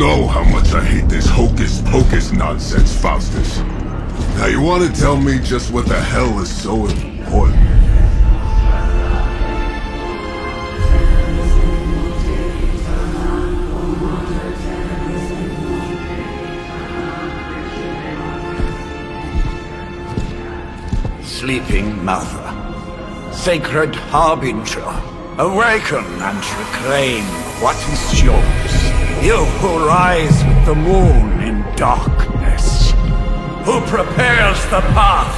know how much I hate this hocus-pocus nonsense, Faustus. Now you want to tell me just what the hell is so important? Sleeping Mother, sacred harbinger, awaken and reclaim what is yours. You who rise with the moon in darkness, who prepares the path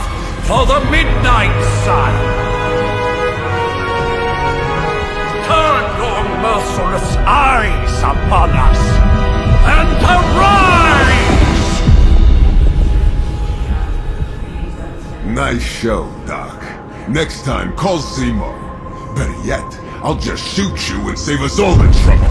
for the midnight sun. Turn your merciless eyes upon us, and arise! Nice show, Doc. Next time, call Zemo. Better yet, I'll just shoot you and save us all the trouble.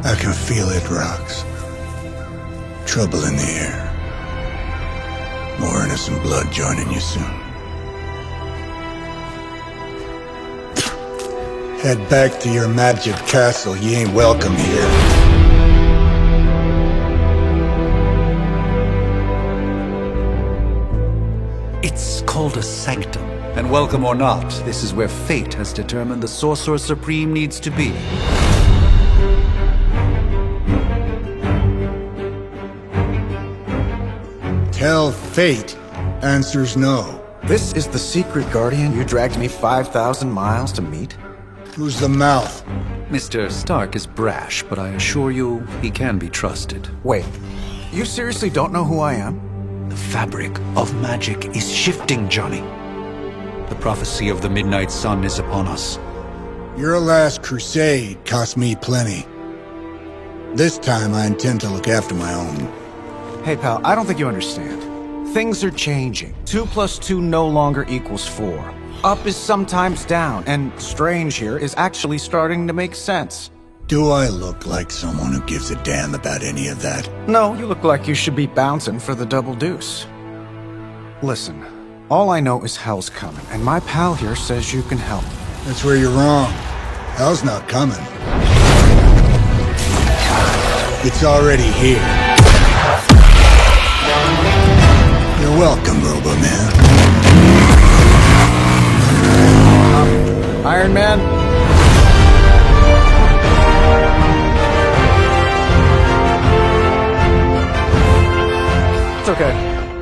I can feel it, Rox. Trouble in the air. More innocent blood joining you soon. Head back to your magic castle. You ain't welcome here. It's called a sanctum. And welcome or not, this is where fate has determined the Sorcerer Supreme needs to be. Tell fate. Answers no. This is the secret guardian you dragged me 5,000 miles to meet? Who's the mouth? Mr. Stark is brash, but I assure you, he can be trusted. Wait, you seriously don't know who I am? The fabric of magic is shifting, Johnny. The prophecy of the Midnight Sun is upon us. Your last crusade cost me plenty. This time I intend to look after my own. Hey pal, I don't think you understand. Things are changing. 2 + 2 no longer equals 4. Up is sometimes down, and strange here is actually starting to make sense. Do I look like someone who gives a damn about any of that? No, you look like you should be bouncing for the double deuce. Listen, all I know is hell's coming, and my pal here says you can help. That's where you're wrong. Hell's not coming. It's already here. You're welcome, Robo-Man. Iron Man? It's okay.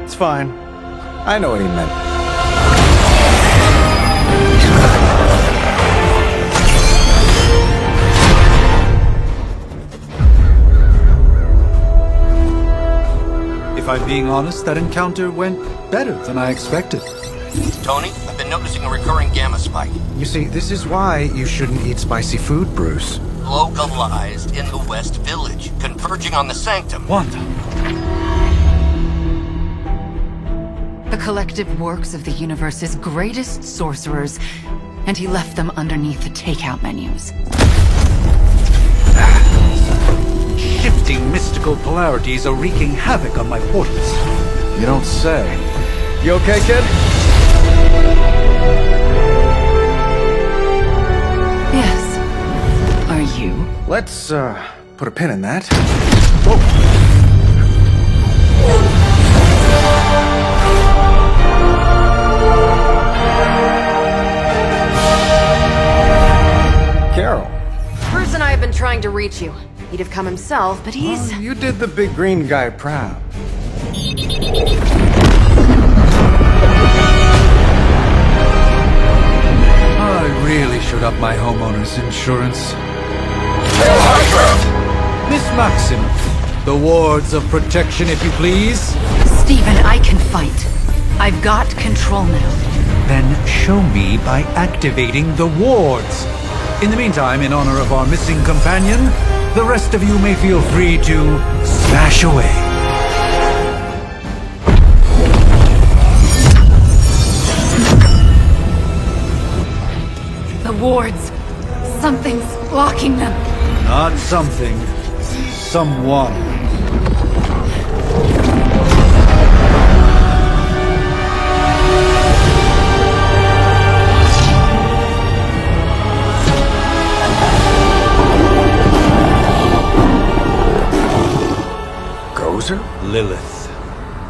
It's fine. I know what he meant. If I'm being honest, that encounter went better than I expected. Tony, I've been noticing a recurring gamma spike. You see, this is why you shouldn't eat spicy food, Bruce. Localized in the West Village, converging on the sanctum. Wanda. The collective works of the universe's greatest sorcerers, and he left them underneath the takeout menus. Shifting mystical polarities are wreaking havoc on my portals. You don't say. You okay, kid? Yes. Are you? Let's, put a pin in that. Whoa! reach you. He'd have come himself, but he's... Oh, you did the big green guy proud. I really should up my homeowner's insurance. Miss Maximoff, the wards of protection, if you please. Stephen, I can fight. I've got control now. Then show me by activating the wards. In the meantime, in honor of our missing companion, the rest of you may feel free to smash away. The wards. Something's blocking them. Not something. Someone. Lilith,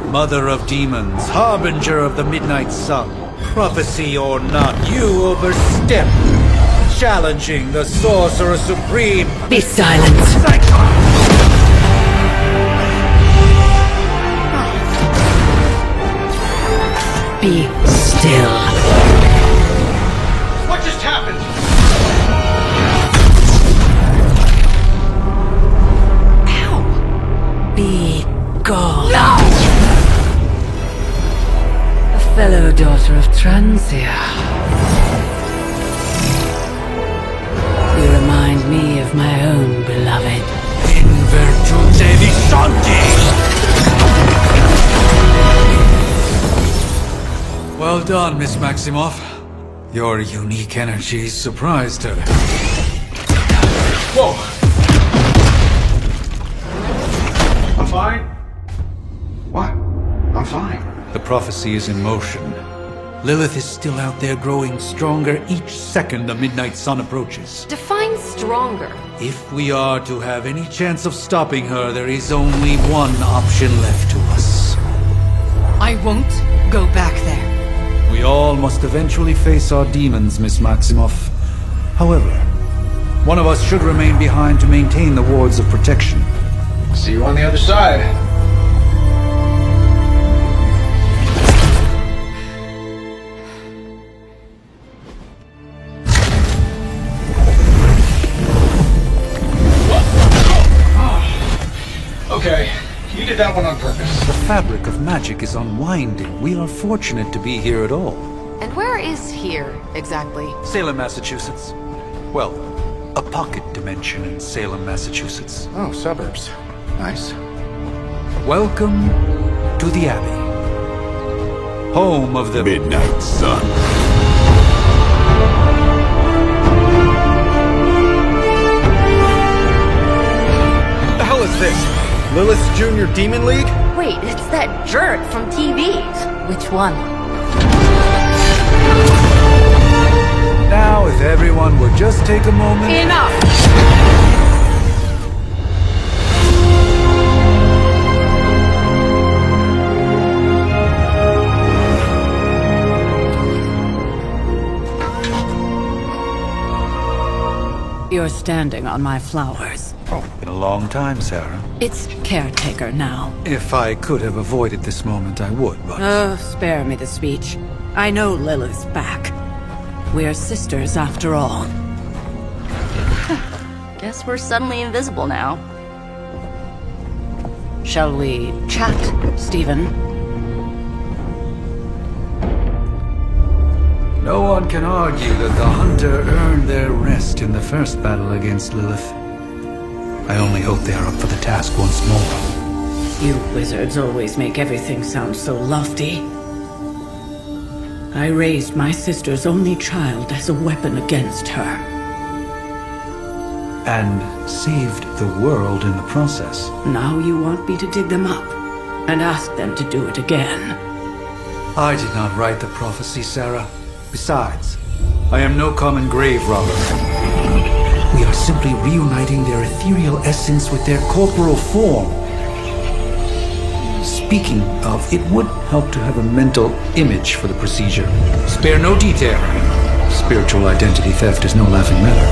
mother of demons, harbinger of the midnight sun. Prophecy or not, you overstep, challenging the Sorcerer Supreme. Be silent. Be still. What just happened? Be gone. No! A fellow daughter of Transia. You remind me of my own beloved. In virtute di Santi! Well done, Miss Maximoff. Your unique energy surprised her. Whoa! I'm fine. What? I'm fine. The prophecy is in motion. Lilith is still out there growing stronger each second the midnight sun approaches. Define stronger. If we are to have any chance of stopping her, there is only one option left to us. I won't go back there. We all must eventually face our demons, Miss Maximoff. However, one of us should remain behind to maintain the wards of protection. See you on the other side. Okay, you did that one on purpose. The fabric of magic is unwinding. We are fortunate to be here at all. And where is here, exactly? Salem, Massachusetts. Well, a pocket dimension in Salem, Massachusetts. Oh, suburbs. Nice. Welcome to the Abbey. Home of the Midnight Sun. What the hell is this? Lilith's Junior Demon League? Wait, it's that jerk from TV. Which one? Now, if everyone would just take a moment... Enough! You're standing on my flowers. Oh, been a long time, Sarah. It's caretaker now. If I could have avoided this moment, I would, but... Oh, spare me the speech. I know Lilith's back. We're sisters after all. Guess we're suddenly invisible now. Shall we chat, Stephen? No one can argue that the Hunter earned their rest in the first battle against Lilith. I only hope they are up for the task once more. You wizards always make everything sound so lofty. I raised my sister's only child as a weapon against her. And saved the world in the process. Now you want me to dig them up and ask them to do it again. I did not write the prophecy, Sarah. Besides, I am no common grave robber. We are simply reuniting their ethereal essence with their corporal form. Speaking of, it would help to have a mental image for the procedure. Spare no detail. Spiritual identity theft is no laughing matter.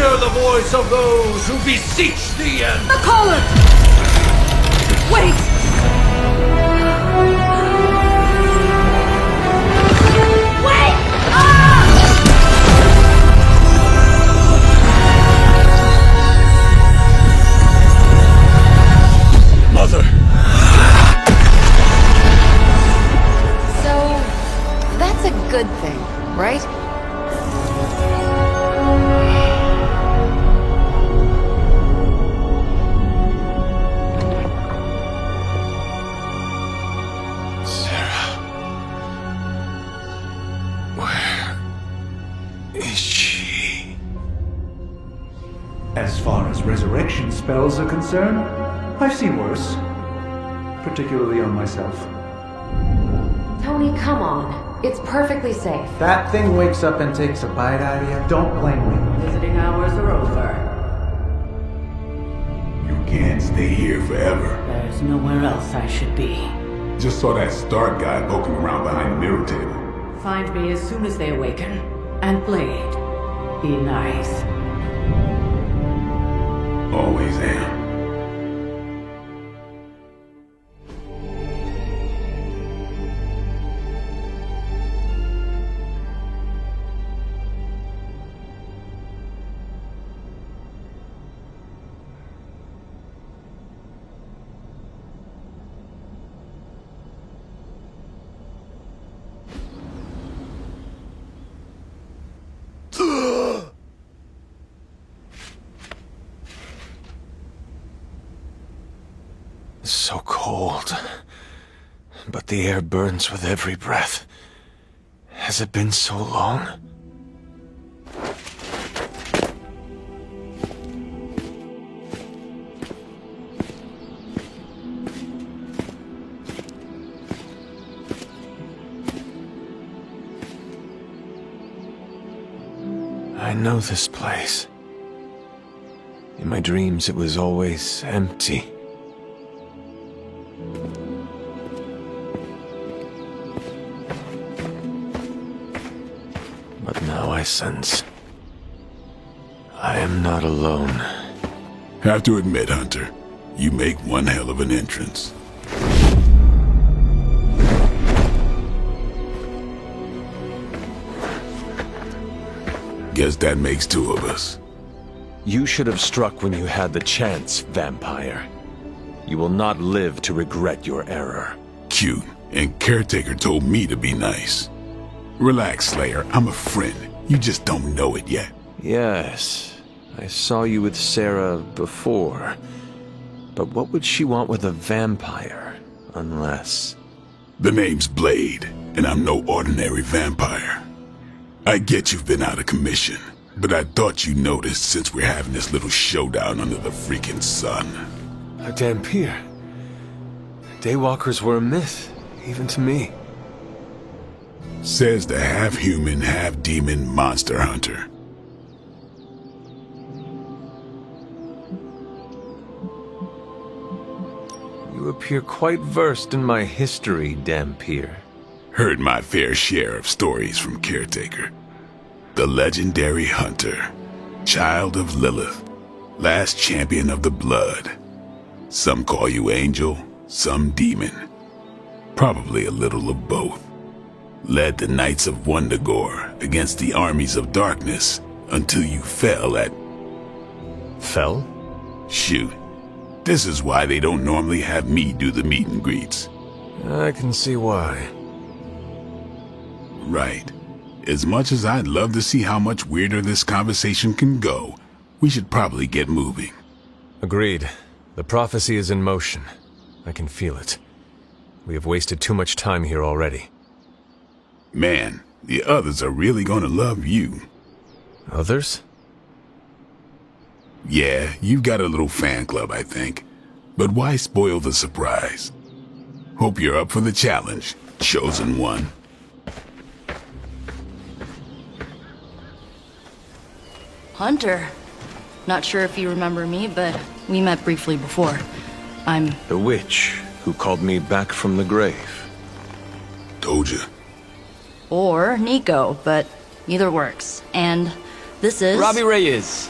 Hear the voice of those who beseech the end! The collar! Wait! Wait! Mother! So, that's a good thing, right? Sarah. Where is she? As far as resurrection spells are concerned, I've seen worse. Particularly on myself. Tony, come on. It's perfectly safe. That thing wakes up and takes a bite out of you. Don't blame me. Visiting hours are over. You can't stay here forever. There's nowhere else I should be. Just saw that Stark guy poking around behind the mirror table. Find me as soon as they awaken. And Blade, be nice. Always am. So cold. But the air burns with every breath. Has it been so long? I know this place. In my dreams, it was always empty. But now I sense I am not alone. Have to admit, Hunter, you make one hell of an entrance. Guess that makes two of us. You should have struck when you had the chance, vampire. You will not live to regret your error. Cute, and Caretaker told me to be nice. Relax, Slayer, I'm a friend. You just don't know it yet. Yes, I saw you with Sarah before. But what would she want with a vampire, unless... The name's Blade, and I'm no ordinary vampire. I get you've been out of commission, but I thought you noticed since we're having this little showdown under the freaking sun. Dampier. Daywalkers were a myth, even to me. Says the half-human, half-demon monster hunter. You appear quite versed in my history, Dampier. Heard my fair share of stories from Caretaker. The legendary hunter, child of Lilith, last champion of the blood. Some call you angel, some demon. Probably a little of both. Led the Knights of Wundagore against the armies of darkness until you fell at... Fell? Shoot. This is why they don't normally have me do the meet and greets. I can see why. Right. As much as I'd love to see how much weirder this conversation can go, we should probably get moving. Agreed. The prophecy is in motion. I can feel it. We have wasted too much time here already. Man, the others are really gonna love you. Others? Yeah, you've got a little fan club, I think. But why spoil the surprise? Hope you're up for the challenge, chosen one. Hunter. Not sure if you remember me, but we met briefly before. I'm... The witch who called me back from the grave. Told you. Or Nico, but either works. And this is... Robbie Reyes.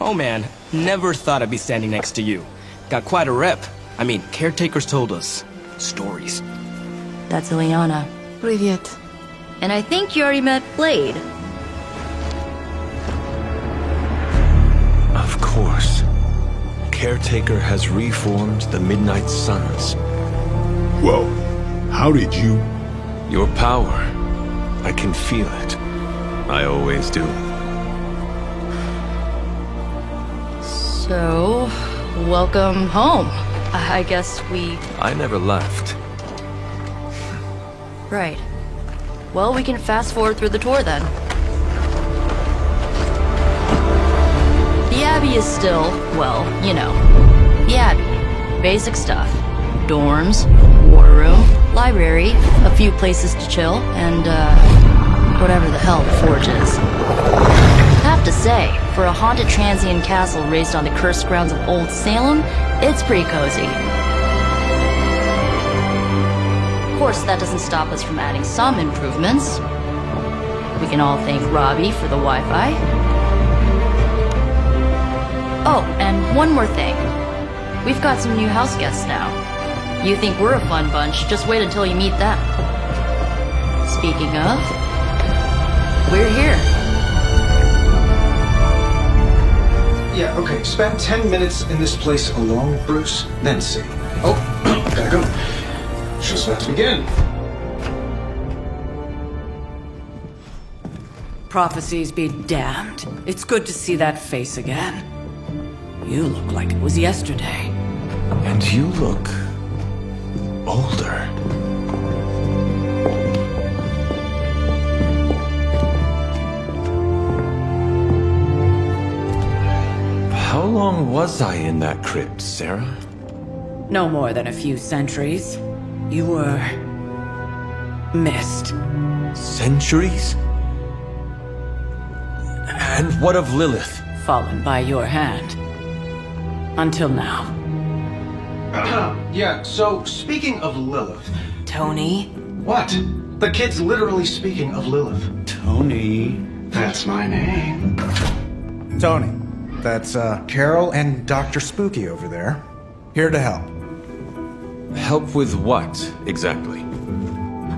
Oh man, never thought I'd be standing next to you. Got quite a rep. I mean, caretakers told us stories. That's Ileana. Привет. And I think you already met Blade. Of course. Caretaker has reformed the Midnight Suns. Whoa, how did you... Your power. I can feel it. I always do. So, welcome home. I guess we... I never left. Right. Well, we can fast forward through the tour then. The Abbey is still, well, you know, the Abbey. Basic stuff. Dorms, war room, library, a few places to chill, and, whatever the hell the Forge is. Have to say, for a haunted transient castle raised on the cursed grounds of Old Salem, it's pretty cozy. Of course, that doesn't stop us from adding some improvements. We can all thank Robbie for the Wi-Fi. Oh, and one more thing. We've got some new house guests now. You think we're a fun bunch, just wait until you meet them. Speaking of, we're here. Yeah, okay. Spend 10 minutes in this place alone, Bruce, then see. Oh, gotta go. Just about to begin. Prophecies be damned. It's good to see that face again. You look like it was yesterday. And you look... older. How long was I in that crypt, Sarah? No more than a few centuries. You were... missed. Centuries? And what of Lilith? Fallen by your hand. Until now. Yeah, so speaking of Lilith... Tony? What? The kid's literally speaking of Lilith. Tony, that's my name. Tony. That's, Carol and Dr. Spooky over there. Here to help. Help with what, exactly?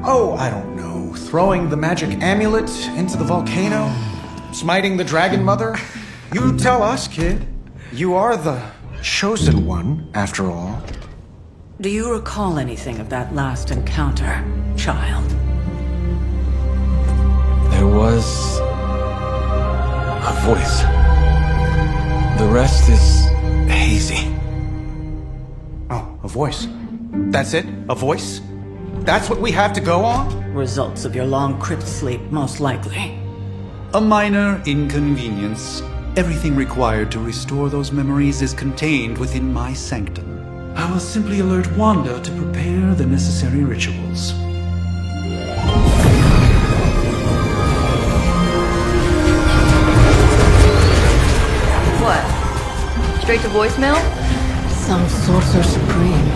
Oh, I don't know. Throwing the magic amulet into the volcano? Smiting the Dragon Mother? You tell us, kid. You are the chosen one, after all. Do you recall anything of that last encounter, child? There was... a voice. The rest is hazy. Oh, a voice. That's it? A voice? That's what we have to go on? Results of your long crypt sleep, most likely. A minor inconvenience. Everything required to restore those memories is contained within my sanctum. I will simply alert Wanda to prepare the necessary rituals. What? Straight to voicemail? Some sorcerer supreme.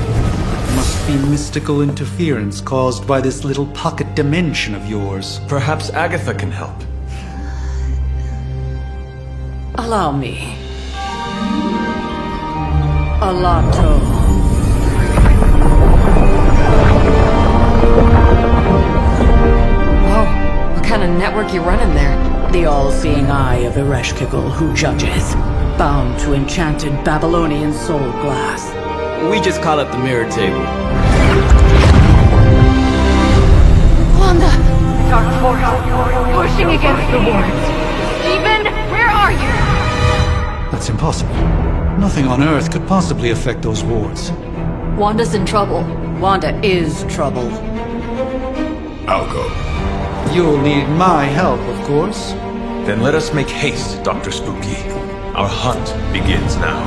Must be mystical interference caused by this little pocket dimension of yours. Perhaps Agatha can help. Allow me. Alato. Whoa, what kind of network you running there? The all-seeing eye of Ereshkigal who judges. Bound to enchanted Babylonian soul glass. We just call it the mirror table. Wanda! Dark force, pushing against the wards. Steven, where are you? That's impossible. Nothing on Earth could possibly affect those wards. Wanda's in trouble. Wanda is trouble. I'll go. You'll need my help, of course. Then let us make haste, Dr. Spooky. Our hunt begins now.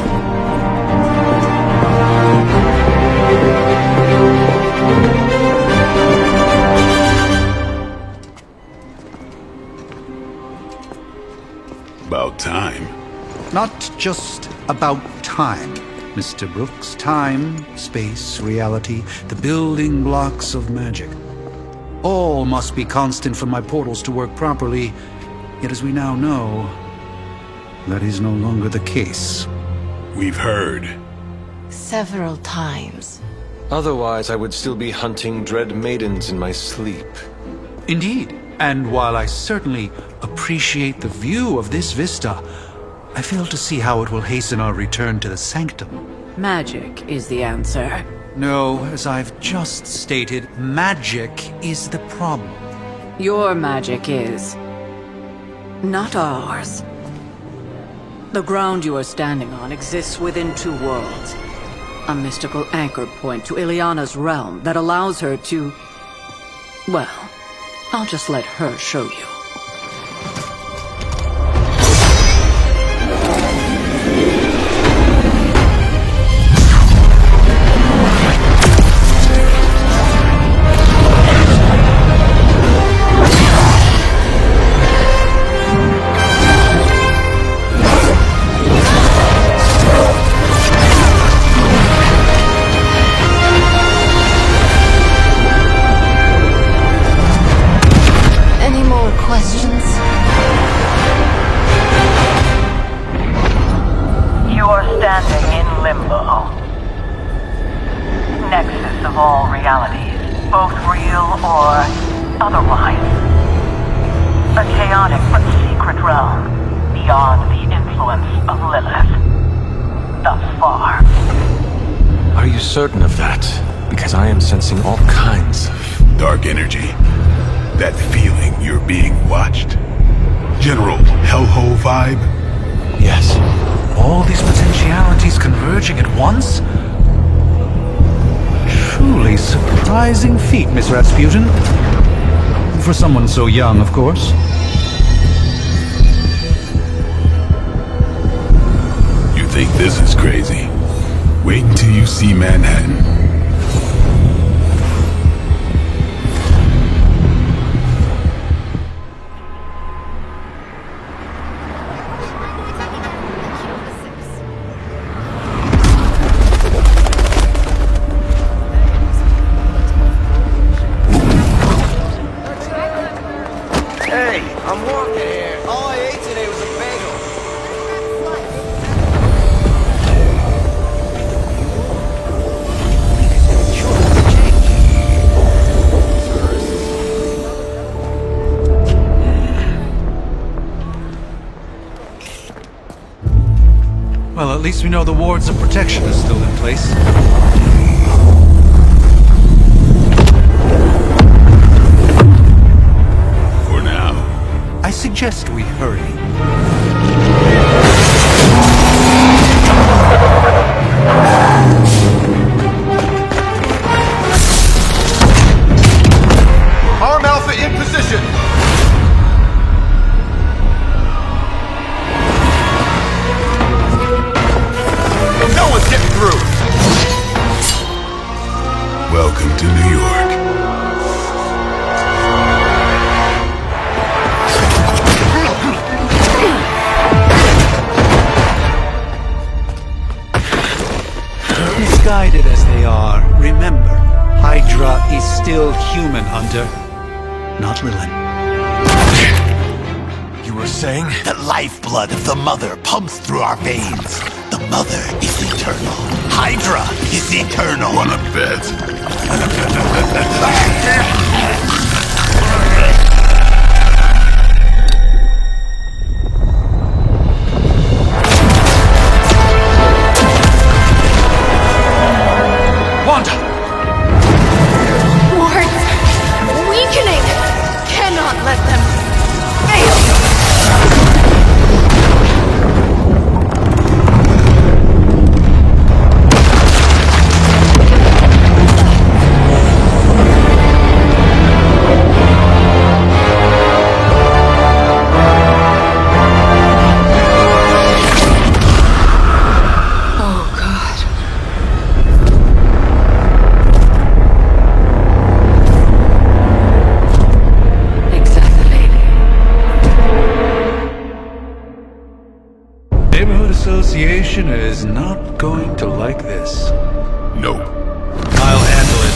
About time. Not just about time, Mr. Brooks. Time, space, reality, the building blocks of magic. All must be constant for my portals to work properly, yet as we now know, that is no longer the case. We've heard. Several times. Otherwise, I would still be hunting dread maidens in my sleep. Indeed. And while I certainly appreciate the view of this vista, I fail to see how it will hasten our return to the sanctum. Magic is the answer. No, as I've just stated, magic is the problem. Your magic is... not ours. The ground you are standing on exists within two worlds. A mystical anchor point to Ileana's realm that allows her to... well, I'll just let her show you. Certain of that, because I am sensing all kinds of... dark energy. That feeling you're being watched. General hellhole vibe? Yes. All these potentialities converging at once? Truly surprising feat, Miss Rasputin. For someone so young, of course. You think this is crazy? Wait until you see Manhattan. Hey, I'm walking here. All I ate today was a bagel. Well, at least we know the wards of protection are still in place. For now. I suggest we hurry. Arm Alpha in position. No one's getting through. Welcome to New York. Misguided as they are, remember, Hydra is still human, Hunter. Not Lilith. You were saying? The lifeblood of the Mother pumps through our veins. The Mother is eternal. Hydra is eternal. Wanna bet? Wanda! Wards! Weakening! Cannot let them fail! Association is not going to like this. Nope. I'll handle it.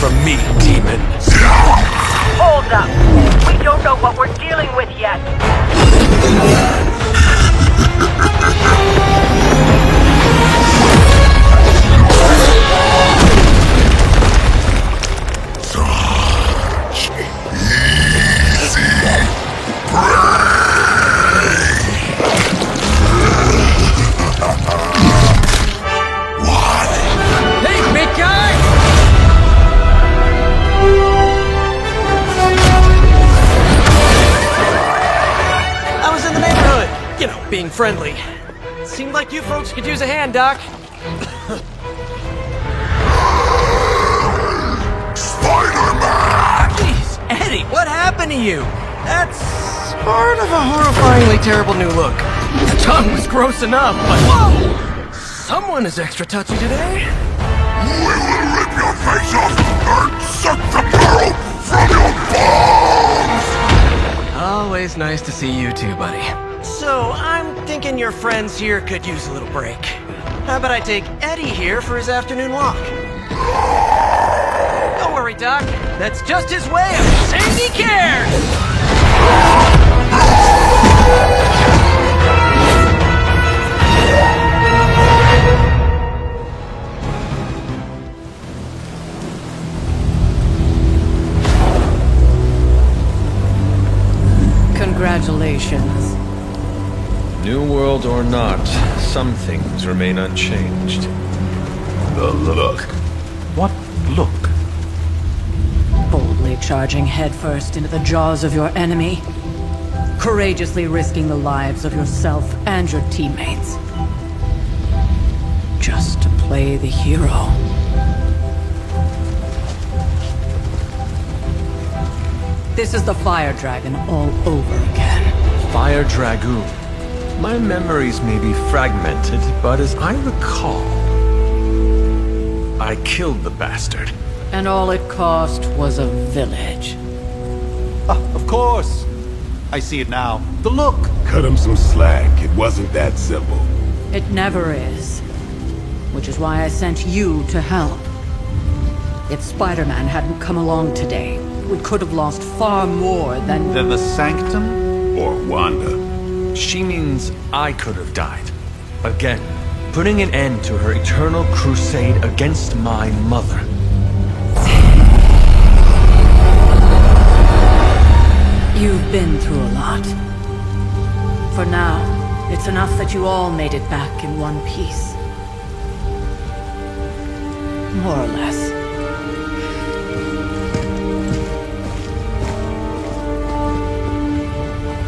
from me, demon. Hold up. We don't know what we're dealing with yet. Being friendly. Seemed like you folks could use a hand, Doc. Spider-Man! Jeez, Eddie, what happened to you? That's sort of a horrifyingly terrible new look. The tongue was gross enough, but whoa! Someone is extra touchy today. We will rip your face off and suck the marrow from your bones! Always nice to see you too, buddy. So, I'm thinking your friends here could use a little break. How about I take Eddie here for his afternoon walk? Don't worry, Doc. That's just his way of saying he cares! Congratulations. New world or not, some things remain unchanged. The look. What look? Boldly charging headfirst into the jaws of your enemy. Courageously risking the lives of yourself and your teammates. Just to play the hero. This is the Fire Dragon all over again. Fire Dragoon. My memories may be fragmented, but as I recall, I killed the bastard. And all it cost was a village. Of course. I see it now. The look. Cut him some slack. It wasn't that simple. It never is. Which is why I sent you to help. If Spider-Man hadn't come along today, we could have lost far more than the Sanctum? Or Wanda. She means I could have died. Again, putting an end to her eternal crusade against my mother. You've been through a lot. For now, it's enough that you all made it back in one piece. More or less.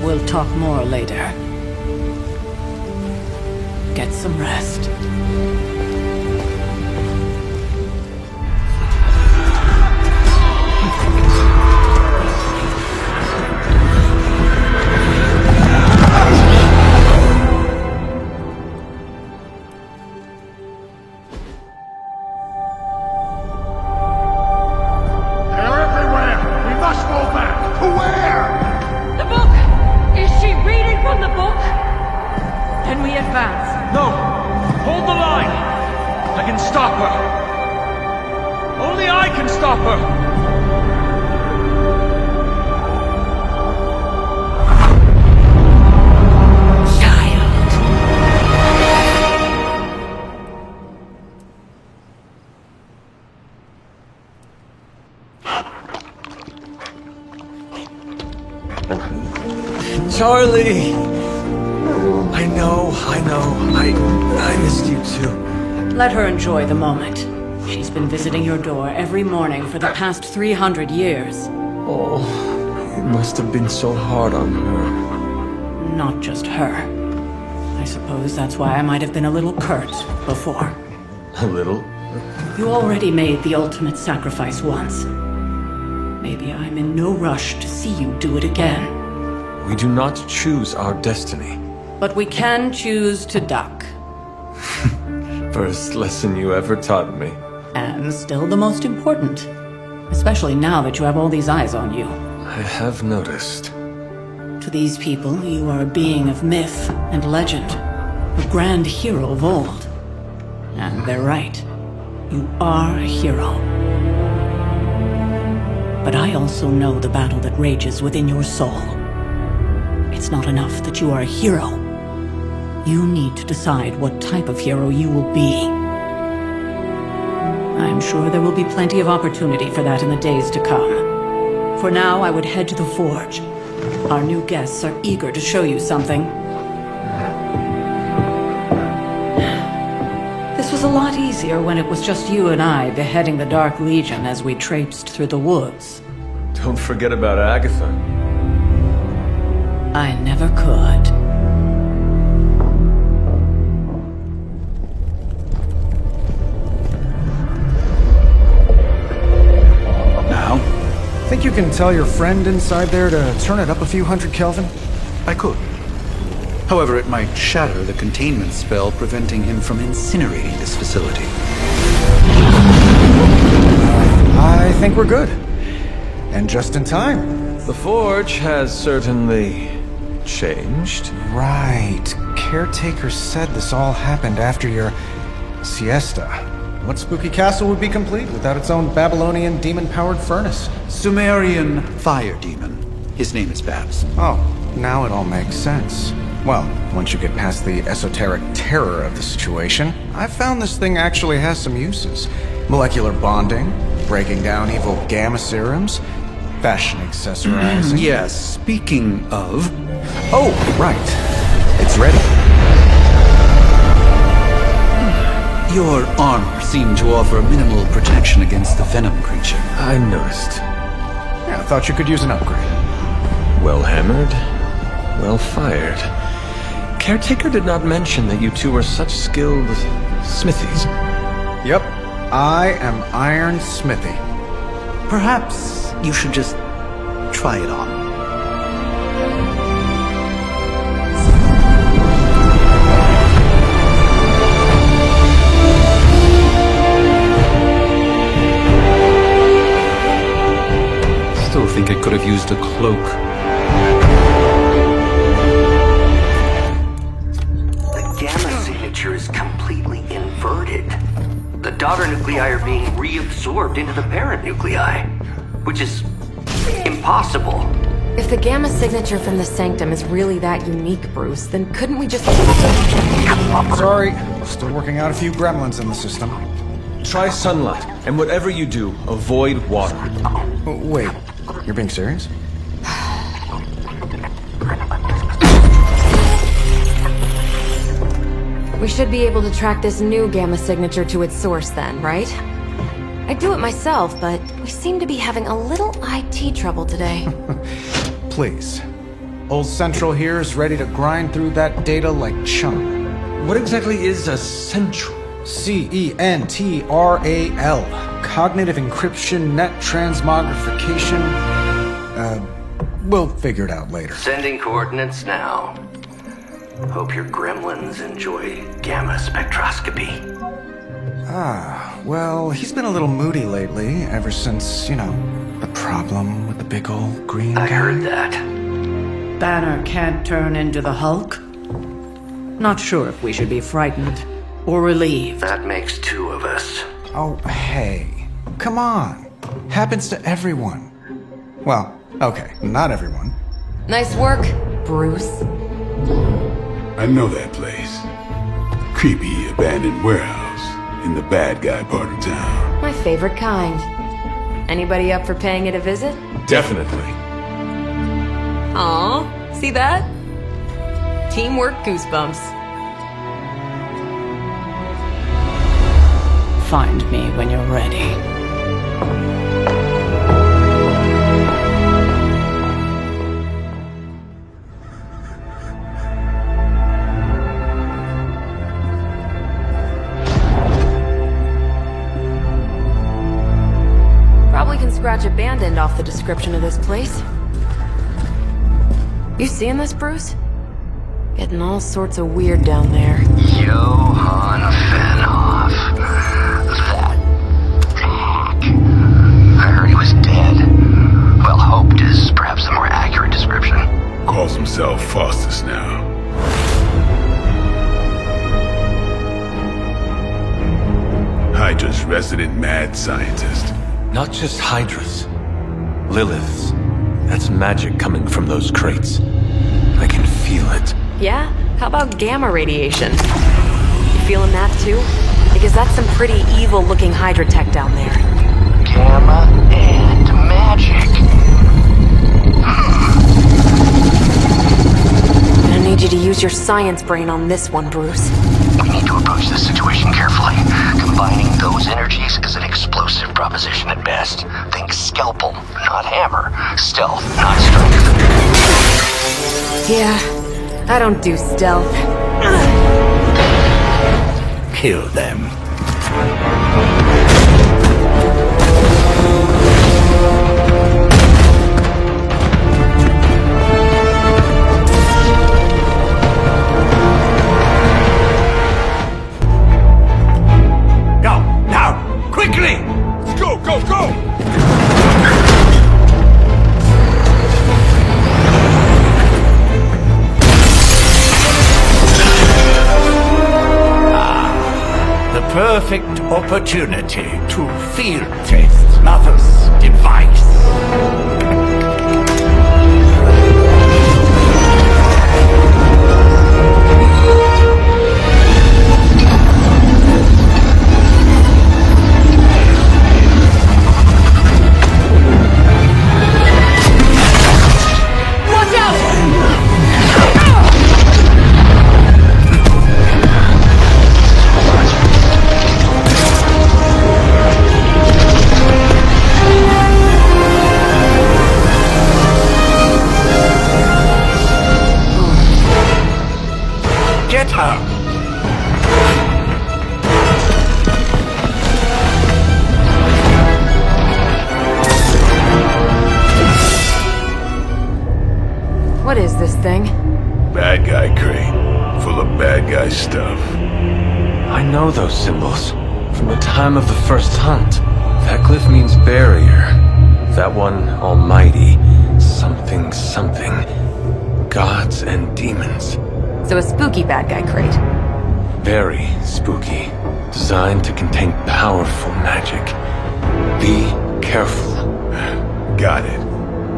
We'll talk more later. Get some rest. Charlie! I know. I missed you too. Let her enjoy the moment. She's been visiting your door every morning for the past 300 years. Oh, it must have been so hard on her. Not just her. I suppose that's why I might have been a little curt before. A little? You already made the ultimate sacrifice once. Maybe I'm in no rush to see you do it again. We do not choose our destiny. But we can choose to duck. First lesson you ever taught me. And still the most important. Especially now that you have all these eyes on you. I have noticed. To these people, you are a being of myth and legend. A grand hero of old. And they're right. You are a hero. But I also know the battle that rages within your soul. It's not enough that you are a hero. You need to decide what type of hero you will be. I'm sure there will be plenty of opportunity for that in the days to come. For now, I would head to the Forge. Our new guests are eager to show you something. This was a lot easier when it was just you and I beheading the Dark Legion as we traipsed through the woods. Don't forget about Agatha. I never could. Now? Think you can tell your friend inside there to turn it up a few hundred Kelvin? I could. However, it might shatter the containment spell preventing him from incinerating this facility. I think we're good. And just in time. The Forge has certainly changed. Right. Caretaker said this all happened after your siesta. What spooky castle would be complete without its own Babylonian demon-powered furnace? Sumerian fire demon. His name is Babs. Oh, now it all makes sense. Well, once you get past the esoteric terror of the situation, I've found this thing actually has some uses. Molecular bonding, breaking down evil gamma serums, fashion accessorizing. Yes, speaking of... Oh, right. It's ready. Your armor seemed to offer minimal protection against the venom creature. I noticed. Yeah, I thought you could use an upgrade. Well hammered, well fired. Caretaker did not mention that you two were such skilled smithies. Yep, I am Iron Smithy. Perhaps you should just try it on. Still think I could have used a cloak. The gamma signature is completely inverted. The daughter nuclei are being reabsorbed into the parent nuclei, which is impossible. If the gamma signature from the Sanctum is really that unique, Bruce, then couldn't we just... Sorry, still working out a few gremlins in the system. Try sunlight, and whatever you do, avoid water. Oh, wait, you're being serious? We should be able to track this new gamma signature to its source then, right? I'd do it myself, but we seem to be having a little IT trouble today. Please. Old Central here is ready to grind through that data like chum. What exactly is a Central? C-E-N-T-R-A-L. Cognitive encryption, net transmogrification. We'll figure it out later. Sending coordinates now. Hope your gremlins enjoy gamma spectroscopy. Ah, well, he's been a little moody lately, ever since, you know, the problem with the big old green guy. I heard that. Banner can't turn into the Hulk? Not sure if we should be frightened or relieved. That makes two of us. Oh, hey. Come on. Happens to everyone. Well, okay, not everyone. Nice work, Bruce. I know that place. Creepy abandoned warehouse in the bad guy part of town. My favorite kind. Anybody up for paying it a visit? Definitely. Aw, see that? Teamwork goosebumps. Find me when you're ready. Probably can scratch a band end off the description of this place. You seeing this, Bruce? Getting all sorts of weird down there. Johann Fenhoff. That hack. I heard he was dead. Well, hoped is perhaps a more accurate description. Calls himself Faustus now. Hydra's resident mad scientist. Not just Hydras. Lilith's. That's magic coming from those crates. I can feel it. Yeah? How about gamma radiation? You feeling that too? Because that's some pretty evil-looking Hydra tech down there. Gamma and magic. I'm gonna need you to use your science brain on this one, Bruce. We need to approach this situation carefully. Combining those energies is an explosive proposition at best. Think scalpel, not hammer. Stealth, not strength. Yeah, I don't do stealth. Kill them. Go, now, quickly! Go, go, go! The perfect opportunity to field test Mother's device. Watch out! Get her! What is this thing? Bad guy crate. Full of bad guy stuff. I know those symbols. From the time of the first hunt. That glyph means barrier. That one, almighty. Something, something. Gods and demons. So a spooky bad guy crate. Very spooky. Designed to contain powerful magic. Be careful. Got it.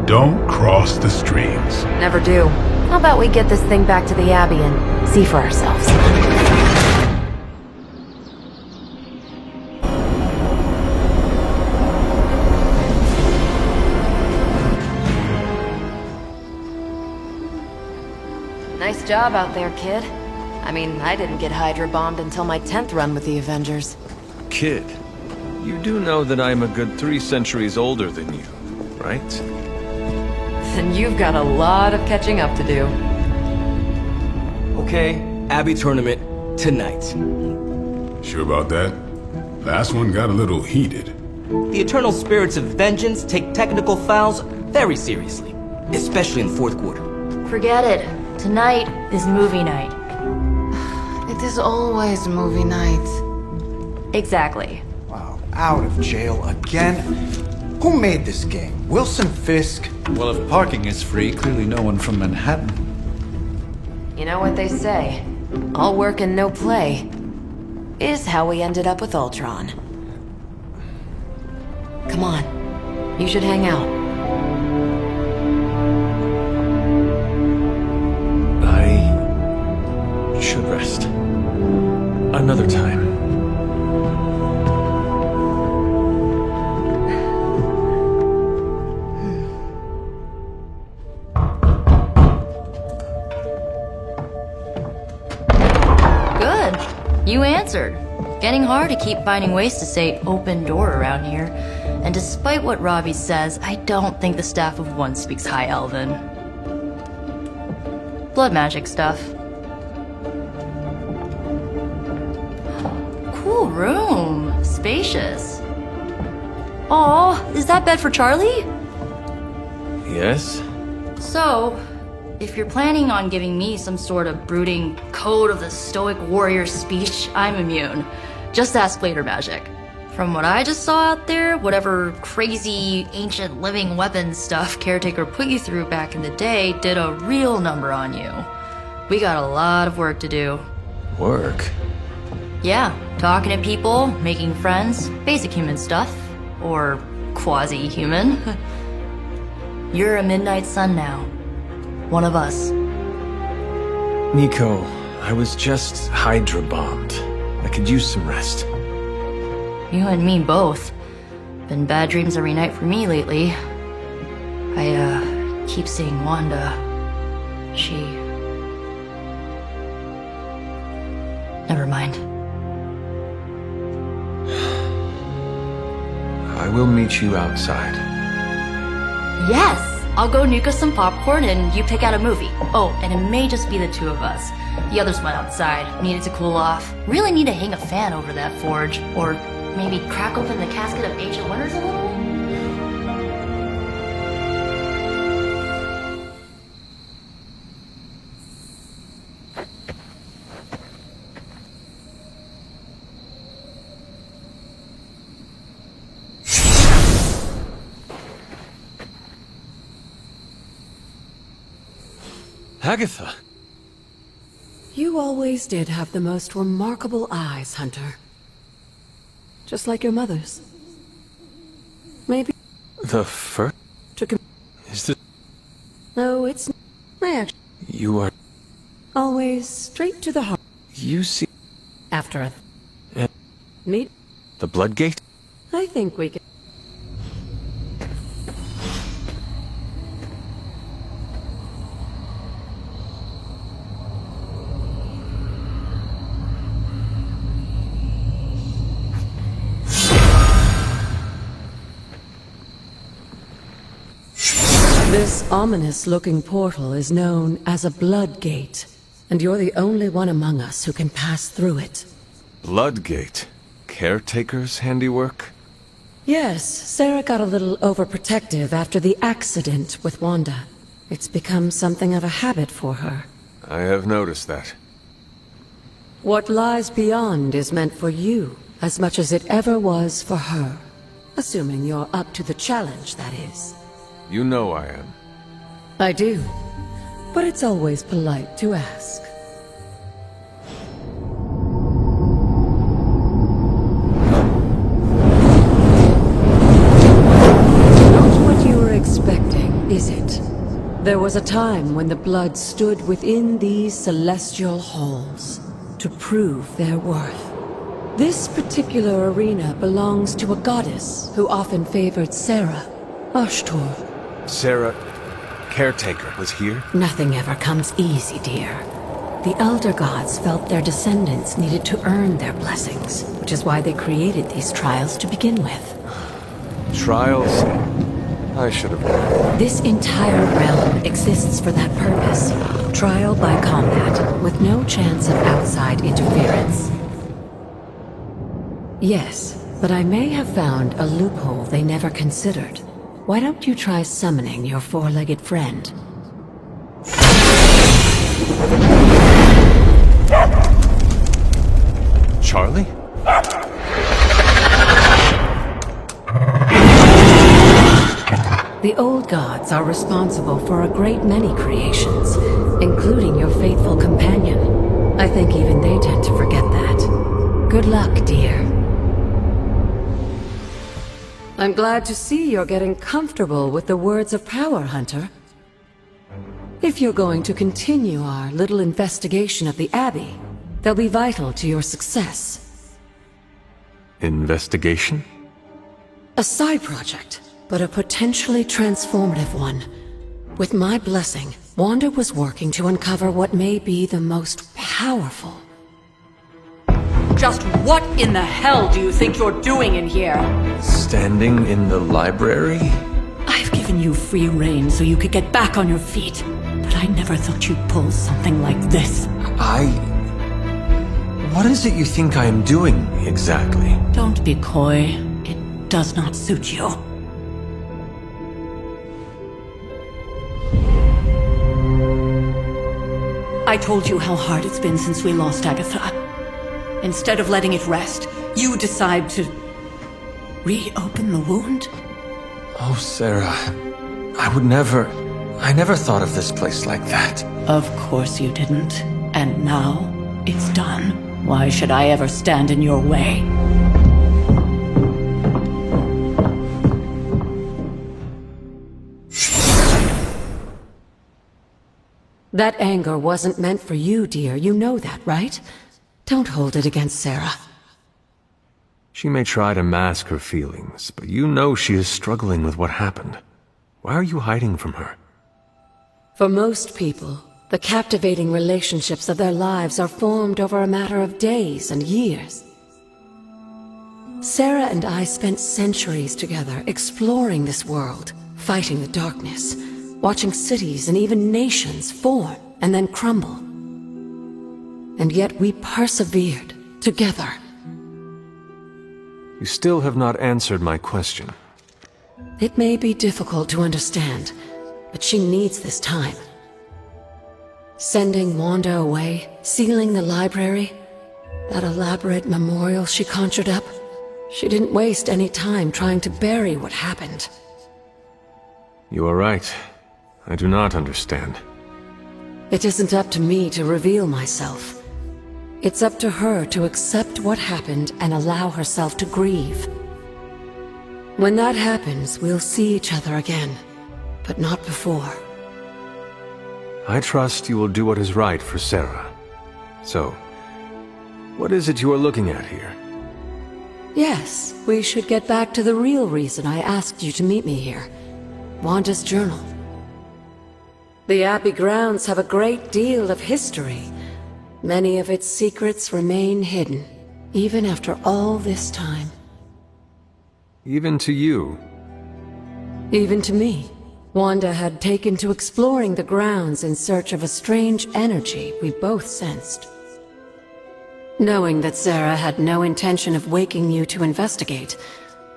Don't cross the streams. Never do. How about we get this thing back to the Abbey and see for ourselves? Nice job out there, kid. I mean, I didn't get Hydra bombed until my 10th run with the Avengers. Kid, you do know that I'm a good 3 centuries older than you, right? Then you've got a lot of catching up to do. Okay, Abbey tournament tonight. Sure about that? Last one got a little heated. The eternal spirits of vengeance take technical fouls very seriously, especially in the fourth quarter. Forget it. Tonight is movie night. It is always movie night. Exactly. Wow, out of jail again? Who made this game? Wilson Fisk? Well, if parking is free, clearly no one from Manhattan. You know what they say? All work and no play is how we ended up with Ultron. Come on. You should hang out. I should rest. Another time. You answered. Getting hard to keep finding ways to say open door around here. And despite what Robbie says, I don't think the staff of one speaks High Elven. Blood magic stuff. Cool room. Spacious. Aw, is that bed for Charlie? Yes? So, if you're planning on giving me some sort of brooding code of the stoic warrior speech, I'm immune. Just ask later magic. From what I just saw out there, whatever crazy ancient living weapons stuff Caretaker put you through back in the day did a real number on you. We got a lot of work to do. Work? Yeah, talking to people, making friends, basic human stuff. Or quasi-human. You're a Midnight Sun now. One of us. Nico, I was just Hydra bombed. I could use some rest. You and me both. Been bad dreams every night for me lately. I keep seeing Wanda. She... Never mind. I will meet you outside. Yes! I'll go nuke us some popcorn and you pick out a movie. Oh, and it may just be the two of us. The others went outside, needed to cool off. Really need to hang a fan over that forge. Or maybe crack open the casket of Ancient Wonders a little? Agatha! You always did have the most remarkable eyes, Hunter. Just like your mother's. Maybe... The first... Is this... No, it's... I actually... You are... Always straight to the heart. You see... After a... Meet... The Bloodgate? I think we can... This ominous-looking portal is known as a Bloodgate, and you're the only one among us who can pass through it. Bloodgate? Caretaker's handiwork? Yes, Sarah got a little overprotective after the accident with Wanda. It's become something of a habit for her. I have noticed that. What lies beyond is meant for you, as much as it ever was for her. Assuming you're up to the challenge, that is. You know I am. I do. But it's always polite to ask. Not what you were expecting, is it? There was a time when the blood stood within these celestial halls to prove their worth. This particular arena belongs to a goddess who often favored Sarah, Ashtor. Sarah, Caretaker, was here? Nothing ever comes easy, dear. The Elder Gods felt their descendants needed to earn their blessings, which is why they created these trials to begin with. Trials? I should have known. This entire realm exists for that purpose. Trial by combat, with no chance of outside interference. Yes, but I may have found a loophole they never considered. Why don't you try summoning your four-legged friend? Charlie? The old gods are responsible for a great many creations, including your faithful companion. I think even they tend to forget that. Good luck, dear. I'm glad to see you're getting comfortable with the words of power, Hunter. If you're going to continue our little investigation of the Abbey, they'll be vital to your success. Investigation? A side project, but a potentially transformative one. With my blessing, Wanda was working to uncover what may be the most powerful. Just what in the hell do you think you're doing in here? Standing in the library? I've given you free rein so you could get back on your feet, but I never thought you'd pull something like this. What is it you think I am doing, exactly? Don't be coy. It does not suit you. I told you how hard it's been since we lost Agatha. Instead of letting it rest, you decide to reopen the wound? Oh, Sarah, I never thought of this place like that. Of course you didn't. And now, it's done. Why should I ever stand in your way? That anger wasn't meant for you, dear. You know that, right? Don't hold it against Sarah. She may try to mask her feelings, but you know she is struggling with what happened. Why are you hiding from her? For most people, the captivating relationships of their lives are formed over a matter of days and years. Sarah and I spent centuries together exploring this world, fighting the darkness, watching cities and even nations form and then crumble. And yet we persevered together. You still have not answered my question. It may be difficult to understand, but she needs this time. Sending Wanda away, sealing the library, that elaborate memorial she conjured up, she didn't waste any time trying to bury what happened. You are right. I do not understand. It isn't up to me to reveal myself. It's up to her to accept what happened and allow herself to grieve. When that happens, we'll see each other again, but not before. I trust you will do what is right for Sarah. So, what is it you are looking at here? Yes, we should get back to the real reason I asked you to meet me here. Wanda's journal. The Abbey grounds have a great deal of history. Many of its secrets remain hidden, even after all this time. Even to you? Even to me. Wanda had taken to exploring the grounds in search of a strange energy we both sensed. Knowing that Sarah had no intention of waking you to investigate,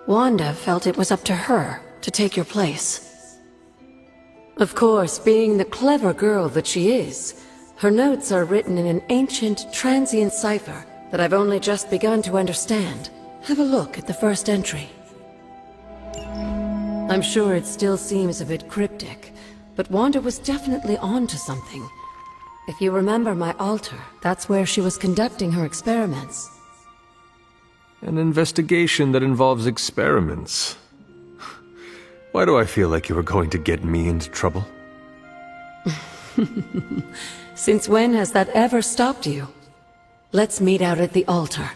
Wanda felt it was up to her to take your place. Of course, being the clever girl that she is, her notes are written in an ancient, transient cipher that I've only just begun to understand. Have a look at the first entry. I'm sure it still seems a bit cryptic, but Wanda was definitely onto something. If you remember my altar, that's where she was conducting her experiments. An investigation that involves experiments. Why do I feel like you were going to get me into trouble? Since when has that ever stopped you? Let's meet out at the altar.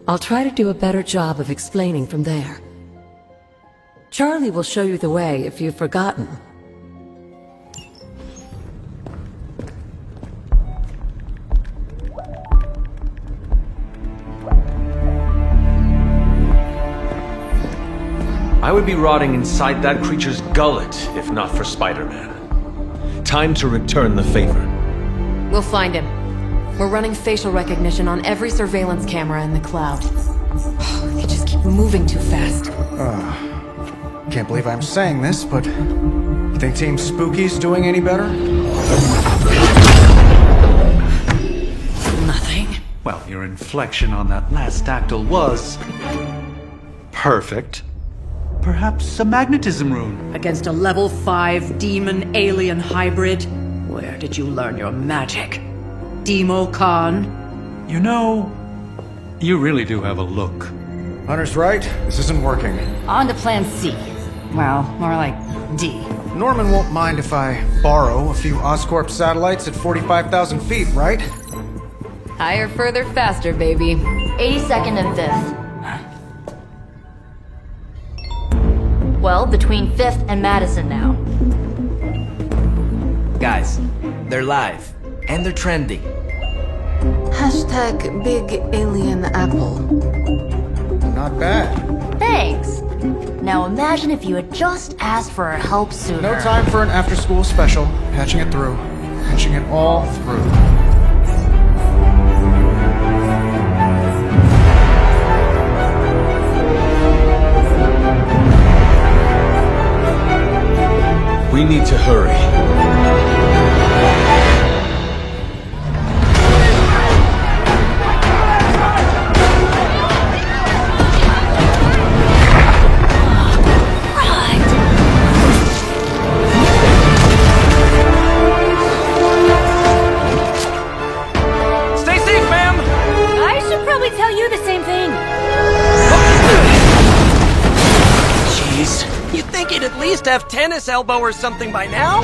I'll try to do a better job of explaining from there. Charlie will show you the way if you've forgotten. I would be rotting inside that creature's gullet if not for Spider-Man. Time to return the favor. We'll find him. We're running facial recognition on every surveillance camera in the cloud. They just keep moving too fast. Can't believe I'm saying this, but you think Team Spooky's doing any better? Nothing. Well, your inflection on that last dactyl was perfect. Perhaps a magnetism rune. Against a level 5 demon alien hybrid? Where did you learn your magic? Demo Khan? You know, you really do have a look. Hunter's right. This isn't working. On to plan C. Well, more like D. Norman won't mind if I borrow a few Oscorp satellites at 45,000 feet, right? Higher, further, faster, baby. 82nd and 5th. Well, between 5th and Madison now. Guys, they're live. And they're trending. Hashtag Big Alien Apple. Not bad. Thanks. Now imagine if you had just asked for our help sooner. No time for an after-school special. Patching it through. Patching it all through. We need to hurry. Stay safe, ma'am! I should probably tell you the same thing. Jeez, you'd think he'd at least have tennis elbow or something by now?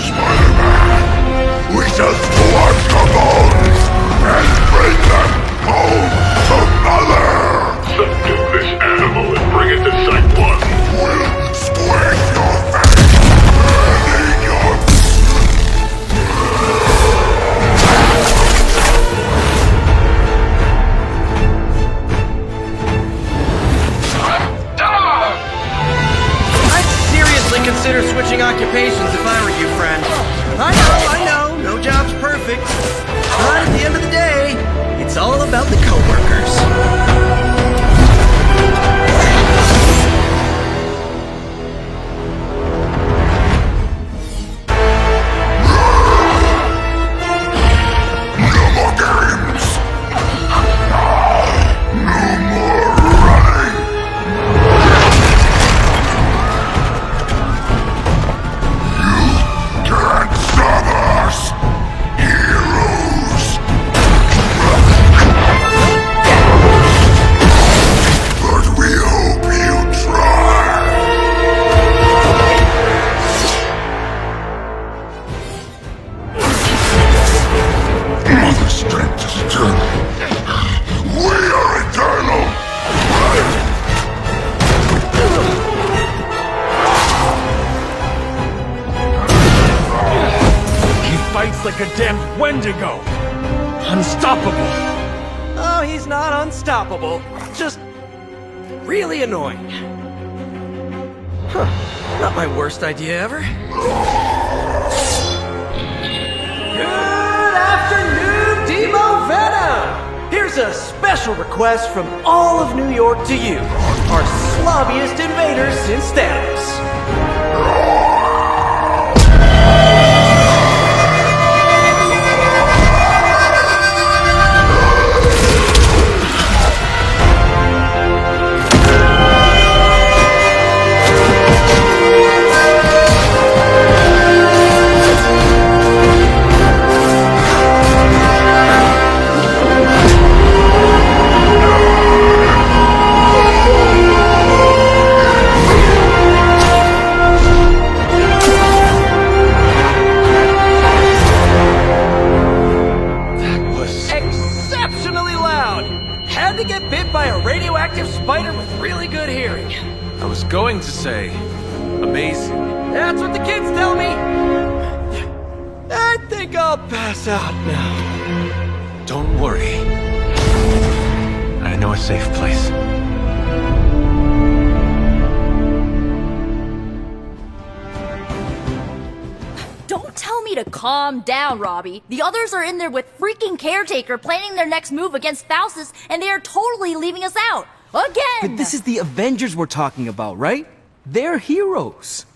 We shall scorch the bones and bring them home to Mother! Subdue this animal and bring it to Site 1. We'll squish your face and eat your... I'd seriously consider switching occupations if I were you, friend. I know, no job's perfect. But at the end of the day, it's all about the coworkers. Like a damn Wendigo! Unstoppable! Oh, he's not unstoppable. Just really annoying. Huh. Not my worst idea ever. Good afternoon, Demo Venom! Here's a special request from all of New York to you, our slobbiest invaders since Thanos. I was going to say, amazing. That's what the kids tell me! I think I'll pass out now. Don't worry. I know a safe place. Don't tell me to calm down, Robbie. The others are in there with freaking Caretaker planning their next move against Faustus, and they are totally leaving us out. Again! But this is the Avengers we're talking about, right? They're heroes.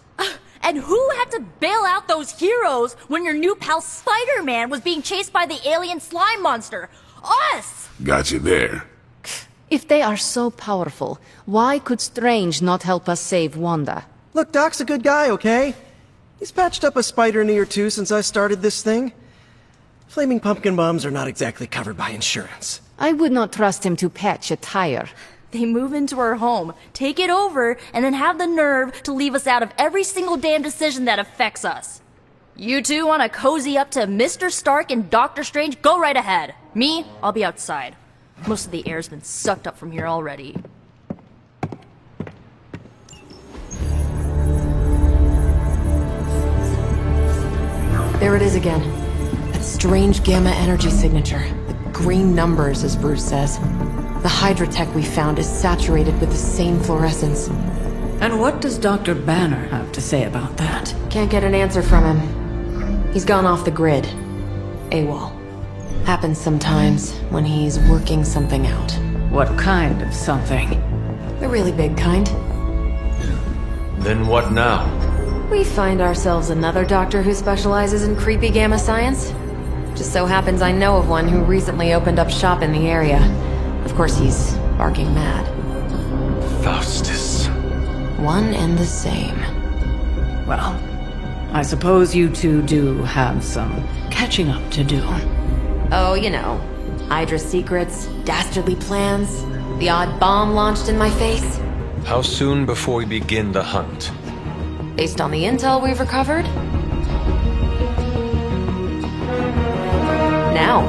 And who had to bail out those heroes when your new pal Spider-Man was being chased by the alien slime monster? Us! Got you there. If they are so powerful, why could Strange not help us save Wanda? Look, Doc's a good guy, okay? He's patched up a spider knee or two since I started this thing. Flaming pumpkin bombs are not exactly covered by insurance. I would not trust him to patch a tire. They move into our home, take it over, and then have the nerve to leave us out of every single damn decision that affects us. You two want to cozy up to Mr. Stark and Doctor Strange? Go right ahead. Me, I'll be outside. Most of the air's been sucked up from here already. There it is again. That strange gamma energy signature. The green numbers, as Bruce says. The Hydra tech we found is saturated with the same fluorescence. And what does Dr. Banner have to say about that? Can't get an answer from him. He's gone off the grid. AWOL. Happens sometimes when he's working something out. What kind of something? The really big kind. Then what now? We find ourselves another doctor who specializes in creepy gamma science. Just so happens I know of one who recently opened up shop in the area. Of course, he's barking mad. Faustus. One and the same. Well, I suppose you two do have some catching up to do. Oh, you know. Hydra secrets, dastardly plans, the odd bomb launched in my face. How soon before we begin the hunt? Based on the intel we've recovered? out.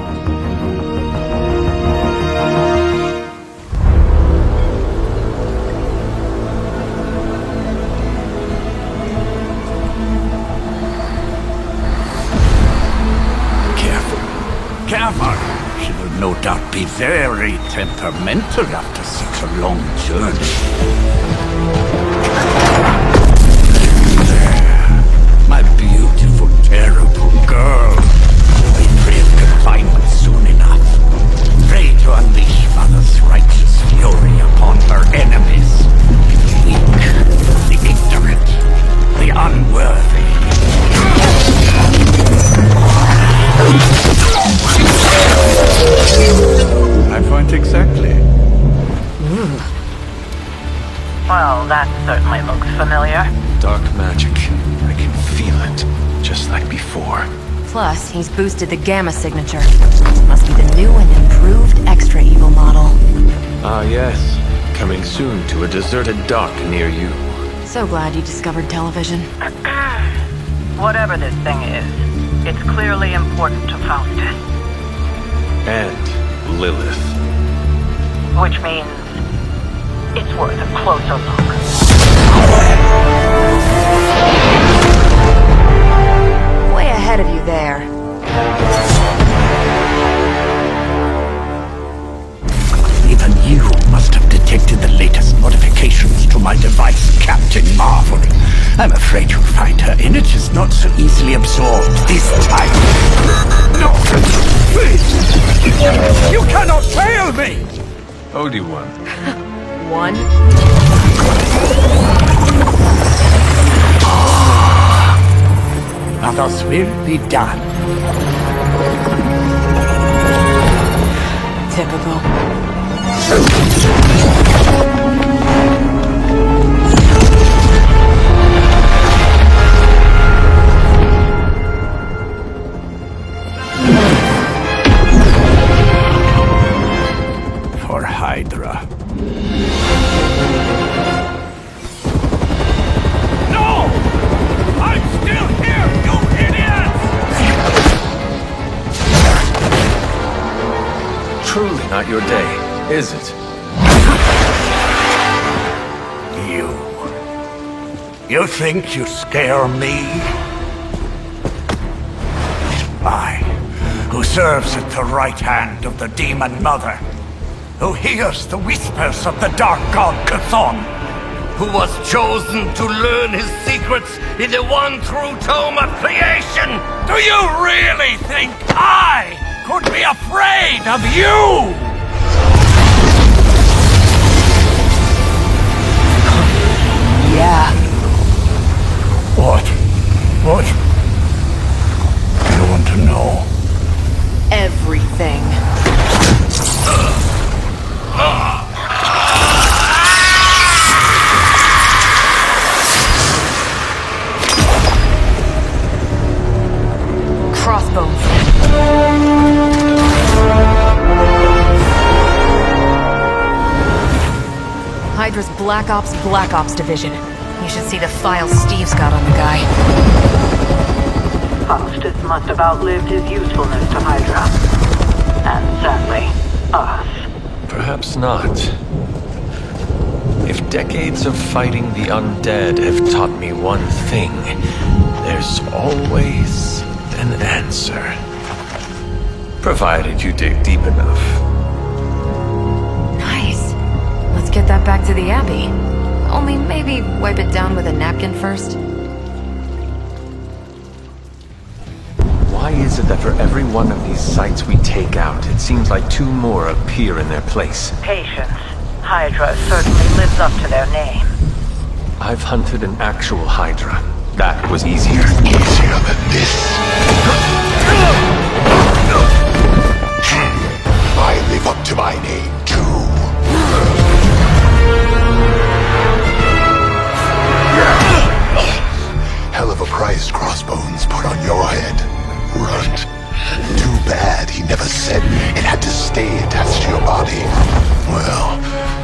Careful. She will no doubt be very temperamental after such a long journey. There. My beautiful, terrible girl will be free of confinement soon enough. Pray to unleash Mother's righteous fury upon her enemies. The weak, the ignorant, the unworthy. My point exactly. Well, that certainly looks familiar. Dark magic. I can feel it, just like before. Plus, he's boosted the gamma signature. Must be the new and improved extra evil model. Ah yes, coming soon to a deserted dock near you. So glad you discovered television. Whatever this thing is, it's clearly important to Faustus. And Lilith. Which means it's worth a closer look. Way ahead of you there. Even you must have detected the latest modifications to my device, Captain Marvel. I'm afraid you'll find her images not so easily absorbed this time. No! Please! You cannot fail me! Obi-Wan. One. Others will be done. Typical. For Hydra. No! I'm still here, you idiots! Truly not your day, is it? You think you scare me? I, who serves at the right hand of the Demon Mother, who hears the whispers of the Dark God Chthon, Who was chosen to learn his secrets in the one true tome of creation! Do you really think I could be afraid of you? Yeah. What? I want to know. Everything. Crossbones. Hydra's Black Ops Division. You should see the files Steve's got on the guy. Faustus must have outlived his usefulness to Hydra. And sadly, us. Perhaps not. If decades of fighting the undead have taught me one thing, there's always an answer. Provided you dig deep enough. Nice. Let's get that back to the Abbey. Only maybe wipe it down with a napkin first. Why is it that for every one of these sites we take out, it seems like two more appear in their place? Patience. Hydra certainly lives up to their name. I've hunted an actual Hydra. That was easier. Easier than this. I live up to my name, too. Hell of a price Crossbones put on your head, Runt. Too bad he never said it had to stay attached to your body. Well,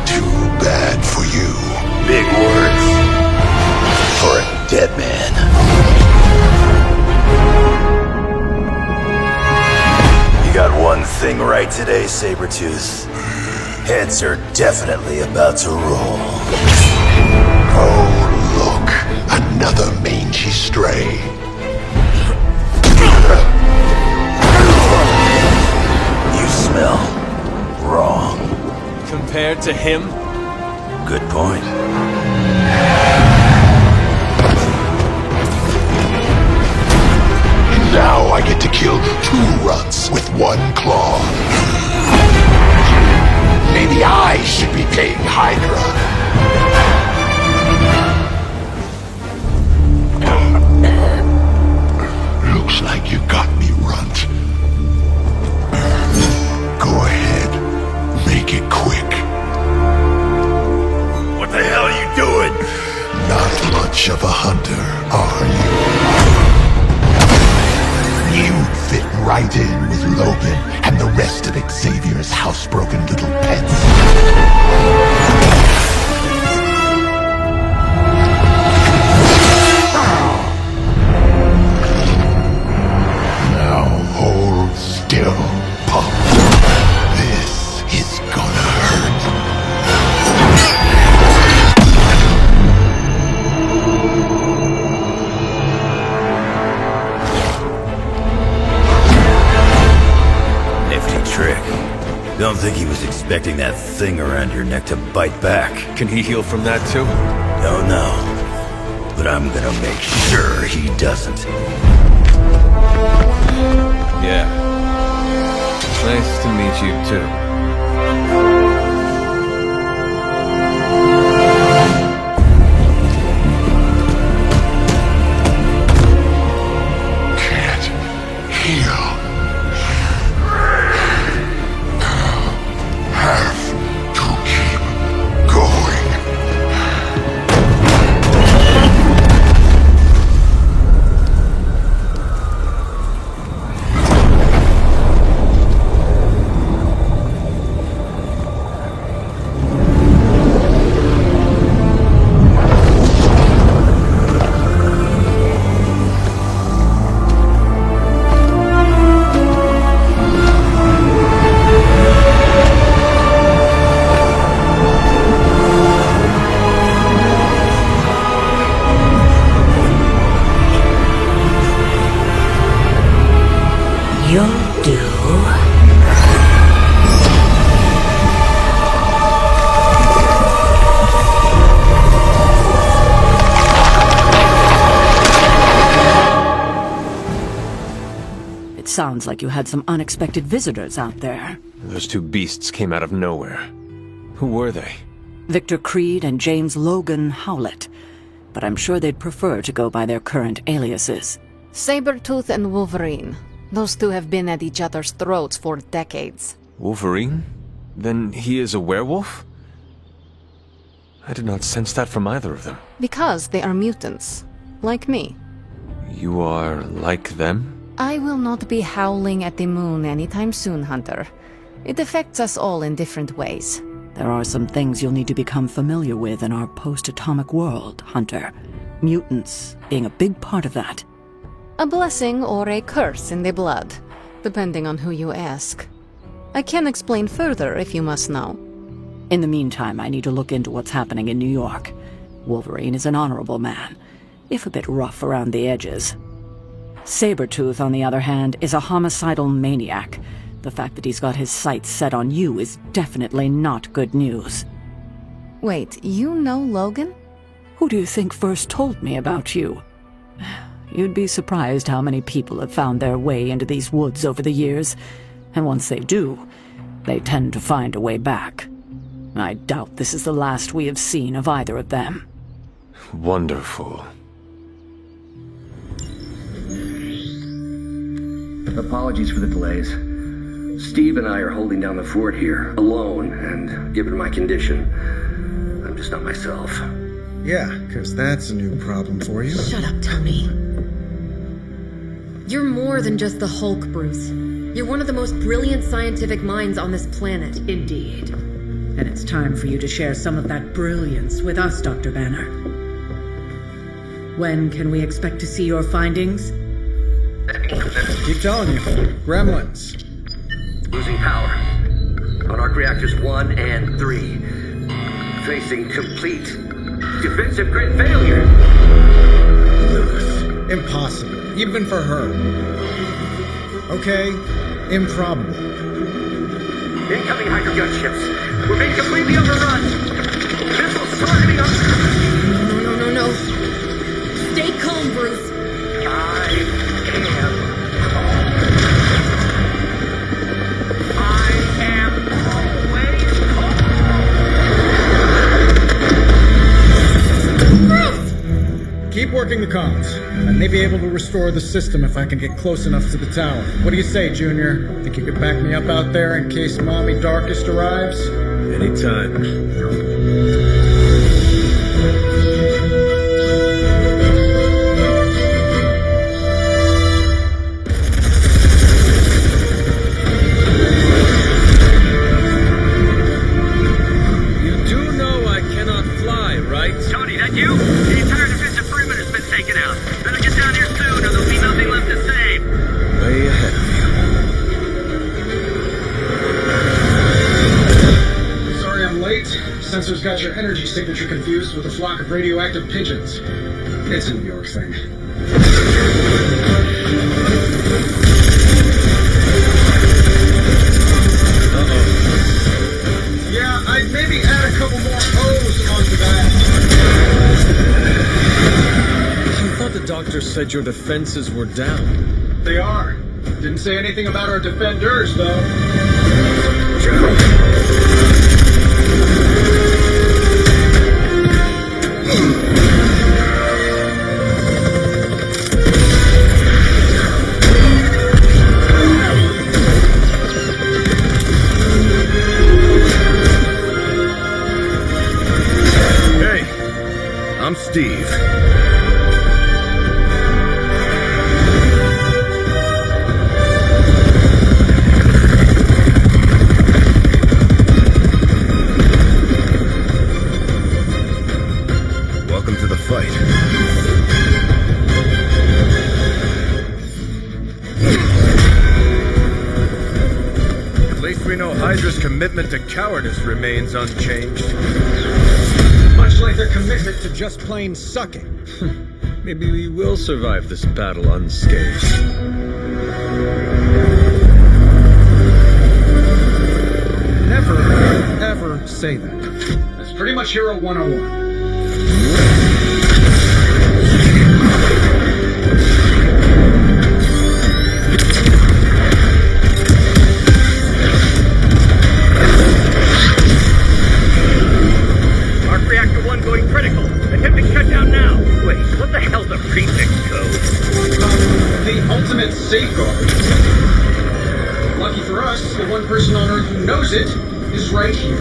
too bad for you. Big words for a dead man. got one thing right today, Sabretooth. Heads are definitely about to roll. Oh, look. Another mangy stray. You smell wrong. Compared to him? Good point. Now I get to kill 2 runts with 1 claw. Maybe I should be paying Hydra. Looks like you got me, Runt. Go ahead. Make it quick. What the hell are you doing? Not much of a hunter, are you? You'd fit right in with Logan and the rest of Xavier's housebroken little pets. Now hold still, Pop. This is gonna hurt. Nifty trick. Don't think he was expecting that thing around your neck to bite back. Can he heal from that too? Don't know. But I'm gonna make sure he doesn't. Yeah. Nice to meet you too. Can't heal. Have to keep going. You'll do. It sounds like you had some unexpected visitors out there. Those 2 beasts came out of nowhere. Who were they? Victor Creed and James Logan Howlett. But I'm sure they'd prefer to go by their current aliases. Sabretooth and Wolverine. Those 2 have been at each other's throats for decades. Wolverine? Then he is a werewolf? I did not sense that from either of them. Because they are mutants. Like me. You are like them? I will not be howling at the moon anytime soon, Hunter. It affects us all in different ways. There are some things you'll need to become familiar with in our post-atomic world, Hunter. Mutants being a big part of that. A blessing or a curse in the blood, depending on who you ask. I can explain further if you must know. In the meantime, I need to look into what's happening in New York. Wolverine is an honorable man, if a bit rough around the edges. Sabretooth, on the other hand, is a homicidal maniac. The fact that he's got his sights set on you is definitely not good news. Wait, you know Logan? Who do you think first told me about you? You'd be surprised how many people have found their way into these woods over the years, and once they do, they tend to find a way back. I doubt this is the last we have seen of either of them. Wonderful. Apologies for the delays. Steve and I are holding down the fort here, alone, and given my condition, I'm just not myself. Yeah, because that's a new problem for you. Shut up, Tony. You're more than just the Hulk, Bruce. You're one of the most brilliant scientific minds on this planet. Indeed. And it's time for you to share some of that brilliance with us, Dr. Banner. When can we expect to see your findings? Keep telling you. Gremlins. Losing power. On arc reactors 1 and 3. Facing complete defensive grid failure. Lilith. Impossible. Even for her. Okay, improbable. Incoming Hydra gunships. We're being completely overrun. Missiles targeting us. No. Stay calm, Bruce. I am Keep working the comms. I may be able to restore the system if I can get close enough to the tower. What do you say, Junior? Think you could back me up out there in case Mommy Darkest arrives? Anytime. Tony, that you? The entire defensive perimeter's been taken out. Better get down here soon or there'll be nothing left to save. Way ahead of you. Sorry I'm late. Sensors got your energy signature confused with a flock of radioactive pigeons. It's a New York thing. Yeah, I'd maybe add a couple more O's onto that. I thought the doctor said your defenses were down. They are. Didn't say anything about our defenders, though. Hey, I'm Steve. Welcome to the fight. At least we know Hydra's commitment to cowardice remains unchanged. Much like their commitment to just plain sucking. Maybe we will survive this battle unscathed. Never, ever say that. That's pretty much Hero 101. Arc reactor 1 going critical. Attempting shutdown now. Wait, what the hell's the prefix code? The ultimate safeguard. Lucky for us, the one person on Earth who knows it is right here.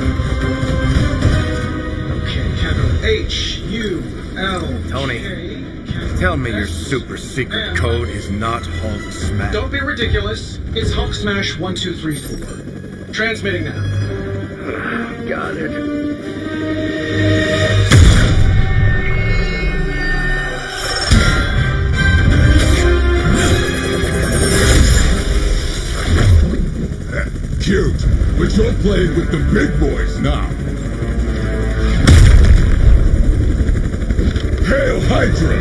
Okay, capital H-U-L. Tony, tell me your super secret code is not Hulk Smash. Don't be ridiculous. It's Hulk Smash 1, 2, 3, 4. Transmitting now. Got it. Cute, but you're playing with the big boys now. Hail Hydra!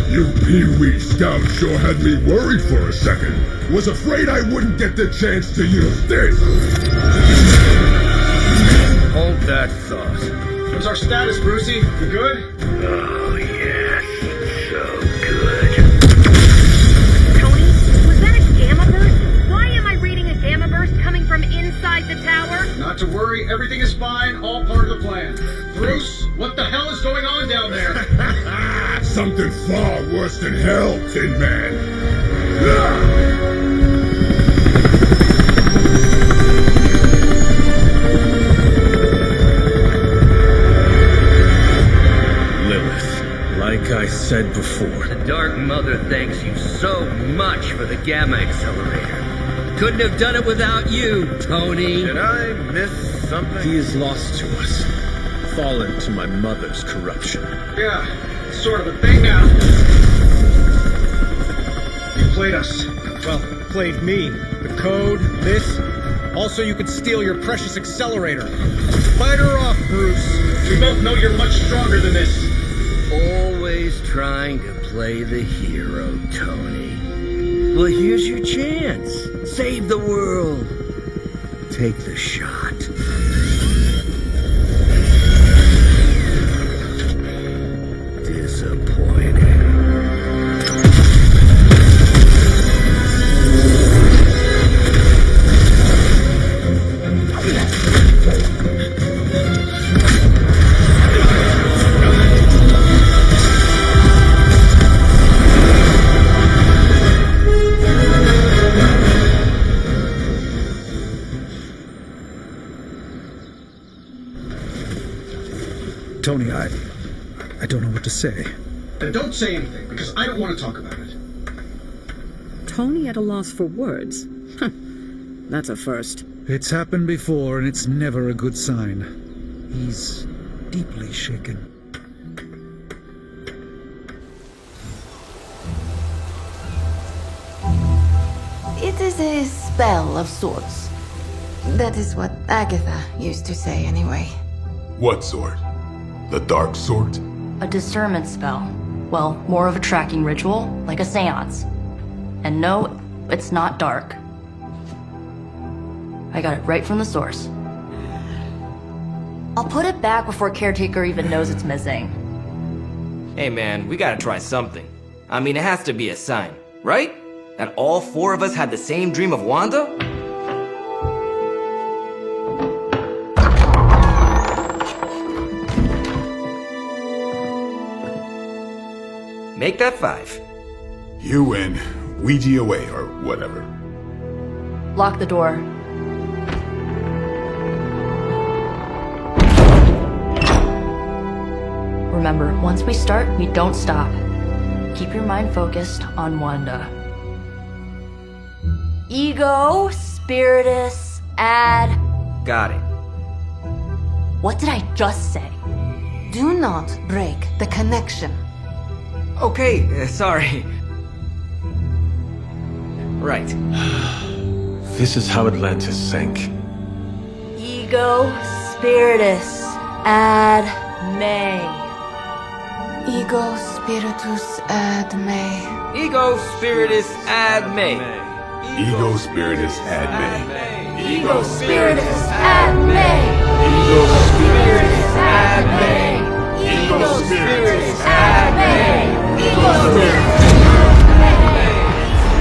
You pee-wee scouts sure had me worried for a second. Was afraid I wouldn't get the chance to use this. Hold that thought. What's our status, Brucey? You good? Oh, yes. So good. Tony, was that a gamma burst? Why am I reading a gamma burst coming from inside the tower? Not to worry, everything is fine, all part of the plan. Bruce, what the hell is going on down there? Something far worse than hell, Tin Man. Like I said before. The Dark Mother thanks you so much for the Gamma Accelerator. Couldn't have done it without you, Tony. Did I miss something? He is lost to us. fallen to my mother's corruption. Yeah, sort of a thing now. You played us. Well, played me. The code, this. Also, you could steal your precious accelerator. Fight her off, Bruce. We both know you're much stronger than this. Always trying to play the hero, Tony. Well, here's your chance. Save the world. Take the shot. Disappointing. Tony, I don't know what to say. Then don't say anything, because I don't want to talk about it. Tony at a loss for words. That's a first. It's happened before, and it's never a good sign. He's deeply shaken. It is a spell of sorts. That is what Agatha used to say, anyway. What sort? The dark sort? A discernment spell. Well, more of a tracking ritual, like a seance. And no, it's not dark. I got it right from the source. I'll put it back before Caretaker even knows it's missing. Hey man, we gotta try something. I mean, it has to be a sign, right? That all four of us had the same dream of Wanda? Make that 5. You win. Ouija away, or whatever. Lock the door. Remember, once we start, we don't stop. Keep your mind focused on Wanda. Ego, Spiritus, add... Got it. What did I just say? Do not break the connection. Okay, sorry. Right. This is how Atlantis sank. Ego, Spiritus, ad me. Ego spiritus ad me. Ego spiritus ad me. Ego spiritus ad me. Ego Spiritus ad me. Ego spiritus ad me. Ego spiritus ad me. Ego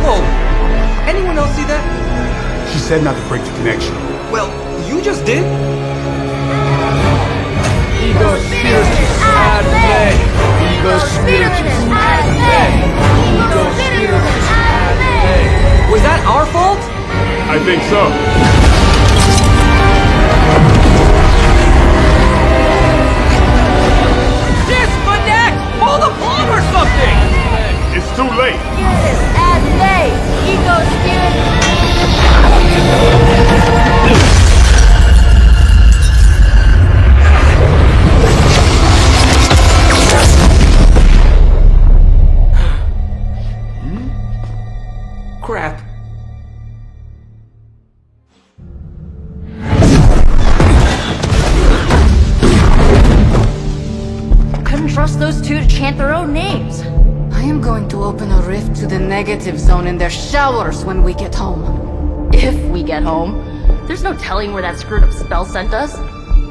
Whoa! Anyone else see that? She said not to break the connection. Well, you just did. Ego Spiritus ad me. Ego Spiritus ad me. Ego Spiritus ad me. Was that our fault? I think so. Disconnect! Pull the plug or something! It's too late. Spiritus ad me. Ego Spiritus. Crap. Couldn't trust those two to chant their own names. I am going to open a rift to the negative zone in their showers when we get home. If we get home. There's no telling where that screwed up spell sent us.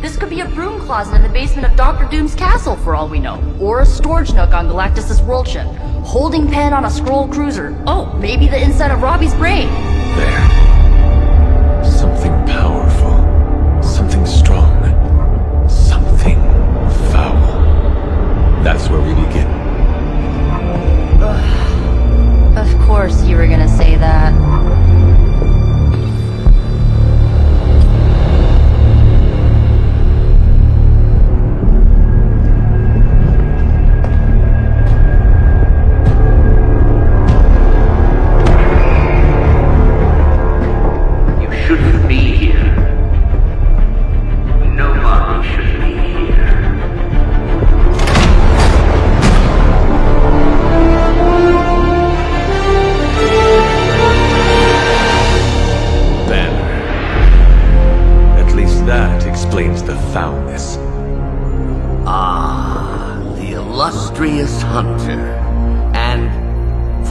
This could be a broom closet in the basement of Dr. Doom's castle for all we know. Or a storage nook on Galactus' world ship. Holding pen on a scroll cruiser. Oh, maybe the inside of Robbie's brain. There. Something powerful. Something strong. Something foul. That's where we begin. Of course you were gonna say that. You shouldn't be here. Nobody should be here.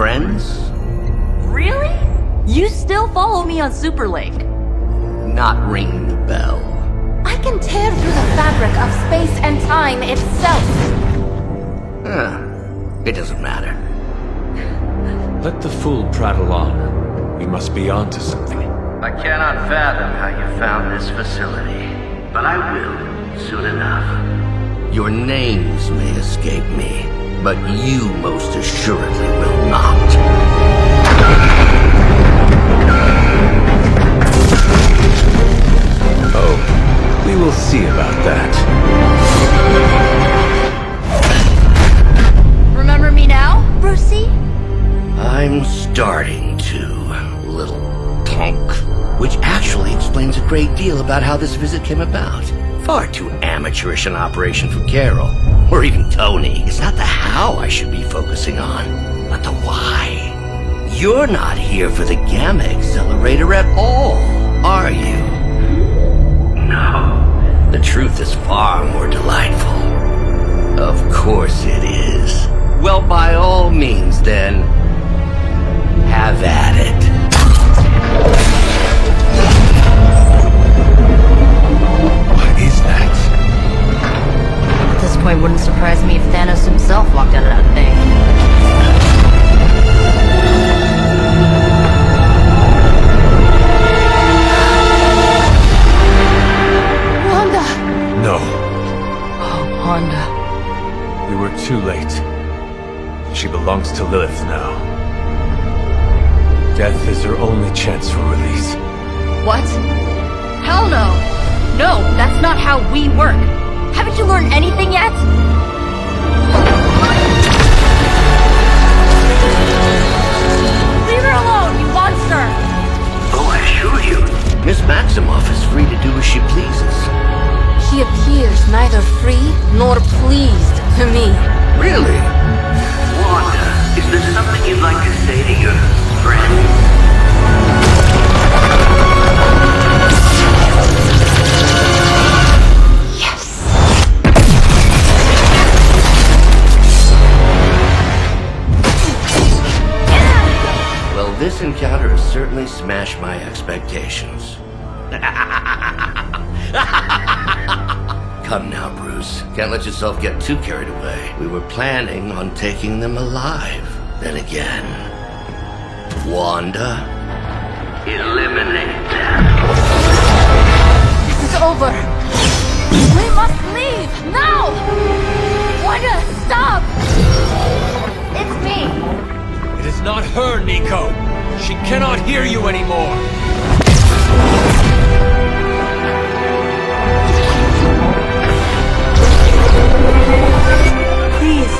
friends? Really? You still follow me on Superlink? Not ringing the bell. I can tear through the fabric of space and time itself. It doesn't matter. Let the fool prattle on. We must be on to something. I cannot fathom how you found this facility, but I will soon enough. Your names may escape me, but you most assuredly will not. Oh, we will see about that. Remember me now, Brucey? I'm starting to, little punk. Which actually explains a great deal about how this visit came about. Far too amateurish an operation for Carol, or even Tony. It's not the how I should be focusing on, but the why. You're not here for the Gamma Accelerator at all, are you? No. The truth is far more delightful. Of course it is. Well, by all means, then, have at it. What is that? At this point, wouldn't surprise me if Thanos himself walked out of that thing. Wanda! No. Oh, Wanda. We were too late. She belongs to Lilith now. Death is her only chance for release. What? Hell no! No, that's not how we work. Haven't you learned anything yet? Leave her alone, you monster! Oh, I assure you, Miss Maximoff is free to do as she pleases. She appears neither free nor pleased to me. Really? Wanda, is there something you'd like to say to your friend? Well, this encounter has certainly smashed my expectations. Come now, Bruce. Can't let yourself get too carried away. We were planning on taking them alive. Then again, Wanda, eliminate them. This is over. We must leave now! Wanda, stop! It's me. It is not her, Nico. She cannot hear you anymore. Please.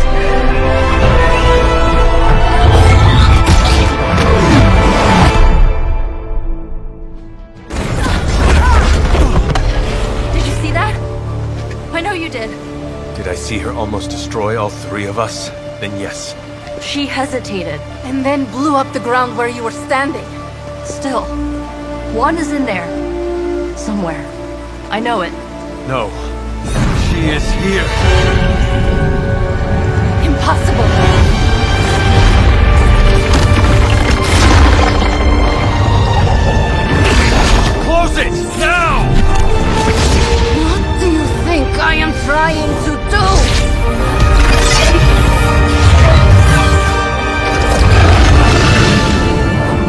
Did you see that? I know you did. Did I see her almost destroy all three of us? Then yes. She hesitated. And then blew up the ground where you were standing. Still, Wanda's in there. Somewhere. I know it. No. She is here. Impossible. Close it! Now! What do you think I am trying to do?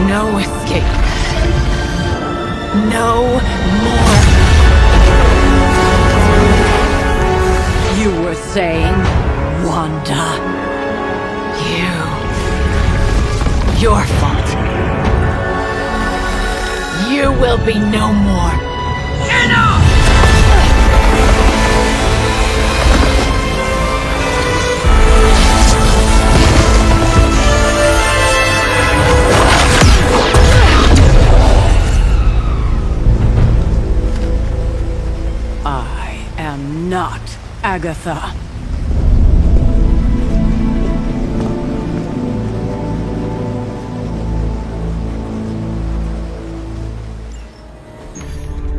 No escape. No more. You were saying, Wanda. Your fault. You will be no more. Enough! I am not Agatha.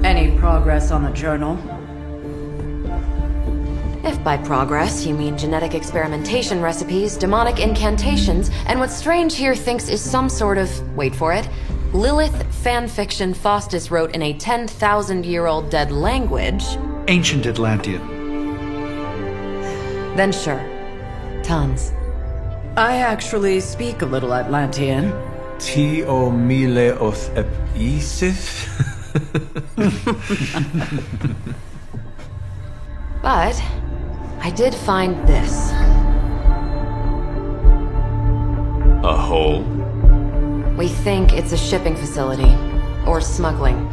Any progress on the journal? If By progress, you mean genetic experimentation recipes, demonic incantations, and what Strange here thinks is some sort of, wait for it, Lilith fanfiction Faustus wrote in a 10,000-year-old dead language. Ancient Atlantean. Then sure. Tons. I actually speak a little Atlantean. Tio mile oth episif? But I did find this. A hole? We think it's a shipping facility. Or smuggling.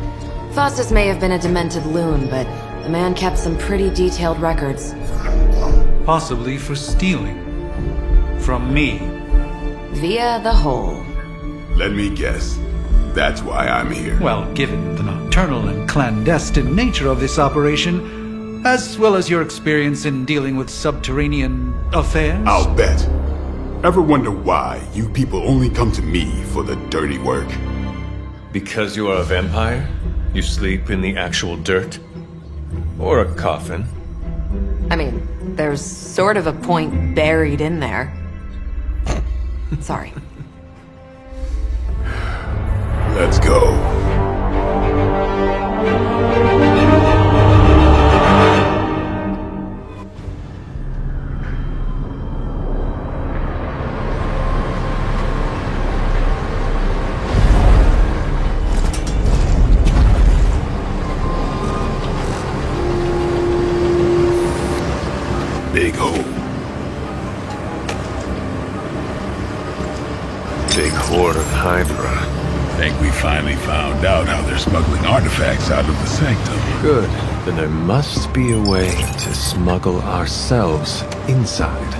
Faustus may have been a demented loon, but the man kept some pretty detailed records. Possibly for stealing. From me. Via the hole. Let me guess. That's why I'm here. Well, given the nocturnal and clandestine nature of this operation, as well as your experience in dealing with subterranean affairs... I'll bet. Ever wonder why you people only come to me for the dirty work? Because you are a vampire? You sleep in the actual dirt? Or a coffin? I mean, there's sort of a point buried in there. Sorry. Let's go. Big hole. Big horde of Hydra. Think we finally found out how they're smuggling artifacts out of the sanctum. Good. Then there must be a way to smuggle ourselves inside.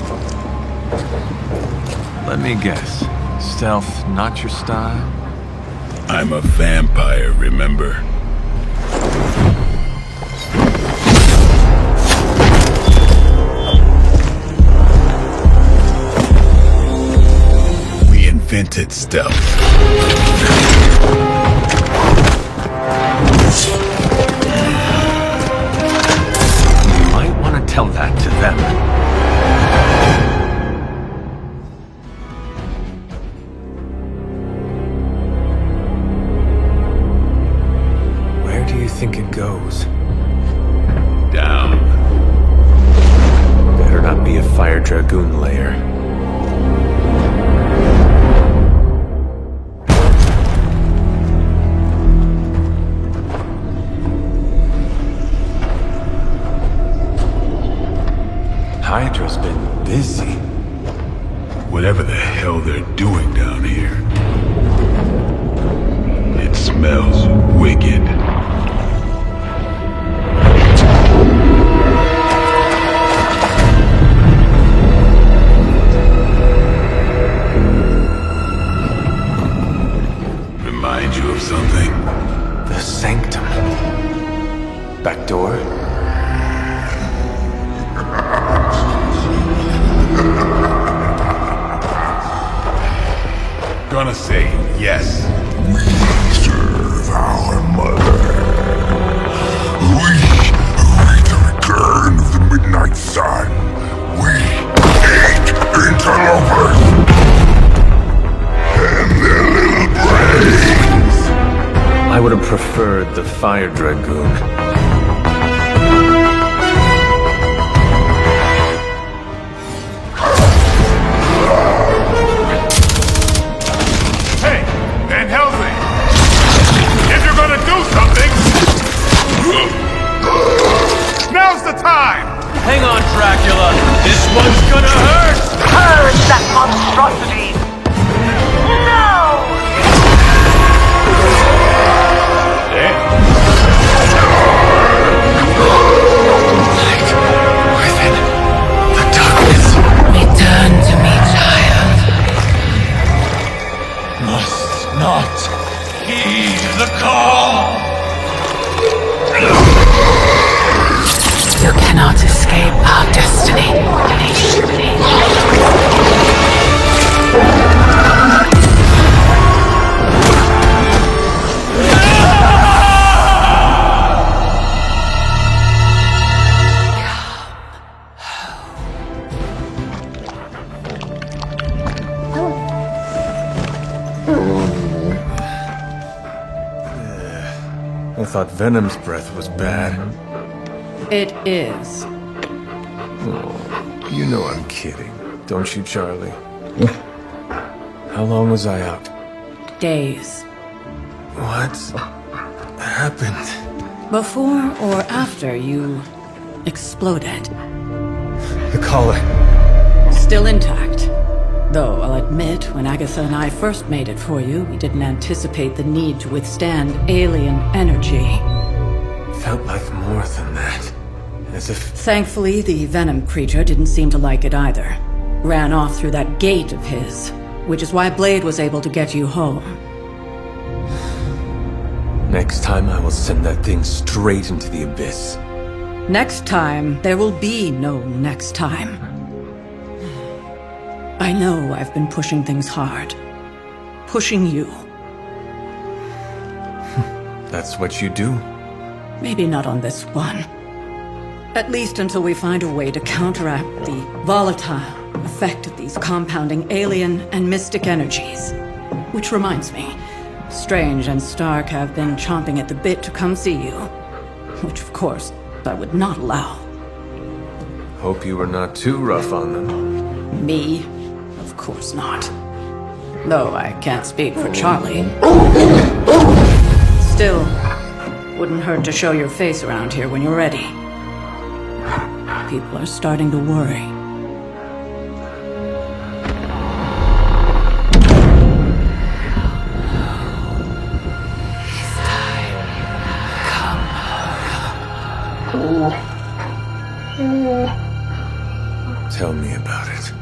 Let me guess. Stealth not your style? I'm a vampire, remember? We invented stealth. You might want to tell that to them. Where do you think it goes? Down. Better not be a Fire Dragoon lair. Hydra's been busy. Whatever the hell they're doing down here. It smells wicked. Remind you of something? The sanctum. Back door? Gonna say yes. We serve our mother. We await the return of the midnight sun. We hate interlopers and their little brains. I would have preferred the Fire Dragoon. Now's the time! Hang on, Dracula. This one's gonna hurt! Purge that monstrosity! No! Light within the darkness. Return to me, child. Must not heed the call! You cannot escape our destiny. I thought Venom's breath was bad. It is. Oh, you know I'm kidding. Don't you, Charlie? How long was I out? Days. What happened? Before or after you exploded. The collar. Still intact. Though, I'll admit, when Agatha and I first made it for you, we didn't anticipate the need to withstand alien energy. Felt like more than that. As if... Thankfully, the venom creature didn't seem to like it either. Ran off through that gate of his, which is why Blade was able to get you home. Next time I will send that thing straight into the abyss. Next time, there will be no next time. I know I've been pushing things hard. Pushing you. That's what you do? Maybe not on this one. At least until we find a way to counteract the volatile effect of these compounding alien and mystic energies. Which reminds me, Strange and Stark have been chomping at the bit to come see you. Which, of course, I would not allow. Hope you were not too rough on them. Me? Of course not. Though I can't speak for Charlie. Still, wouldn't hurt to show your face around here when you're ready. People are starting to worry. Tell me about it.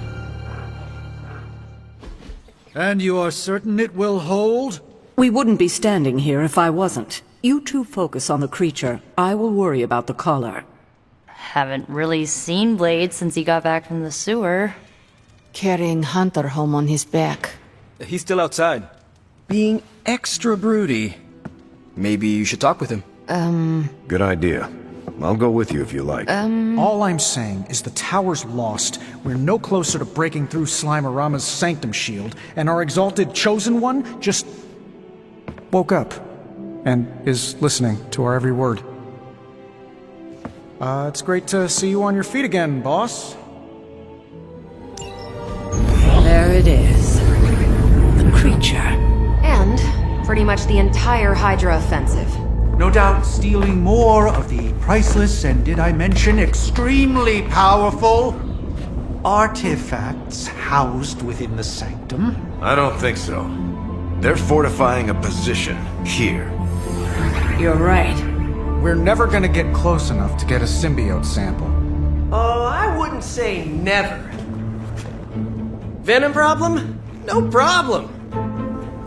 And you are certain it will hold? We wouldn't be standing here if I wasn't. You two focus on the creature. I will worry about the collar. Haven't really seen Blade since he got back from the sewer. Carrying Hunter home on his back. He's still outside. Being extra broody. Maybe you should talk with him. Good idea. I'll go with you if you like. All I'm saying is the tower's lost. We're no closer to breaking through Slimerama's sanctum shield, and our exalted chosen one just woke up and is listening to our every word. It's great to see you on your feet again, boss. There it is. The creature. And pretty much the entire Hydra offensive. No doubt stealing more of the priceless and, did I mention, extremely powerful artifacts housed within the sanctum. I don't think so. They're fortifying a position here. You're right. We're never gonna get close enough to get a symbiote sample. Oh, I wouldn't say never. Venom problem? No problem.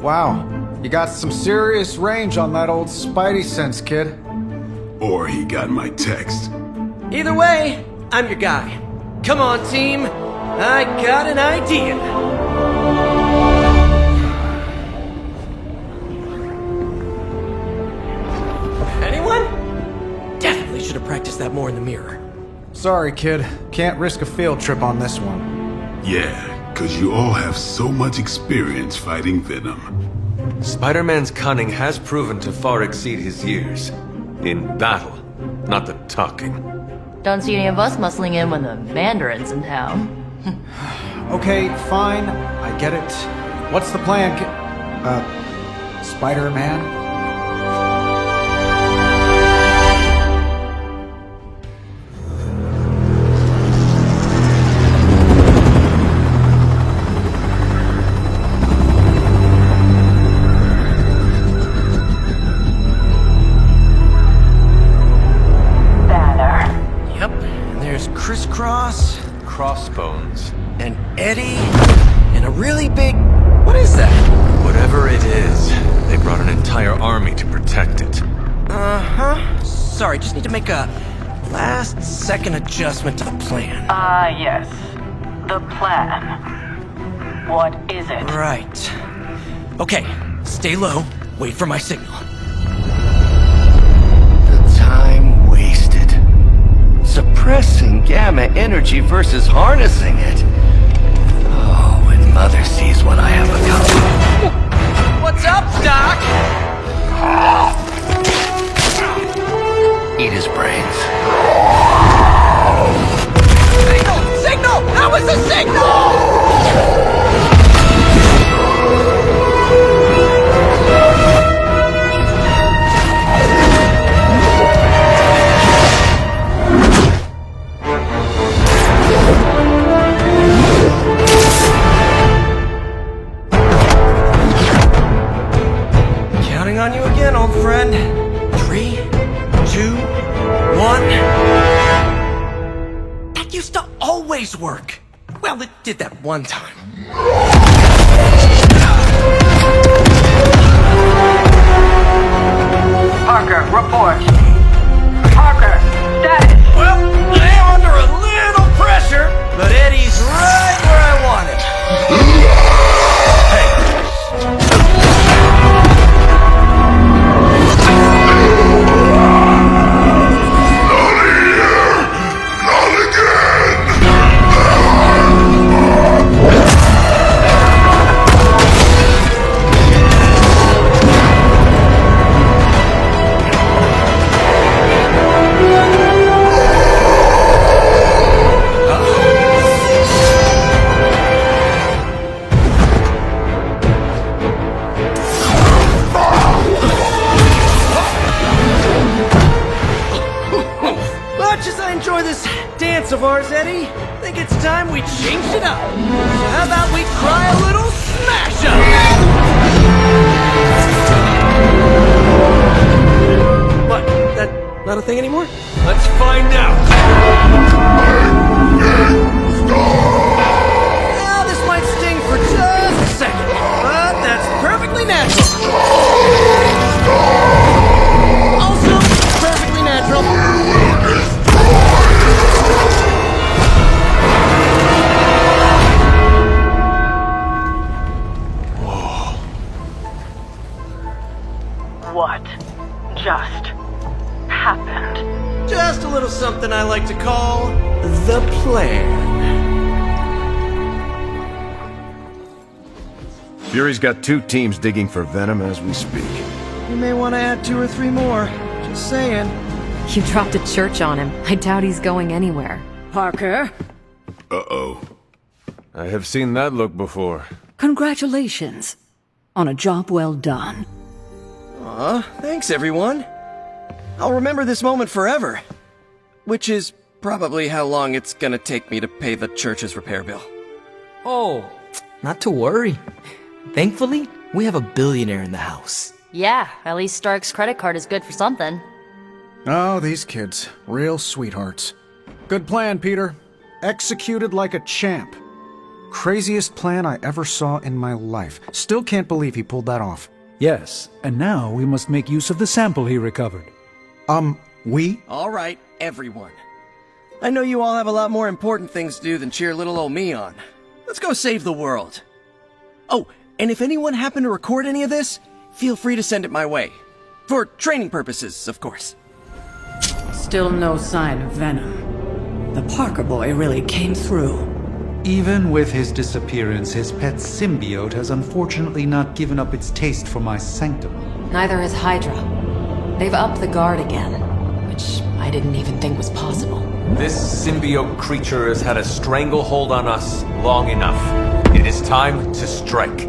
Wow, you got some serious range on that old spidey sense, kid. Or he got my text. Either way, I'm your guy. Come on, team. I got an idea. Anyone? Definitely should have practiced that more in the mirror. Sorry, kid. Can't risk a field trip on this one. Yeah, 'cause you all have so much experience fighting Venom. Spider-Man's cunning has proven to far exceed his years. In battle, not the talking. Don't see any of us muscling in when the Mandarin's in town. Okay, fine. I get it. What's the plan, Spider-Man? Crisscross, Crossbones, and Eddie, and a really big... What is that? Whatever it is, they brought an entire army to protect it. Uh-huh. Sorry, just need to make a last-second adjustment to the plan. Yes. The plan. What is it? Right. Okay, stay low, wait for my signal. The time wasted. Suppressing gamma energy versus harnessing it. Oh, when Mother sees what I have become. What's up, Doc? did that one time. Parker, report. Parker, status. Well, I am under a little pressure, but Eddie's right where I want him. Of ours, Eddie. Think it's time we changed it up. So how about we try a little smash up? What? That not a thing anymore? Let's find out. Well, this might sting for just a second, but that's perfectly natural. Also, perfectly natural. What just happened? Just a little something I like to call the plan. Fury's got 2 teams digging for Venom as we speak. You may want to add 2 or 3 more. Just saying. You dropped a church on him. I doubt he's going anywhere. Parker? Uh-oh. I have seen that look before. Congratulations on a job well done. Aw, thanks everyone. I'll remember this moment forever. Which is probably how long it's gonna take me to pay the church's repair bill. Oh, not to worry. Thankfully, we have a billionaire in the house. Yeah, at least Stark's credit card is good for something. Oh, these kids. Real sweethearts. Good plan, Peter. Executed like a champ. Craziest plan I ever saw in my life. Still can't believe he pulled that off. Yes, and now we must make use of the sample he recovered. We? Alright, everyone. I know you all have a lot more important things to do than cheer little old me on. Let's go save the world. Oh, and if anyone happened to record any of this, feel free to send it my way. For training purposes, of course. Still no sign of Venom. The Parker boy really came through. Even with his disappearance, his pet symbiote has unfortunately not given up its taste for my sanctum. Neither has Hydra. They've upped the guard again, which I didn't even think was possible. This symbiote creature has had a stranglehold on us long enough. It is time to strike.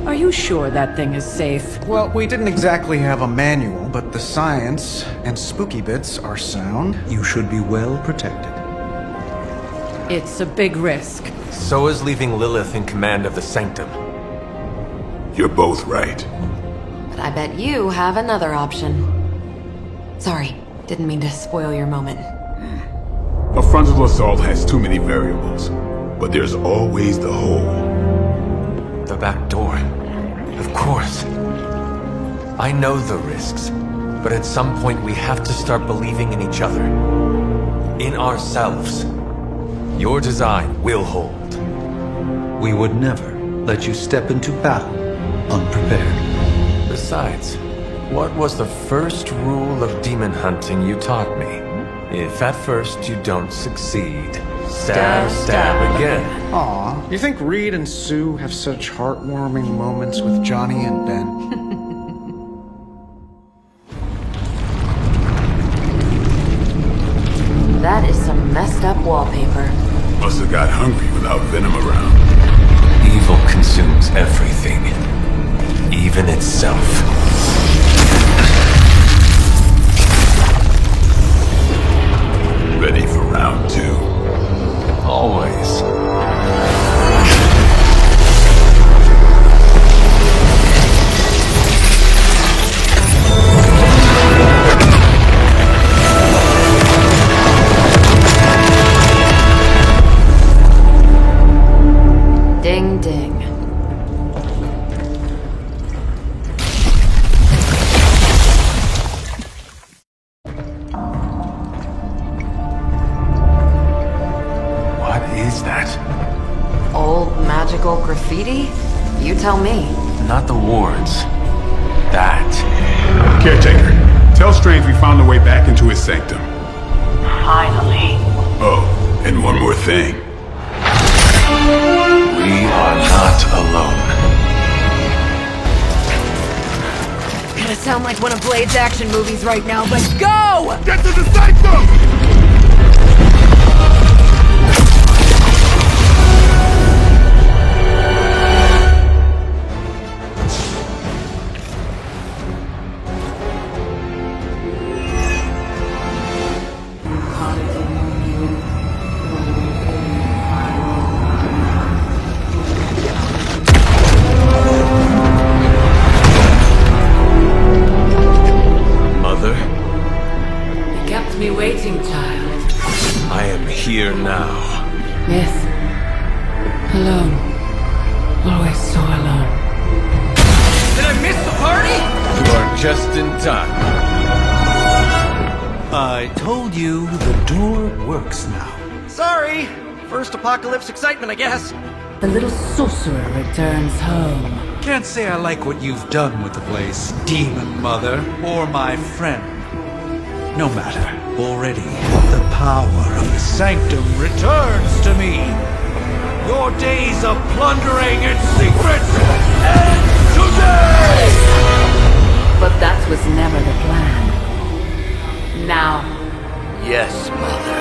Are you sure that thing is safe? Well, we didn't exactly have a manual, but the science and spooky bits are sound. You should be well protected. It's a big risk. So is leaving Lilith in command of the Sanctum. You're both right. But I bet you have another option. Sorry, didn't mean to spoil your moment. A frontal assault has too many variables, but there's always the hole. The back door. Of course. I know the risks, but at some point we have to start believing in each other. In ourselves. Your design will hold. We would never let you step into battle unprepared. Besides, what was the first rule of demon hunting you taught me? If at first you don't succeed, stab again. Aw, you think Reed and Sue have such heartwarming moments with Johnny and Ben? That is some messed up wallpaper. Must have got hungry without Venom around. Evil consumes everything, even itself. Ready for round 2? Always. ding. What is that? Old magical graffiti? You tell me. Not the wards. That. Caretaker, tell Strange we found a way back into his sanctum. Finally. Oh, and one more thing. We are not alone. Gonna sound like one of Blade's action movies right now, but go! Get to the sanctum! Mother, You kept me waiting, child. I am here now. Yes. Alone. Always so alone. Did I miss the party? You are just in time. I told you the door works now. Sorry. First apocalypse excitement, I guess. The little sorcerer returns home. Can't say I like what you've done with the place, Demon Mother, or my friend. No matter. Already, the power of the Sanctum returns to me. Your days of plundering its secrets end today! But that was never the plan. Now, Yes, Mother.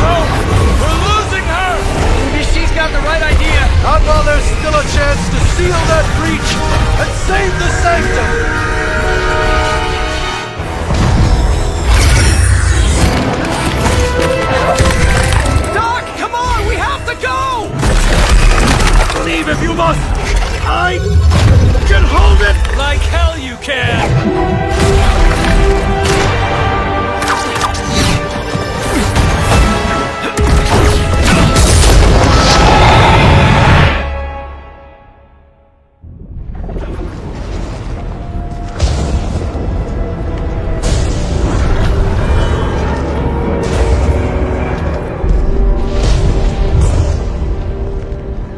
We're losing her! Maybe she's got the right idea. Not while there's still a chance to seal that breach and save the Sanctum! Doc, come on! We have to go! Leave if you must! I can hold it! Like hell you can!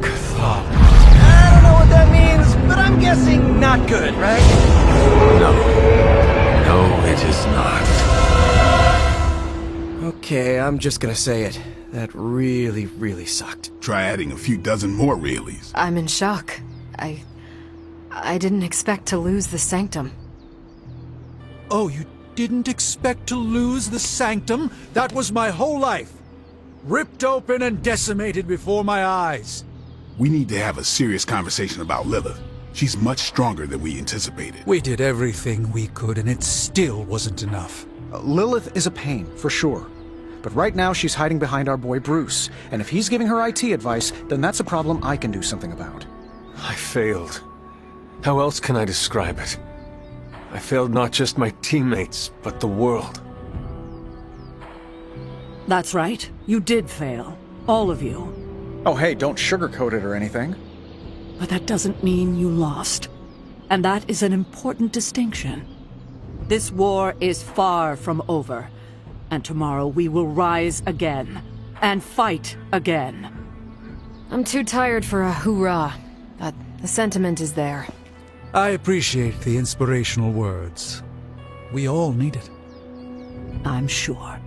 I don't know what that means, but I'm guessing not good, right? No. No, it is not. Okay, I'm just gonna say it. That really, really sucked. Try adding a few dozen more reallys. I'm in shock. I didn't expect to lose the Sanctum. Oh, you didn't expect to lose the Sanctum? That was my whole life. Ripped open and decimated before my eyes. We need to have a serious conversation about Lilith. She's much stronger than we anticipated. We did everything we could, and it still wasn't enough. Lilith is a pain, for sure. But right now she's hiding behind our boy Bruce, and if he's giving her IT advice, then that's a problem I can do something about. I failed. How else can I describe it? I failed not just my teammates, but the world. That's right. You did fail. All of you. Oh hey, don't sugarcoat it or anything. But that doesn't mean you lost. And that is an important distinction. This war is far from over. And tomorrow we will rise again. And fight again. I'm too tired for a hoorah, but the sentiment is there. I appreciate the inspirational words. We all need it. I'm sure.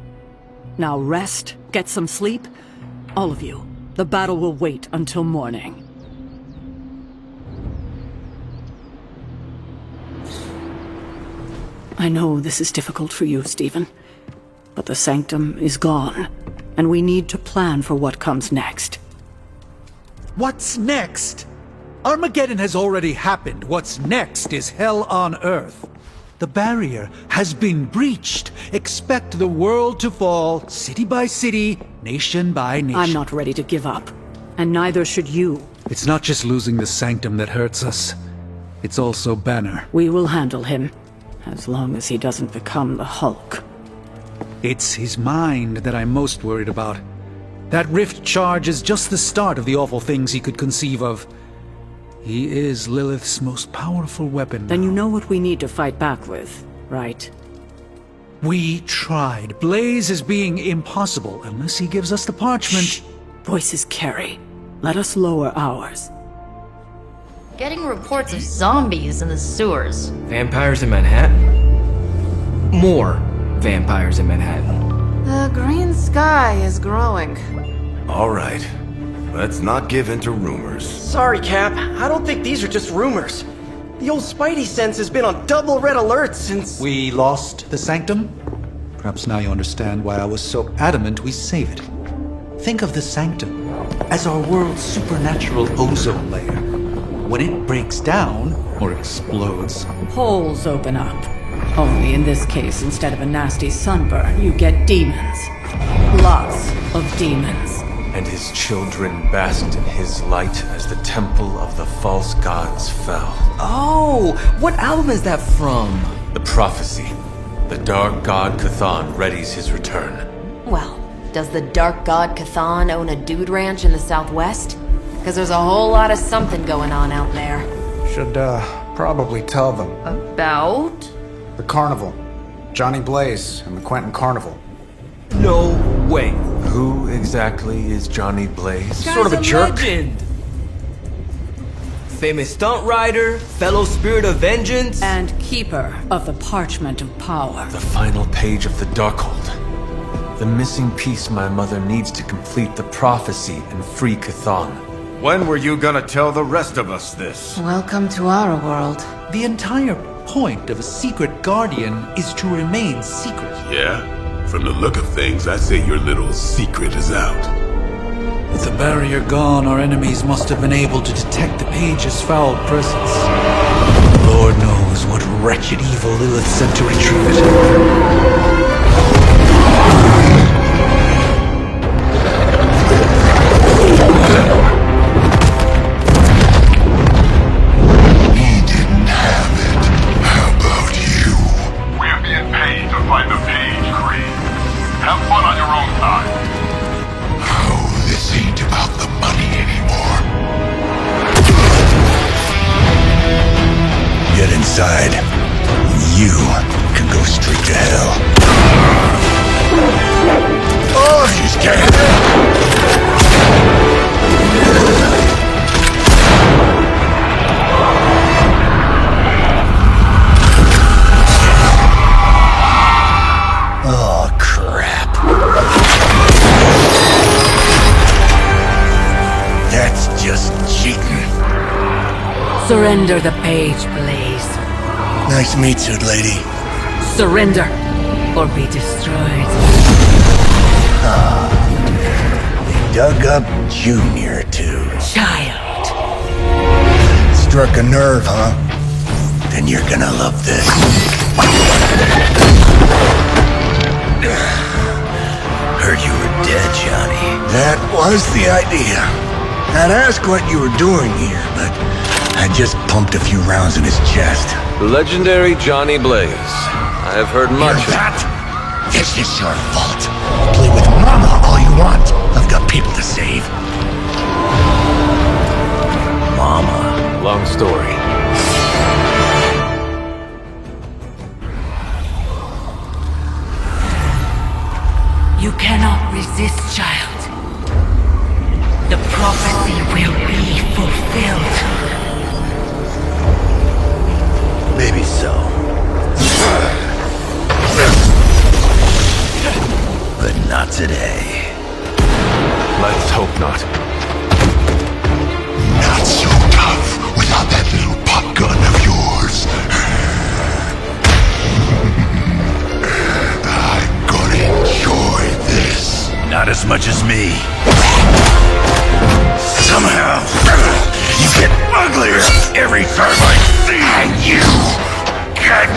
Now rest, get some sleep. All of you. The battle will wait until morning. I know this is difficult for you, Stephen. But the Sanctum is gone, and we need to plan for what comes next. What's next? Armageddon has already happened. What's next is hell on Earth. The barrier has been breached. Expect the world to fall, city by city, nation by nation. I'm not ready to give up, and neither should you. It's not just losing the Sanctum that hurts us. It's also Banner. We will handle him, as long as he doesn't become the Hulk. It's his mind that I'm most worried about. That rift charge is just the start of the awful things he could conceive of. He is Lilith's most powerful weapon. Then you know what we need to fight back with, right? We tried. Blaze is being impossible unless he gives us the parchment. Shh. Voices carry. Let us lower ours. Getting reports of zombies in the sewers. Vampires in Manhattan? More vampires in Manhattan. The green sky is growing. All right. Let's not give in to rumors. Sorry, Cap. I don't think these are just rumors. The old Spidey sense has been on double red alert since... We lost the Sanctum? Perhaps now you understand why I was so adamant we save it. Think of the Sanctum as our world's supernatural ozone layer. When it breaks down, or explodes... Holes open up. Only in this case, instead of a nasty sunburn, you get demons. Lots of demons. And his children basked in his light as the temple of the false gods fell. Oh, what album is that from? The prophecy. The dark god Cthon readies his return. Well, does the dark god Cthon own a dude ranch in the southwest? Because there's a whole lot of something going on out there. Should, probably tell them. About? The carnival. Johnny Blaze and the Quentin Carnival. No way. Who exactly is Johnny Blaze? Sort of a jerk. Legend. Famous stunt rider, fellow spirit of vengeance, and keeper of the Parchment of Power. The final page of the Darkhold. The missing piece my mother needs to complete the prophecy and free Cthon. When were you gonna tell the rest of us this? Welcome to our world. The entire point of a secret guardian is to remain secret. Yeah? From the look of things, I'd say your little secret is out. With the barrier gone, our enemies must have been able to detect the page's foul presence. Lord knows what wretched evil Lilith sent to retrieve it. He didn't have it. How about you? We're being paid to find the Page Queen. Have fun on your own time. Oh, this ain't about the money anymore. Get inside. You can go straight to hell. Oh, she's scared. Oh, crap. That's just cheating. Surrender the page, Blaze. Nice meat suit, lady. Surrender, or be destroyed. They dug up Junior, too. Child. Struck a nerve, huh? Then you're gonna love this. Heard you were dead, Johnny. That was the idea. I'd ask what you were doing here, but I just pumped a few rounds in his chest. Legendary Johnny Blaze. I have heard much. Hear that? This is your fault. Play with Mama all you want. I've got people to save. Mama. Long story. You cannot resist, child. The prophecy will be fulfilled. Maybe so. But not today. Let's hope not. Not so tough without that little pop gun of yours. I'm gonna enjoy this. Not as much as me. Somehow, you get uglier every time I see you. Get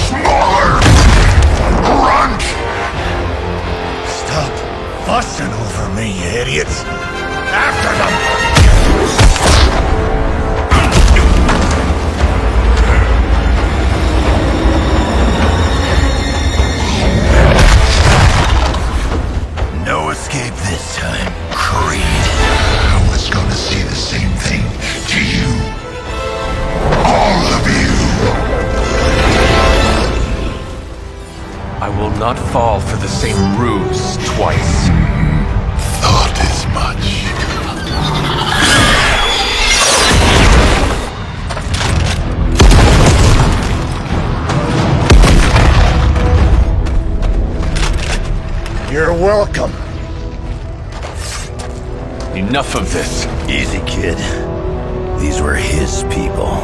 Smaller! Grunt! Stop fussing over me, you idiots! After them! No escape this time, Creed. I was gonna say the same thing to you. All of you! I will not fall for the same ruse twice. Thought as much. You're welcome. Enough of this. Easy, kid. These were his people.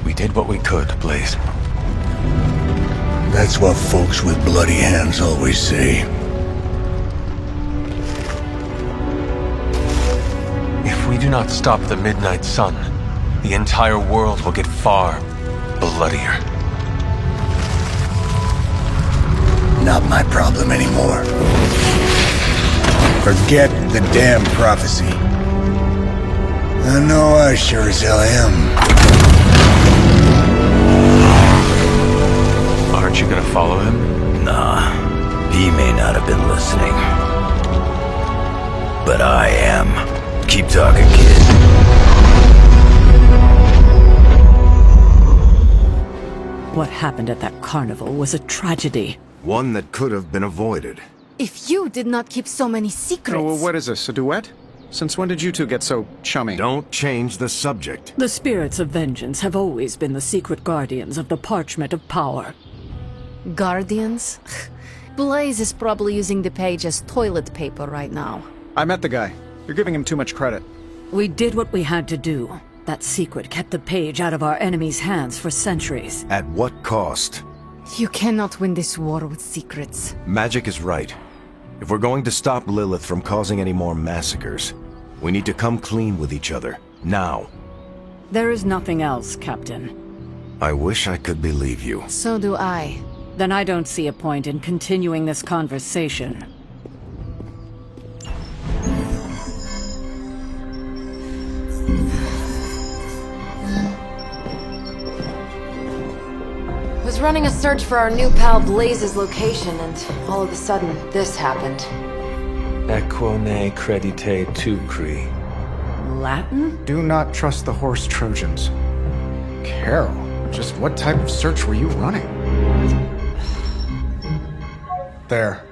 We did what we could, Blaze. That's what folks with bloody hands always say. If we do not stop the Midnight Sun, the entire world will get far bloodier. Not my problem anymore. Forget the damn prophecy. I know I sure as hell am. Aren't you gonna follow him? Nah, he may not have been listening. But I am. Keep talking, kid. What happened at that carnival was a tragedy. One that could have been avoided. If you did not keep so many secrets... Oh, well, what is this, a duet? Since when did you two get so chummy? Don't change the subject. The spirits of vengeance have always been the secret guardians of the parchment of power. Guardians? Blaze is probably using the page as toilet paper right now. I met the guy. You're giving him too much credit. We did what we had to do. That secret kept the page out of our enemies' hands for centuries. At what cost? You cannot win this war with secrets. Magic is right. If we're going to stop Lilith from causing any more massacres, we need to come clean with each other. Now. There is nothing else, Captain. I wish I could believe you. So do I. Then I don't see a point in continuing this conversation. Was running a search for our new pal Blaze's location, and all of a sudden, this happened. Equone credite tucri. Latin? Do not trust the horse Trojans. Carol, just what type of search were you running? There.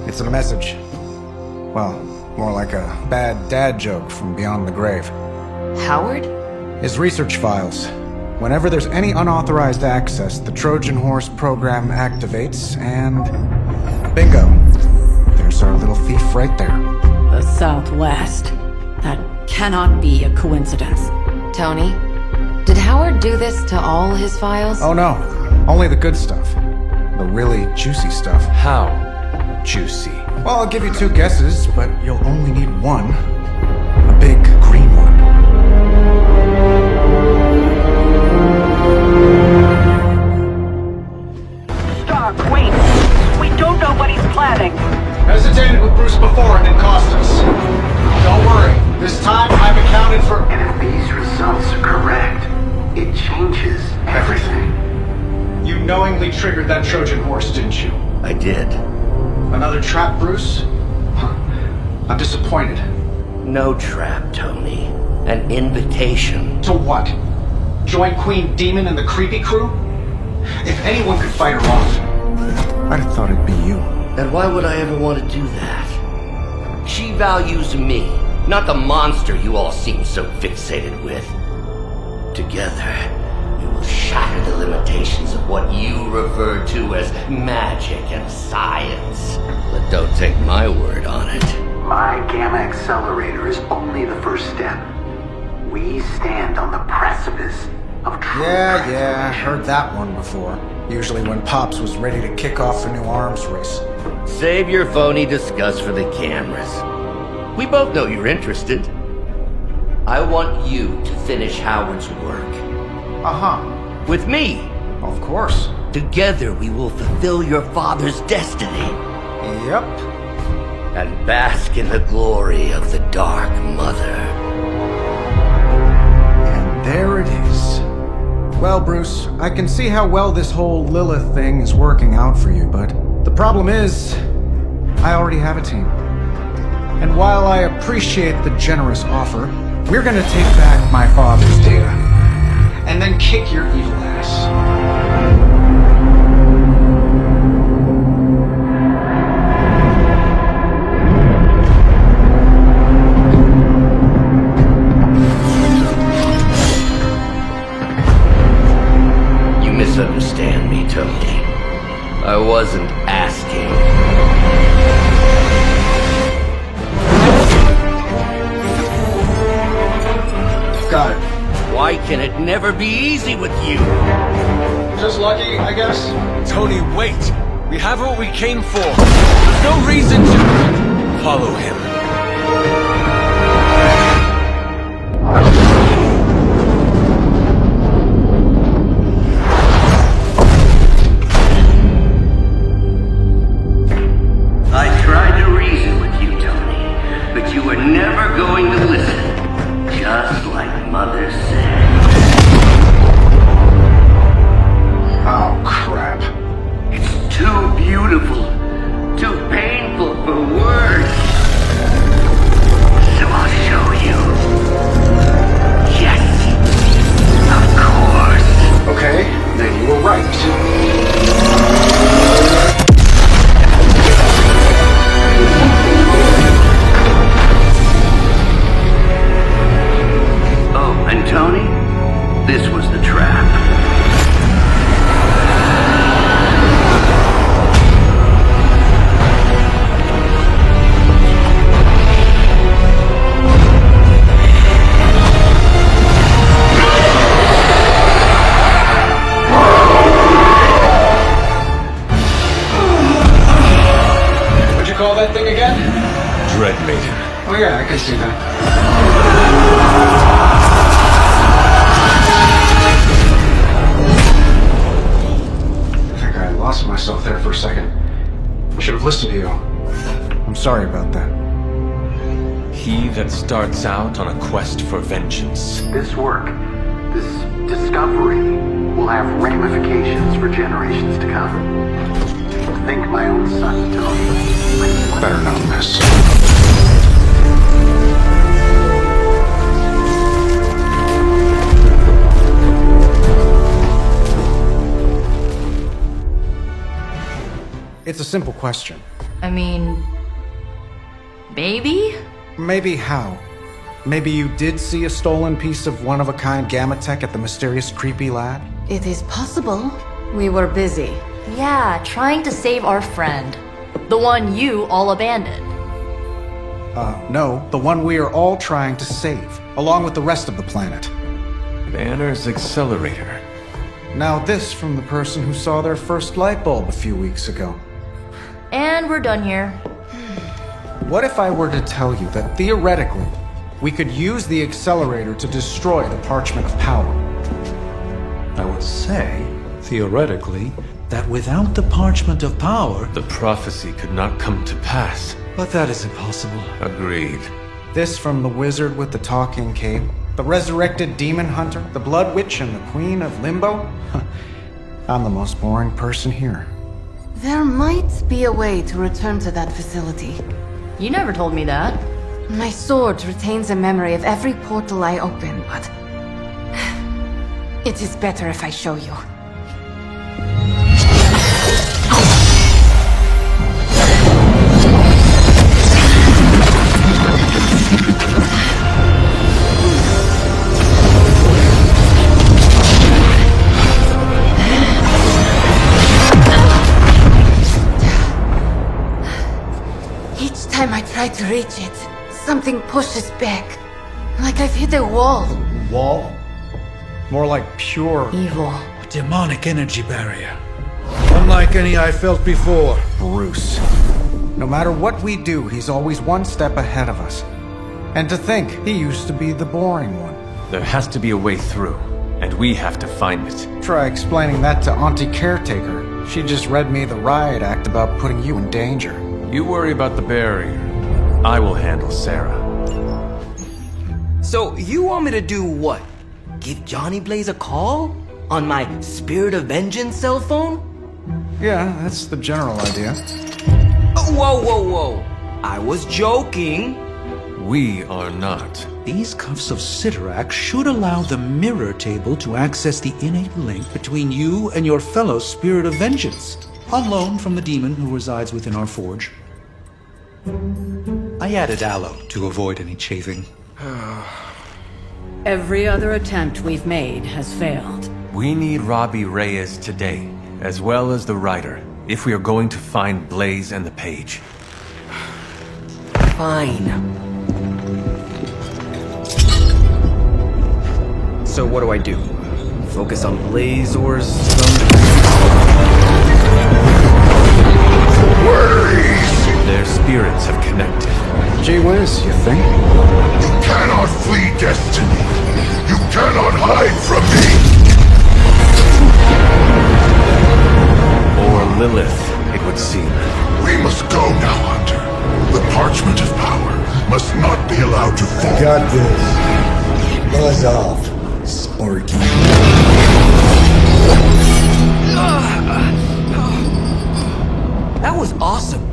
It's a message. Well, more like a bad dad joke from beyond the grave. Howard? His research files. Whenever there's any unauthorized access, the Trojan Horse program activates, and... bingo! There's our little thief right there. The Southwest. That cannot be a coincidence. Tony, did Howard do this to all his files? Oh no, only the good stuff. The really juicy stuff. How juicy? Well, I'll give you two guesses, but you'll only need one. A big green one. Star, wait. We don't know what he's planning. Hesitated with Bruce before and it cost us. Don't worry. This time I've accounted for... And if these results are correct, it changes everything. You knowingly triggered that Trojan horse, didn't you? I did. Another trap, Bruce? I'm disappointed. No trap, Tony. An invitation. To what? Join Queen Demon and the creepy crew? If anyone could fight her off, I'd have thought it'd be you. And why would I ever want to do that? She values me, not the monster you all seem so fixated with. Together, we will shatter the limitations of what you refer to as magic and science. But don't take my word on it. My gamma accelerator is only the first step. We stand on the precipice of true Yeah, heard that one before. Usually when Pops was ready to kick off a new arms race. Save your phony disgust for the cameras. We both know you're interested. I want you to finish Howard's work. Uh-huh. With me. Of course. Together we will fulfill your father's destiny. Yep. And bask in the glory of the Dark Mother. And there it is. Well, Bruce, I can see how well this whole Lilith thing is working out for you, but the problem is, I already have a team. And while I appreciate the generous offer, we're gonna take back my father's data. And then kick your evil ass. Misunderstand me, Tony. I wasn't asking. Got it. Why can it never be easy with you? Just lucky, I guess. Tony, wait! We have what we came for. There's no reason to follow him. I tried to reason with you, Tony, but you were never going to listen. Just like Mother said. Oh, crap. It's too beautiful, too painful for words. So I'll show you. Yes, of course. Okay, then you were right. Oh, and Tony, this was the trap. What'd you call that thing again? Dread Maiden. Oh yeah, I can see that. I think I lost myself there for a second. I should have listened to you. I'm sorry about that. He that starts out on a quest for vengeance. This work, this discovery, will have ramifications for generations to come. Think my own son, Tony. Better not miss. It's a simple question. I mean, maybe? Maybe how? Maybe you did see a stolen piece of one-of-a-kind gamma tech at the mysterious creepy lad? It is possible. We were busy. Yeah, trying to save our friend. The one you all abandoned. No, the one we are all trying to save, along with the rest of the planet. Banner's accelerator. Now this from the person who saw their first light bulb a few weeks ago. And we're done here. What if I were to tell you that theoretically, we could use the accelerator to destroy the Parchment of Power? I would say, theoretically, that without the Parchment of Power, The prophecy could not come to pass. but that is impossible. Agreed. This from the wizard with the talking cape, the resurrected demon hunter, the blood witch, and the queen of limbo? I'm the most boring person here. There might be a way to return to that facility. You never told me that. My sword retains a memory of every portal I open, but... it is better if I show you. Each time I try to can't reach it. Something pushes back. Like I've hit a wall. Wall? More like pure evil. A demonic energy barrier. Unlike any I felt before. Bruce. No matter what we do, he's always one step ahead of us. And to think, he used to be the boring one. There has to be a way through, and we have to find it. Try explaining that to Auntie Caretaker. She just read me the riot act about putting you in danger. You worry about the barrier. I will handle Sarah. So, you want me to do what? Give Johnny Blaze a call? On my Spirit of Vengeance cell phone? Yeah, that's the general idea. Oh, whoa. I was joking. We are not. These cuffs of Sidorak should allow the mirror table to access the innate link between you and your fellow Spirit of Vengeance, on loan from the demon who resides within our forge. I added aloe to avoid any chafing. Every other attempt we've made has failed. We need Robbie Reyes today, as well as the writer, if we are going to find Blaze and the page. Fine. So what do I do? Focus on Blaze or some... Their spirits have connected. Gee whiz, you think? You cannot flee destiny. You cannot hide from me. Or Lilith, it would seem. We must go now, Hunter. The parchment of power must not be allowed to fall. I got this. Buzz off, Sparky. That was awesome.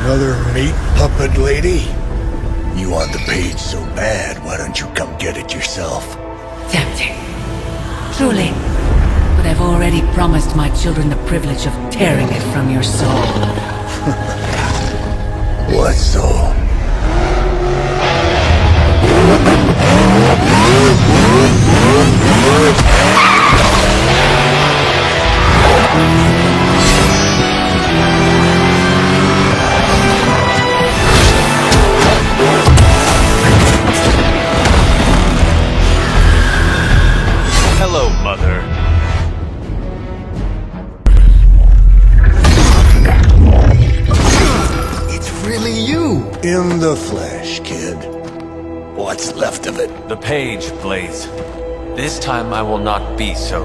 Another meat puppet lady? You want the page so bad, why don't you come get it yourself? Tempting. Truly. But I've already promised my children the privilege of tearing it from your soul. What soul? Hello, Mother. It's really you! In the flesh, kid. What's left of it? The page, Blaze. This time I will not be so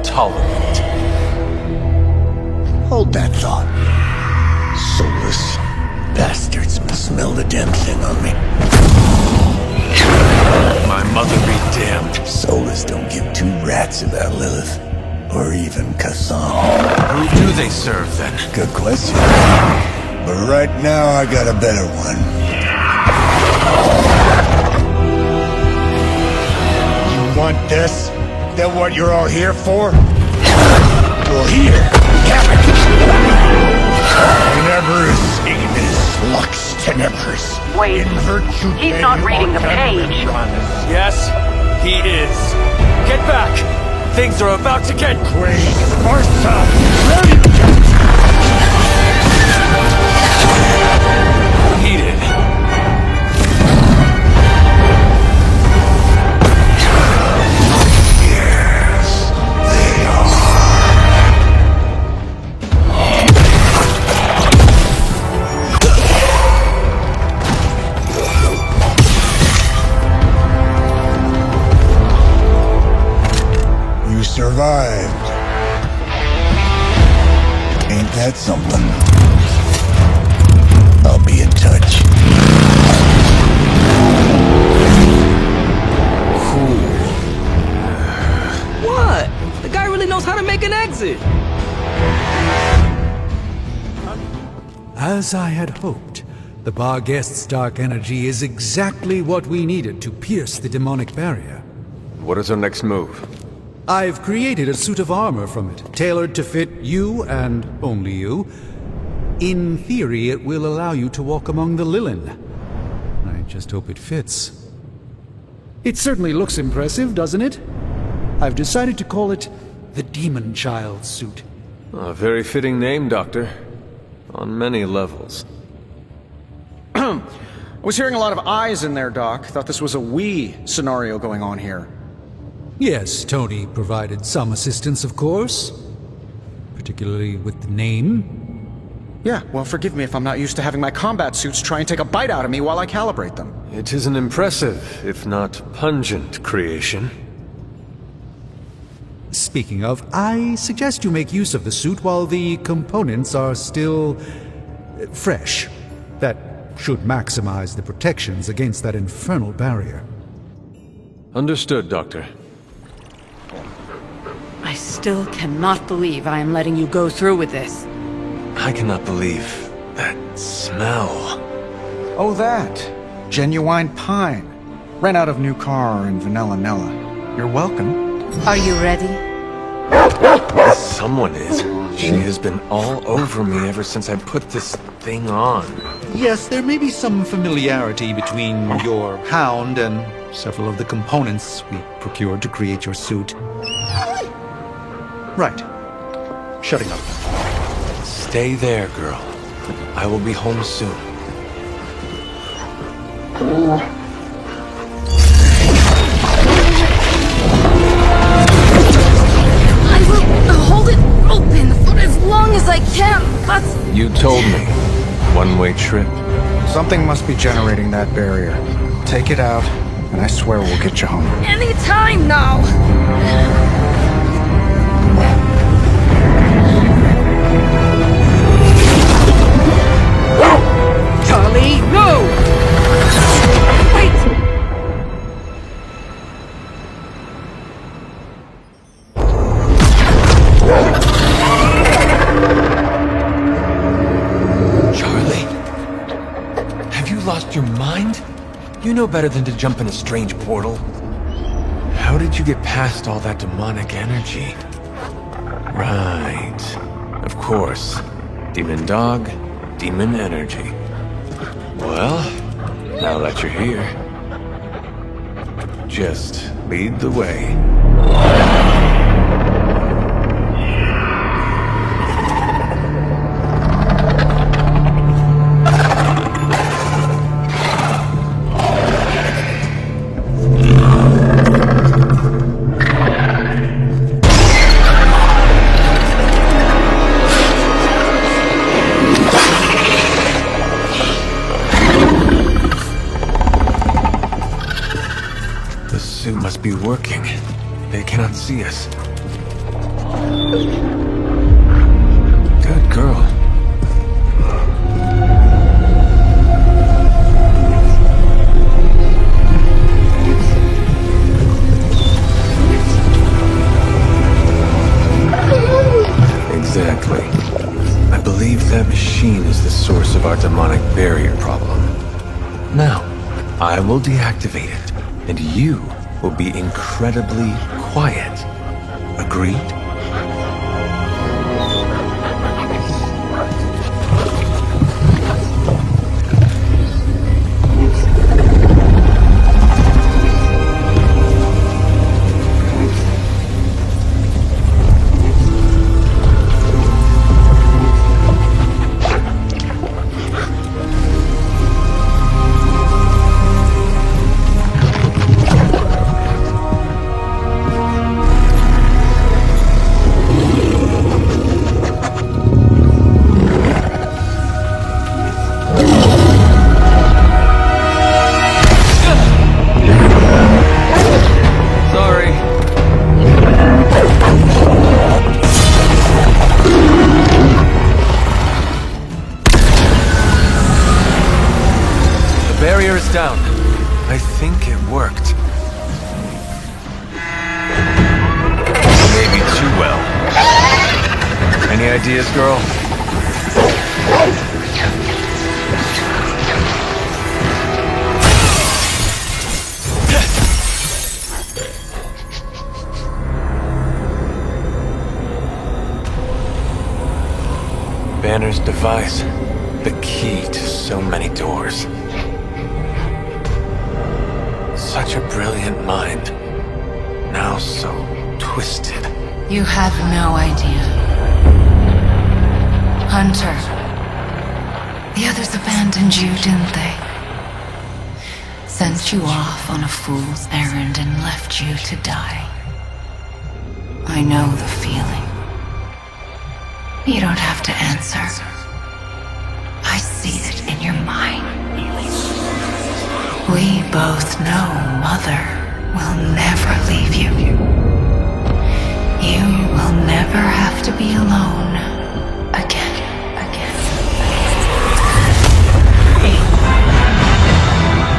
tolerant. Hold that thought. Soulless bastards must smell the damn thing on me. My mother be damned. Soulless don't give two rats about Lilith. Or even Kassan. Who do they serve, then? Good question. But right now, I got a better one. You want this? Is that what you're all here for? Well, here, have it! Tenebris ignis lux tenebris. Wait, he's not reading the page. Yes, he is. Get back! Things are about to get crazy. Martha, heated. Yes, they are. survived. Ain't that something? I'll be in touch. What? The guy really knows how to make an exit. As I had hoped, the bar guest's dark energy is exactly what we needed to pierce the demonic barrier. What is our next move? I've created a suit of armor from it, tailored to fit you and only you. In theory, it will allow you to walk among the Lilin. I just hope it fits. It certainly looks impressive, doesn't it? I've decided to call it the Demon Child suit. A very fitting name, Doctor. On many levels. I was hearing a lot of eyes in there, Doc. Thought this was a we scenario going on here. Yes, Tony provided some assistance, of course. Particularly with the name. Yeah, well, forgive me if I'm not used to having my combat suits try and take a bite out of me while I calibrate them. It is an impressive, if not pungent, creation. Speaking of, I suggest you make use of the suit while the components are still fresh. That should maximize the protections against that infernal barrier. Understood, Doctor. I still cannot believe I am letting you go through with this. I cannot believe that smell. Oh, that. Genuine pine. Ran out of new car in Vanilla Nella. You're welcome. Are you ready? Yes, someone is. She has been all over me ever since I put this thing on. Yes, there may be some familiarity between your hound and several of the components we procured to create your suit. Right. Shutting up. Stay there, girl. I will be home soon. I will hold it open for as long as I can, but... You told me. One-way trip. Something must be generating that barrier. Take it out, and I swear we'll get you home. Any time now! Charlie, no! Wait! Charlie? Have you lost your mind? You know better than to jump in a strange portal. How did you get past all that demonic energy? Right. Of course. Demon dog, demon energy. Well, now that you're here, just lead the way. Be working. They cannot see us. Good girl. Exactly. I believe that machine is the source of our demonic barrier problem. Now, I will deactivate it, and you will be incredibly quiet. Agreed? left. Maybe too well. Any ideas, girl? Banner's device. The key to so many doors. Such a brilliant mind. Now so twisted. You have no idea. Hunter. The others abandoned you, didn't they? Sent you off on a fool's errand and left you to die. I know the feeling. You don't have to answer. I see it in your mind. We both know Mother will never leave you. You will never have to be alone again.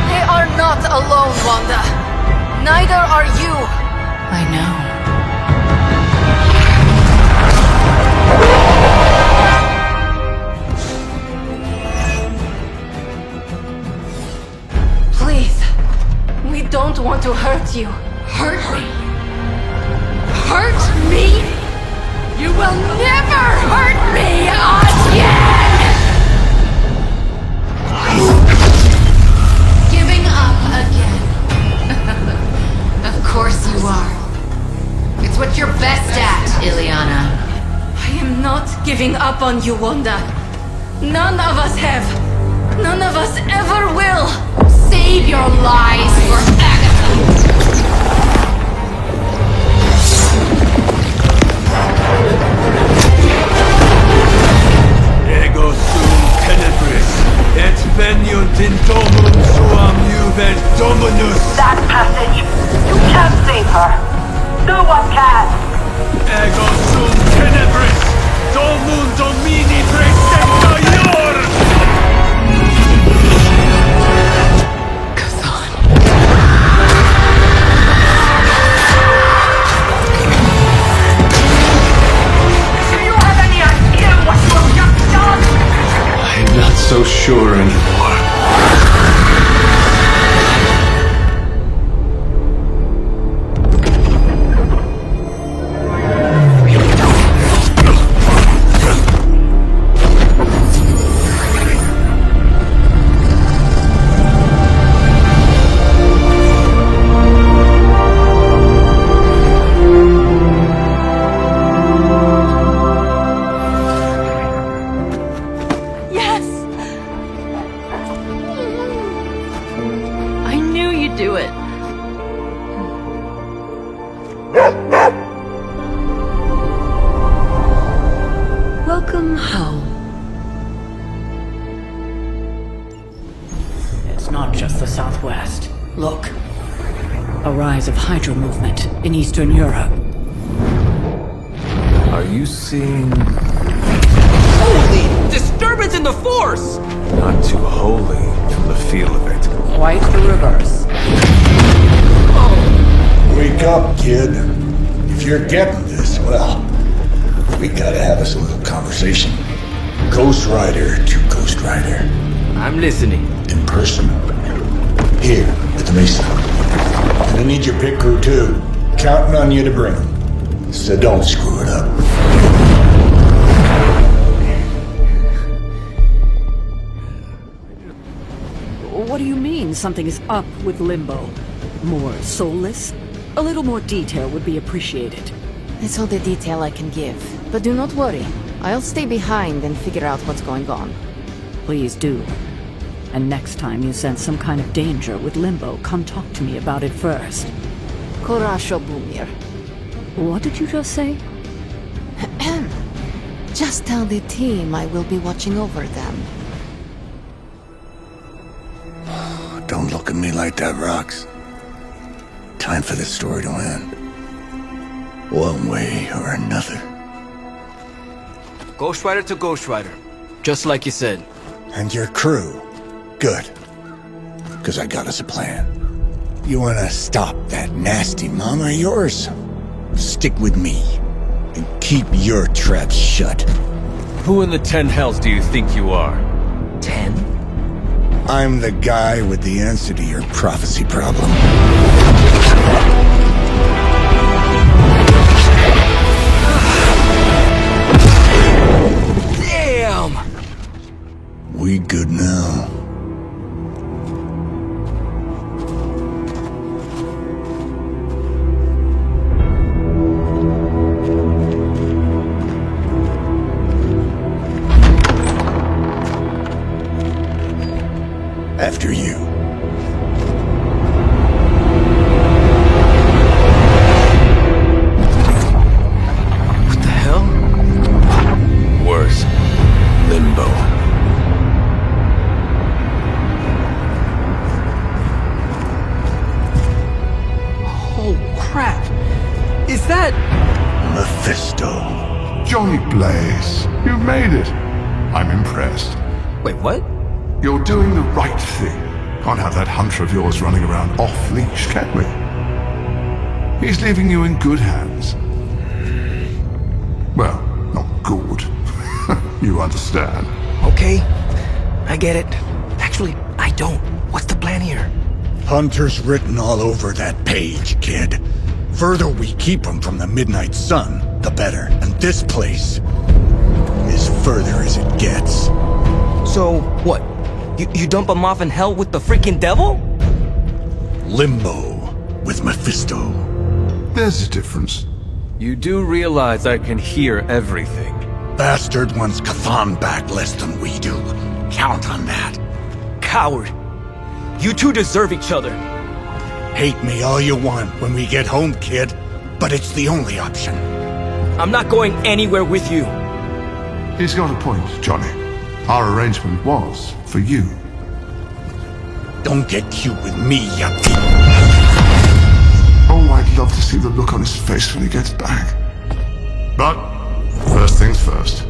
They are not alone, Wanda. Neither are you. I know. Please. We don't want to hurt you. Hurt me? Hurt me? You will never hurt me again! Giving up again. Of course you are. It's what you're best at, Ileana. I am not giving up on you, Wanda. None of us have. None of us ever will. Save your lies for Agatha. Ego sum tenebris, et veniunt in domum suam juvet dominus. That passage. You can't save her. No one can. Ego sum tenebris, domum domini praecepta ior. I'm not so sure anymore. Do it. Welcome home. It's not just the Southwest. Look. A rise of Hydra movement in Eastern Europe. Are you seeing... Holy disturbance in the Force! Not too holy from the feel of it. Quite the reverse. Wake up, kid. If you're getting this, well, we gotta have us a little conversation. Ghost Rider to Ghost Rider. I'm listening. In person. Here, at the Mesa. And I need your pit crew too. Counting on you to bring them. So don't screw it up. What do you mean something is up with Limbo? More soulless? A little more detail would be appreciated. It's all the detail I can give. But do not worry. I'll stay behind and figure out what's going on. Please do. And next time you sense some kind of danger with Limbo, come talk to me about it first. Korasho Bumir. What did you just say? Just tell the team I will be watching over them. Don't look at me like that, Rox. Time for this story to end. One way or another. Ghost Rider to Ghost Rider. Just like you said. And your crew. Good. Because I got us a plan. You wanna stop that nasty mama of yours? Stick with me, and keep your traps shut. Who in the 10 hells do you think you are? 10? I'm the guy with the answer to your prophecy problem. Damn! We good now? After you. What the hell? Worse. Limbo. Oh, crap. Is that... Mephisto. Johnny Blaze, you made it. I'm impressed. Wait, what? You're doing the right thing. Can't have that hunter of yours running around off-leash, can we? He's leaving you in good hands. Well, not good. You understand. Okay, I get it. Actually, I don't. What's the plan here? Hunter's written all over that page, kid. Further we keep him from the midnight sun, the better. And this place is further as it gets. So, what? You dump him off in hell with the freaking devil? Limbo with Mephisto. There's a difference. You do realize I can hear everything. Bastard wants Cathan back less than we do. Count on that. Coward. You two deserve each other. Hate me all you want when we get home, kid. But it's the only option. I'm not going anywhere with you. He's got a point, Johnny. Our arrangement was for you. Don't get cute with me, yuppie. Oh, I'd love to see the look on his face when he gets back. But, first things first.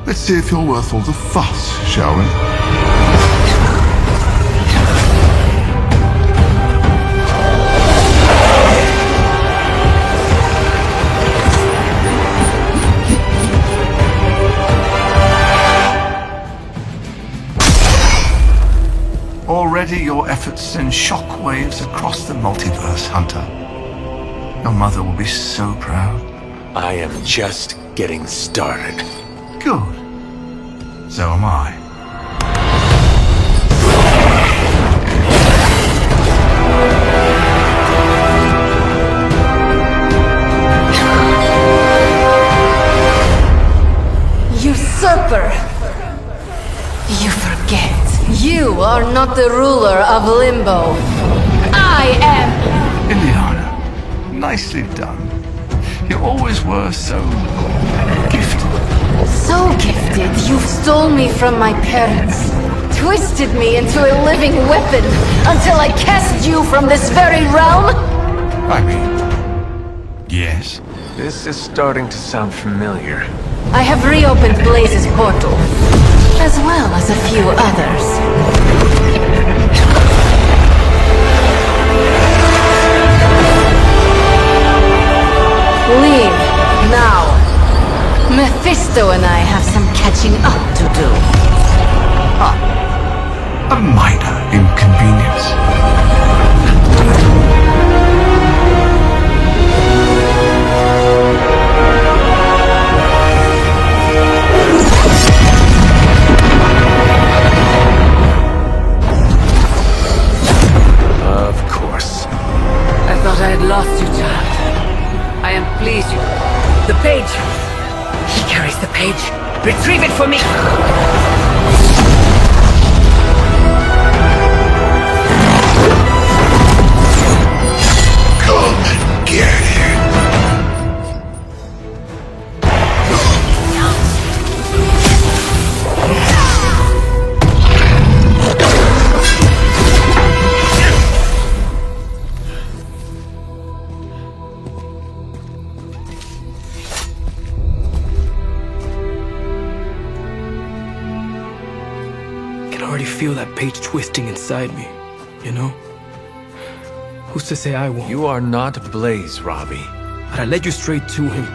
Let's see if you're worth all the fuss, shall we? Already your efforts send shockwaves across the multiverse, Hunter. Your mother will be so proud. I am just getting started. Good. So am I. Usurper! You forget. You are not the ruler of Limbo. I am! Ileana, nicely done. You always were so... gifted. So gifted, you've stole me from my parents. Twisted me into a living weapon until I cast you from this very realm? I mean... yes. This is starting to sound familiar. I have reopened Blaze's portal, as well as a few others. Leave, now. Mephisto and I have some catching up to do. A minor inconvenience. Of course. I thought I had lost you, child. I am pleased you... The page! He carries the page. Retrieve it for me! Come and get it. I can already feel that page twisting inside me, you know? Who's to say I won't? You are not Blaze, Robbie. But I led you straight to him.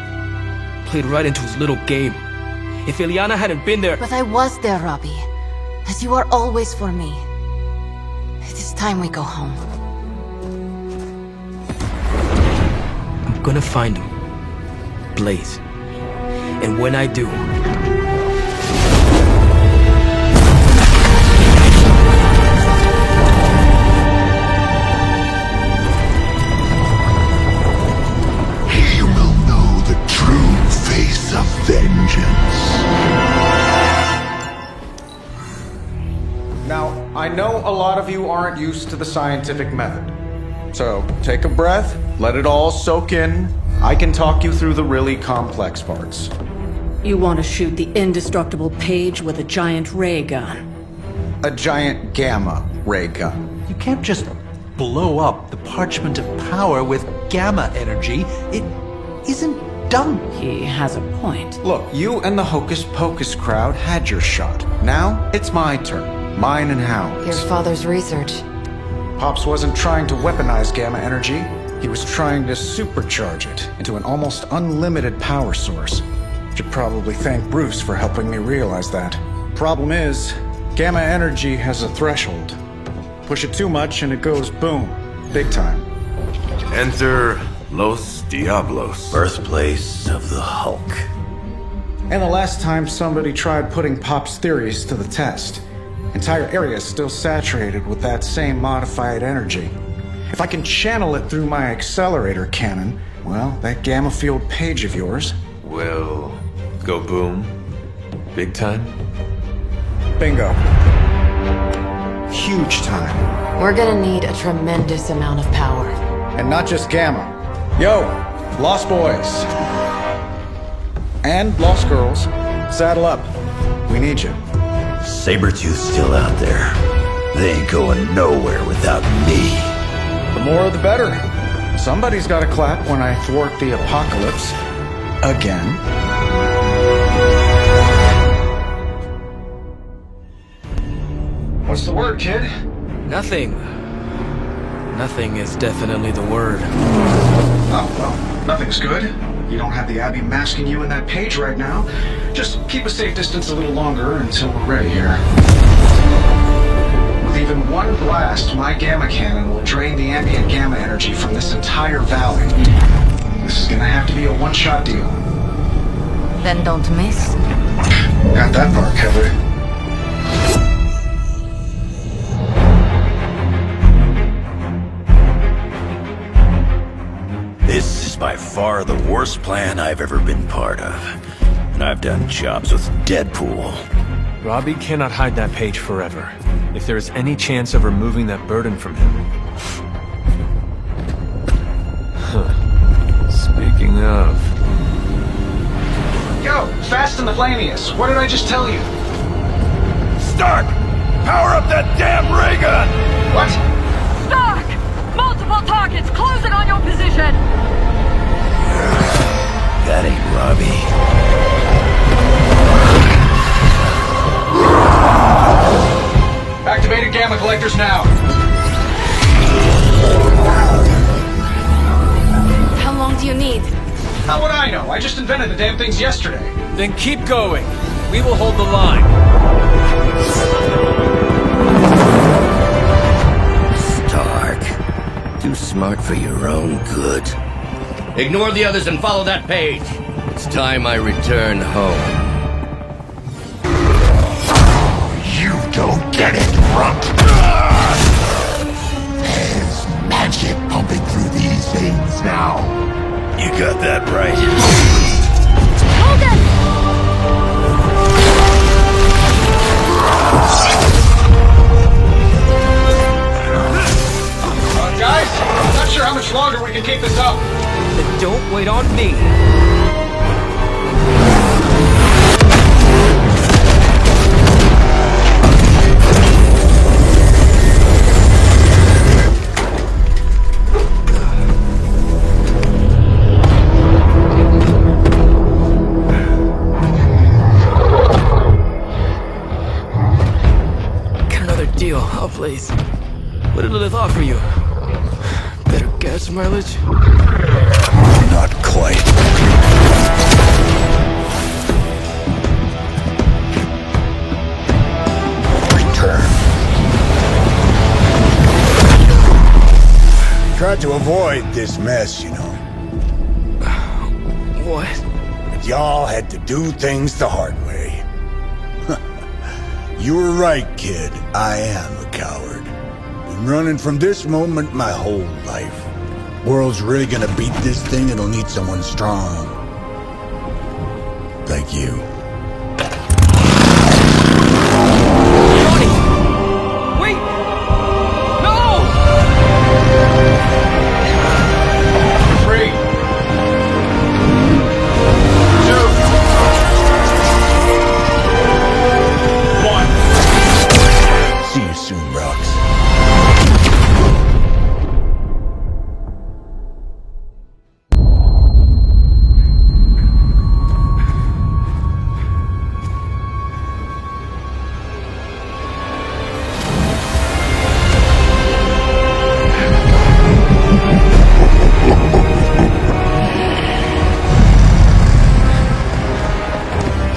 Played right into his little game. If Ileana hadn't been there... But I was there, Robbie. As you are always for me. It is time we go home. I'm gonna find him. Blaze. And when I do... He will know the true face of vengeance. Now, I know a lot of you aren't used to the scientific method. So, take a breath, let it all soak in. I can talk you through the really complex parts. You want to shoot the indestructible Page with a giant ray gun. A giant gamma ray gun. You can't just blow up the parchment of power with gamma energy. It isn't done. He has a point. Look, you and the Hocus Pocus crowd had your shot. Now, it's my turn. Mine and Howard's. Your father's research. Pops wasn't trying to weaponize gamma energy. He was trying to supercharge it into an almost unlimited power source. Should probably thank Bruce for helping me realize that. Problem is, gamma energy has a threshold. Push it too much and it goes boom. Big time. Enter Los Diablos. Birthplace of the Hulk. And the last time somebody tried putting Pop's theories to the test, entire areas still saturated with that same modified energy. If I can channel it through my accelerator cannon, well, that gamma field Page of yours will go boom. Big time? Bingo. Huge time. We're gonna need a tremendous amount of power. And not just gamma. Yo, Lost Boys. And Lost Girls, saddle up. We need you. Sabretooth's still out there. They ain't going nowhere without me. The more the better. Somebody's gotta clap when I thwart the apocalypse. Again. What's the word, kid? Nothing. Nothing is definitely the word. Oh, well, nothing's good. You don't have the Abbey masking you in that Page right now. Just keep a safe distance a little longer until we're ready here. With even one blast, my gamma cannon will drain the ambient gamma energy from this entire valley. This is gonna have to be a one-shot deal. Then don't miss. Got that part covered. This is by far the worst plan I've ever been part of. And I've done jobs with Deadpool. Robbie cannot hide that Page forever. If there is any chance of removing that burden from him... Speaking of... Yo, Fast and the Flamius, what did I just tell you? Stark! Power up that damn ray gun! What? Stark! Multiple targets closing on your position! That ain't Robbie. Activated gamma collectors now. How long do you need? How would I know? I just invented the damn things yesterday. Then keep going. We will hold the line. Stark. Too smart for your own good. Ignore the others and follow that Page. It's time I return home. You don't get it, Runt. There's magic pumping through these veins now. You got that right. Hold it! Guys, I'm not sure how much longer we can keep this up. Then don't wait on me. Got another deal. Oh, please. What did Lilith offer you? gas mileage? Not quite. Return. Tried to avoid this mess, you know. What? But y'all had to do things the hard way. You were right, kid. I am a coward. Been running from this moment my whole life. World's really gonna beat this thing, it'll need someone strong. Like you. Johnny! Wait! No! 3, 2, 1. See you soon, Rox.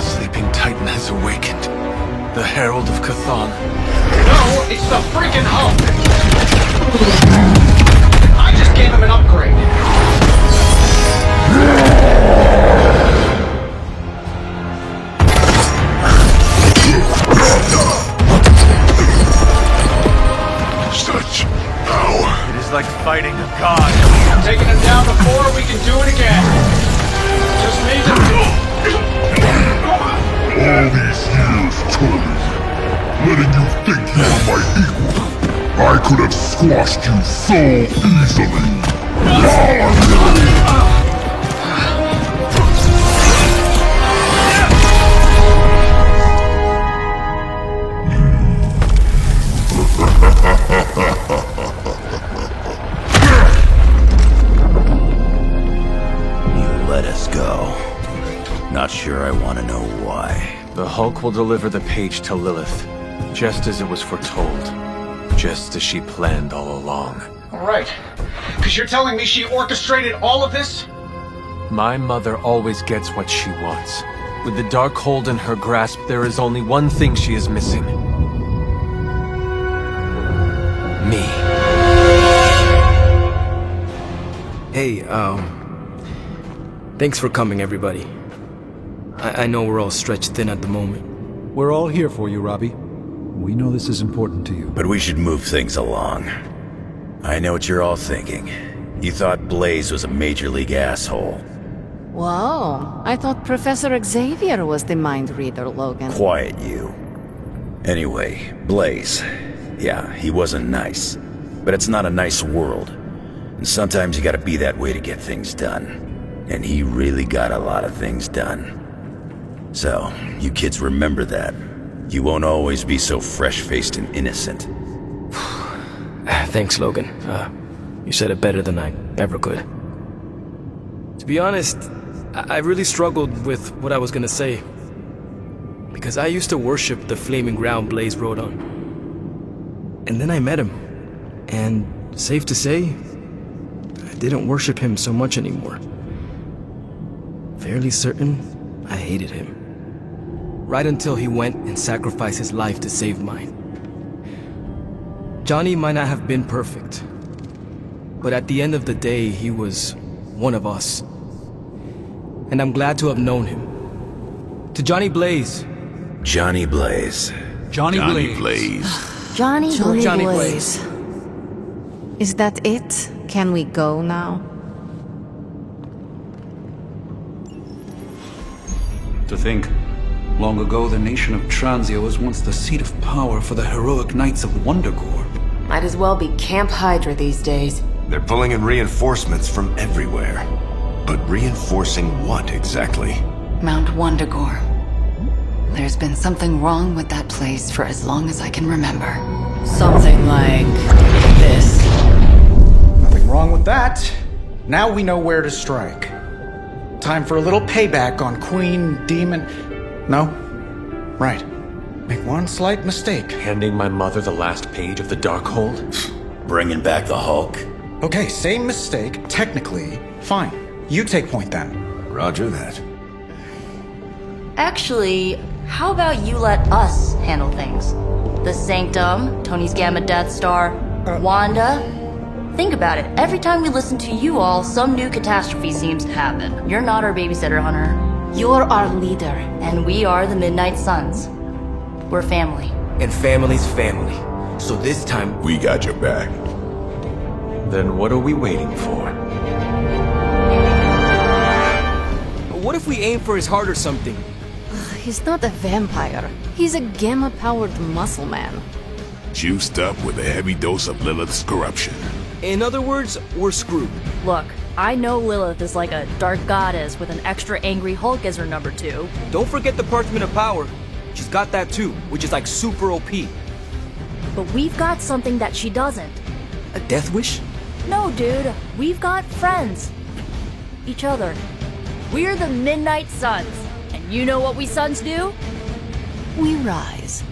Sleeping Titan has awakened. The Herald of Cthon. No, it's the freaking Hulk! I just gave him an upgrade. Such power. It is like fighting a god. I'm taking him down before we can do it again. Just need to... All these years, Tony, letting you think you were my equal. I could have squashed you so easily. You let us go. Not sure I want to know why. The Hulk will deliver the page to Lilith, just as it was foretold. Just as she planned all along. Alright. Because you're telling me she orchestrated all of this? My mother always gets what she wants. With the Darkhold in her grasp, there is only one thing she is missing. Me. Hey, thanks for coming, everybody. I know we're all stretched thin at the moment. We're all here for you, Robbie. We know this is important to you. But we should move things along. I know what you're all thinking. You thought Blaze was a major league asshole. Whoa, I thought Professor Xavier was the mind reader, Logan. Quiet, you. Anyway, Blaze. Yeah, he wasn't nice. But it's not a nice world. And sometimes you gotta be that way to get things done. And he really got a lot of things done. So, you kids remember that. You won't always be so fresh-faced and innocent. Thanks, Logan. You said it better than I ever could. To be honest, I really struggled with what I was gonna say. Because I used to worship the flaming ground Blaze rode on. And then I met him. And safe to say, I didn't worship him so much anymore. Fairly certain I hated him. Right until he went and sacrificed his life to save mine. Johnny might not have been perfect, but at the end of the day, he was one of us. And I'm glad to have known him. To Johnny Blaze. Johnny Blaze. Johnny Blaze. Johnny Blaze. Johnny Blaze. Is that it? Can we go now? To think, long ago the nation of Transia was once the seat of power for the heroic knights of Wondergore. Might as well be Camp Hydra these days. They're pulling in reinforcements from everywhere. But reinforcing what exactly? Mount Wondergore. There's been something wrong with that place for as long as I can remember. Something like this. Nothing wrong with that. Now we know where to strike. Time for a little payback on Queen, Demon... No? Right. Make one slight mistake. Handing my mother the last page of the Darkhold? Bringing back the Hulk? Okay, same mistake, technically. Fine. You take point then. Roger that. Actually, how about you let us handle things? The Sanctum, Tony's Gamma Death Star, Wanda. Think about it. Every time we listen to you all, some new catastrophe seems to happen. You're not our babysitter, Hunter. You're our leader. And we are the Midnight Suns. We're family. And family's family. So this time, We got your back. Then what are we waiting for? What if we aim for his heart or something? He's not a vampire. He's a gamma-powered muscle man. Juiced up with a heavy dose of Lilith's corruption. In other words, we're screwed. Look, I know Lilith is like a dark goddess with an extra angry Hulk as her number 2. Don't forget the Parchment of Power. She's got that too, which is like super OP. But we've got something that she doesn't. a death wish? No, dude. We've got friends. Each other. We're the Midnight Suns. And you know what we Suns do? We rise.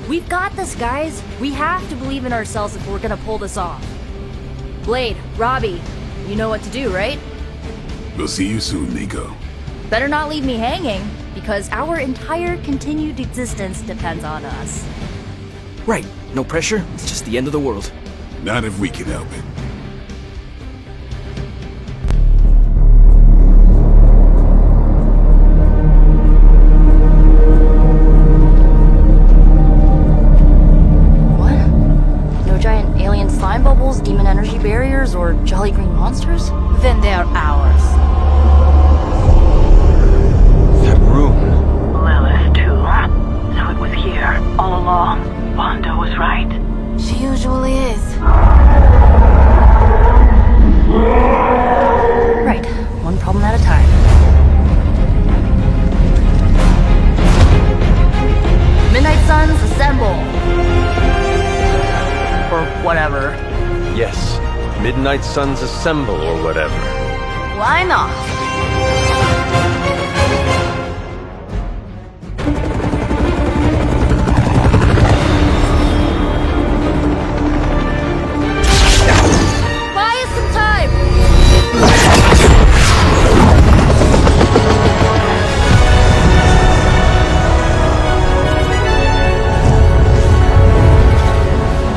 We've got this, guys. We have to believe in ourselves if we're gonna pull this off. Blade, Robbie, you know what to do, right? We'll see you soon, Nico. Better not leave me hanging, because our entire continued existence depends on us. Right. No pressure. It's just the end of the world. Not if we can help it. No giant alien slime bubbles, demon energy barriers, or jolly green monsters? Then they're ours. That room. Lilith, too. So it was here, all along. Wanda was right. She usually is. Right. One problem at a time. Midnight Suns, assemble! Or whatever. Yes. Midnight Suns assemble or whatever. Why not? Buy us some time!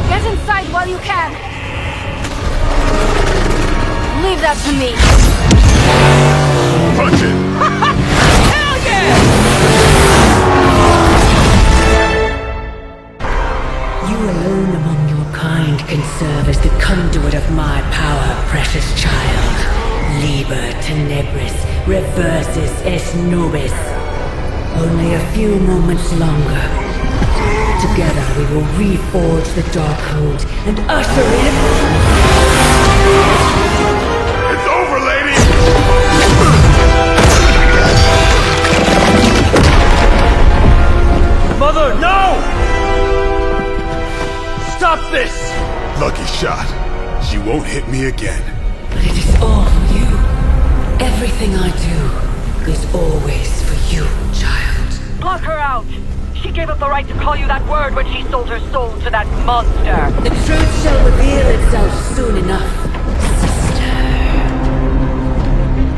Get inside while you can. Leave that to me. Punch it! Hell yeah! You alone among your kind can serve as the conduit of my power, precious child. Liber tenebris reversus es nobis. Only a few moments longer. Together we will reforge the Darkhold and usher in... It's over, lady! Mother, no! Stop this! Lucky shot. She won't hit me again. But it is all for you. Everything I do is always for you, child. Block her out! She gave up the right to call you that word when she sold her soul to that monster. The truth shall reveal itself soon enough, sister.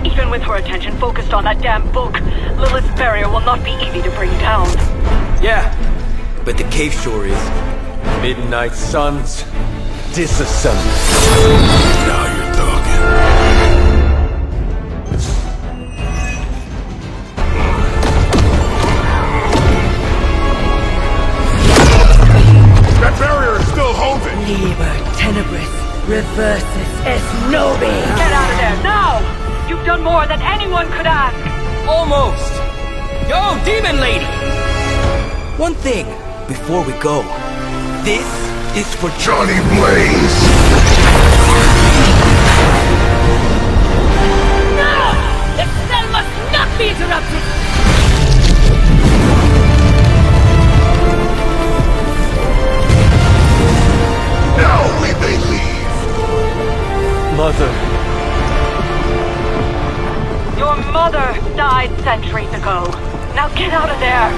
Even with her attention focused on that damn book, Lilith's barrier will not be easy to bring down. Yeah, but the cave sure is. Midnight Suns disassemble. Now you're talking. That barrier is still holding! Liber tenebris reversus es nobis. Get out of there, now! You've done more than anyone could ask! Almost! Yo, Demon Lady! One thing, before we go. This is for Johnny Blaze! No! This cell must not be interrupted! Now we may leave! Mother. Your mother died centuries ago. Now get out of there!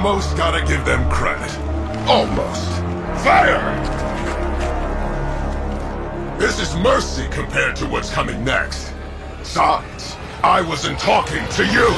almost gotta give them credit. Almost. Fire! This is mercy compared to what's coming next. Besides, I wasn't talking to you!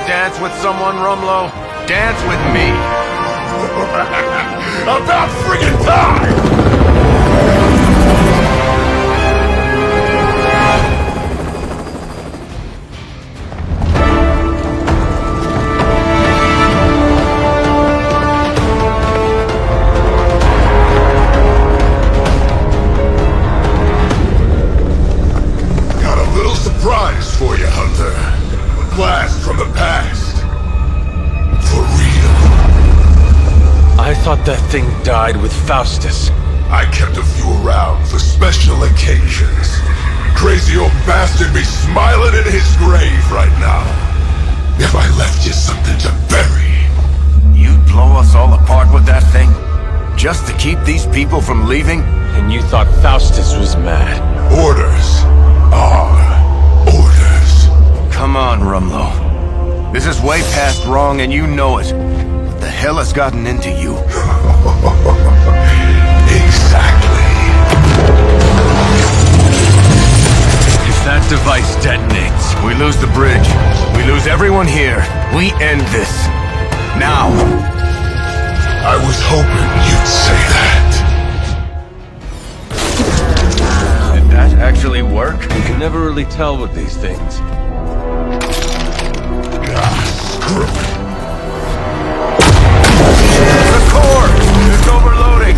Dance with someone, Rumlow? Dance with me! About friggin' time! Got a little surprise for you, Hunter. A blast from the past. For real. I thought that thing died with Faustus. I kept a few around for special occasions. Crazy old bastard be smiling in his grave right now. If I left you something to bury. You'd blow us all apart with that thing? Just to keep these people from leaving? And you thought Faustus was mad. Orders are orders. Come on, Rumlow. This is way past wrong and you know it. What the hell has gotten into you? Exactly. If that device detonates, we lose the bridge. We lose everyone here. We end this. Now. I was hoping you'd say that. Did that actually work? you can never really tell with these things. Screw it. The core! It's overloading!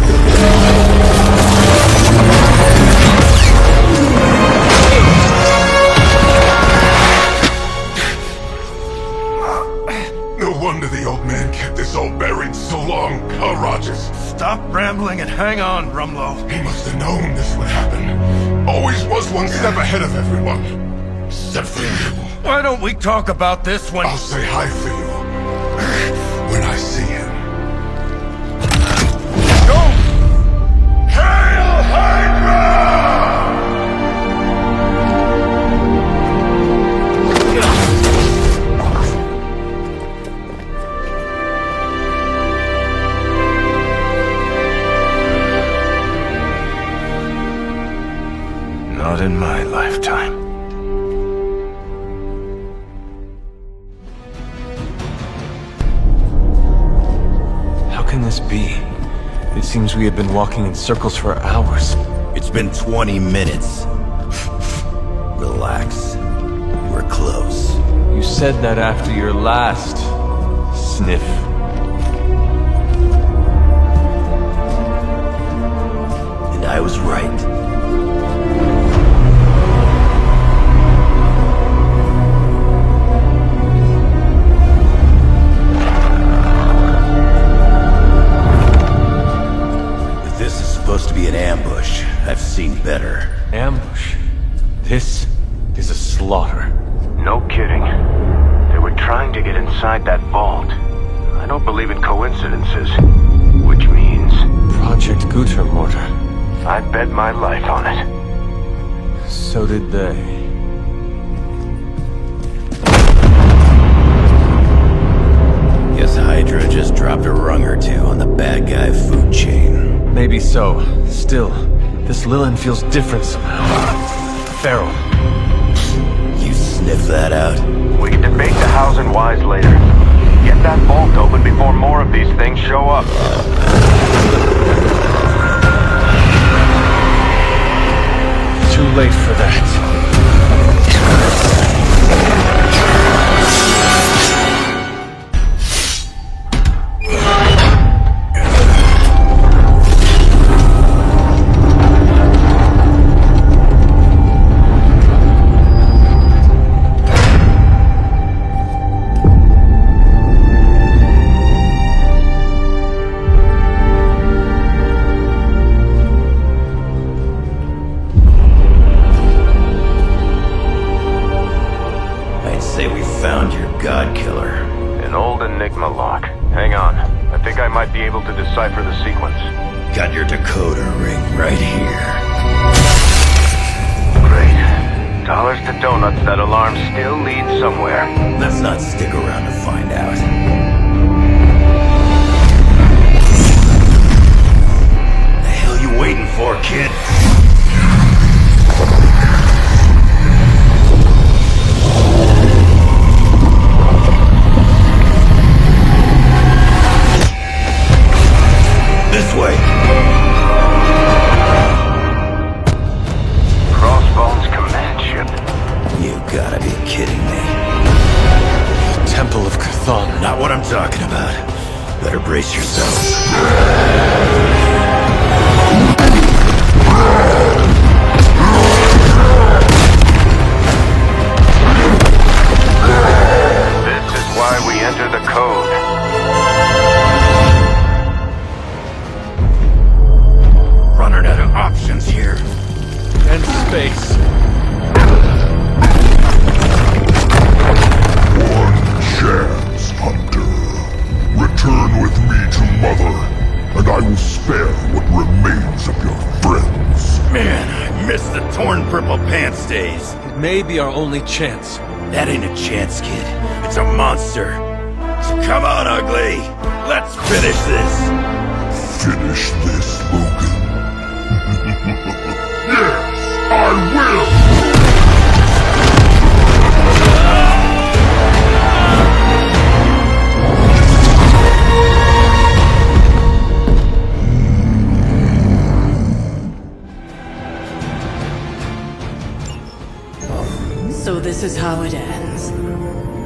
No wonder the old man kept this all buried so long, huh, Rogers? Stop rambling and hang on, Rumlow. He must have known this would happen. Always was one step ahead of everyone. Except for you. Why don't we talk about this when... I'll say hi for you. When I see him. Go! Hail Hydra! Not in my lifetime. How can this be? It seems we have been walking in circles for hours. It's been 20 minutes. Relax. We're close. You said that after your last sniff. And I was right. Supposed to be an ambush. I've seen better. Ambush? This is a slaughter. No kidding. They were trying to get inside that vault. I don't believe in coincidences. Which means... Project Gutermortar. I'd bet my life on it. So did they. Guess Hydra just dropped a rung or two on the bad guy food chain. Maybe so. Still, this Lilin feels different somehow. Feral. You sniff that out? We can debate the hows and whys later. Get that vault open before more of these things show up. Too late for that. right here. Great. Dollars to donuts, that alarm still leads somewhere. Let's not stick around to find out. The hell you waiting for, kid? This way. Crossbones command ship. You gotta be kidding me. Temple of Cthulhu. Not what I'm talking about. Better brace yourself. This is why we enter the code. Running out of options here. And space. One chance, Hunter. Return with me to Mother, and I will spare what remains of your friends. Man, I miss the torn purple pants days. It may be our only chance. That ain't a chance, kid. It's a monster. So come on, ugly. Let's finish this. Finish this, Logan. Yes, I will! So this is how it ends.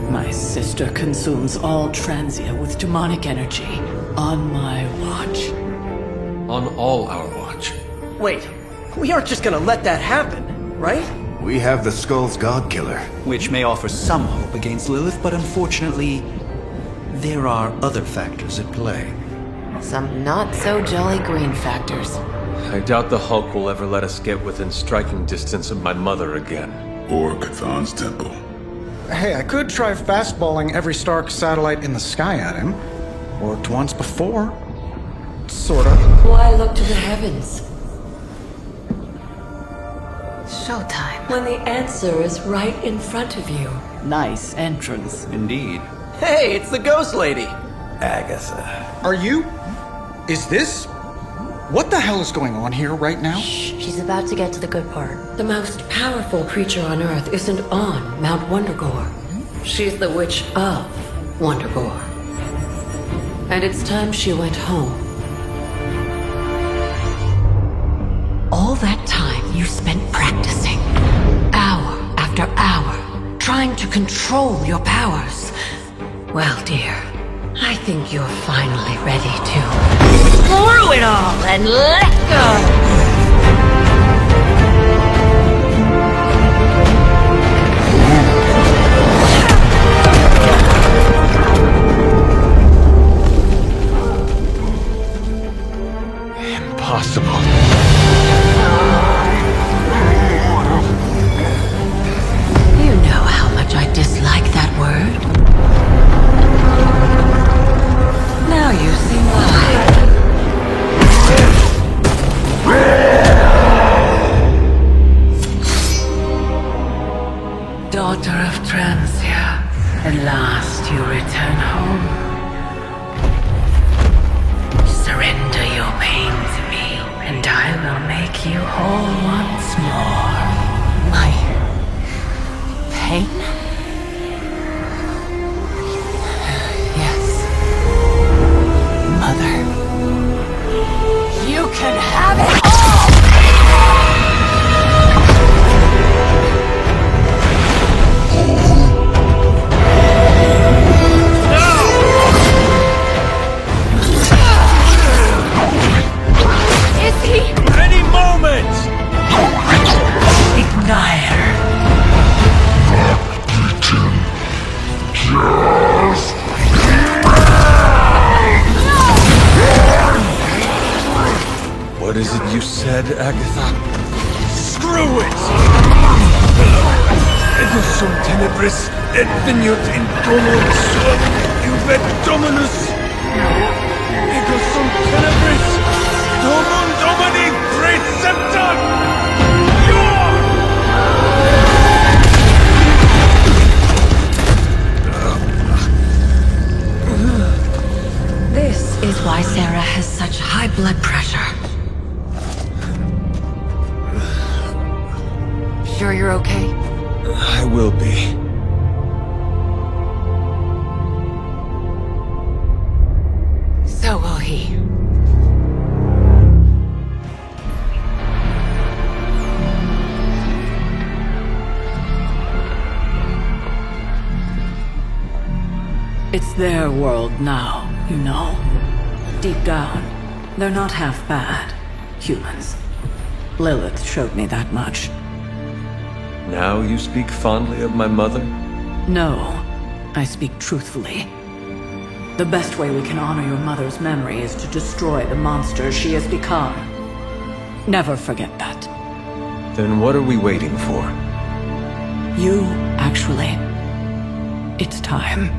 My sister consumes all Transia with demonic energy on my watch. On all our watch. Wait, we aren't just gonna let that happen, right? We have the Skull's God Killer. Which may offer some hope against Lilith, but unfortunately, there are other factors at play. Some not-so-jolly green factors. I doubt the Hulk will ever let us get within striking distance of my mother again. Or Cthulhu's temple. Hey, I could try fastballing every Stark satellite in the sky at him. Worked once before. Sorta. Why look to the heavens Showtime. when the answer is right in front of you? Nice entrance. Indeed. Hey, it's the ghost lady. Agatha. Are you? Is this? What the hell is going on here right now? She's about to get to the good part. The most powerful creature on Earth isn't on Mount Wondergore. She's the witch of Wondergore. And it's time she went home. All that time you spent practicing, hour after hour, trying to control your powers. Well, dear, I think you're finally ready to screw it all and let go! Impossible. You know how much I dislike that word. Now you see why. Daughter of Transia, at last you return home. Surrender your pain to me, and I will make you whole once more. My pain? Yes. Mother. You can have it all! Is he? Any moment! Ignite her. What is it you said, Agatha? Screw it! Ego sum tenebris et veniut in dominum suum iubet dominus. Ego sum tenebris domum domini gratia. Sure you're okay? I will be. So will he. It's their world now, you know. Deep down, they're not half bad. Humans. Lilith showed me that much. Now you speak fondly of my mother? No, I speak truthfully. The best way we can honor your mother's memory is to destroy the monster she has become. Never forget that. Then what are we waiting for? You, actually. It's time.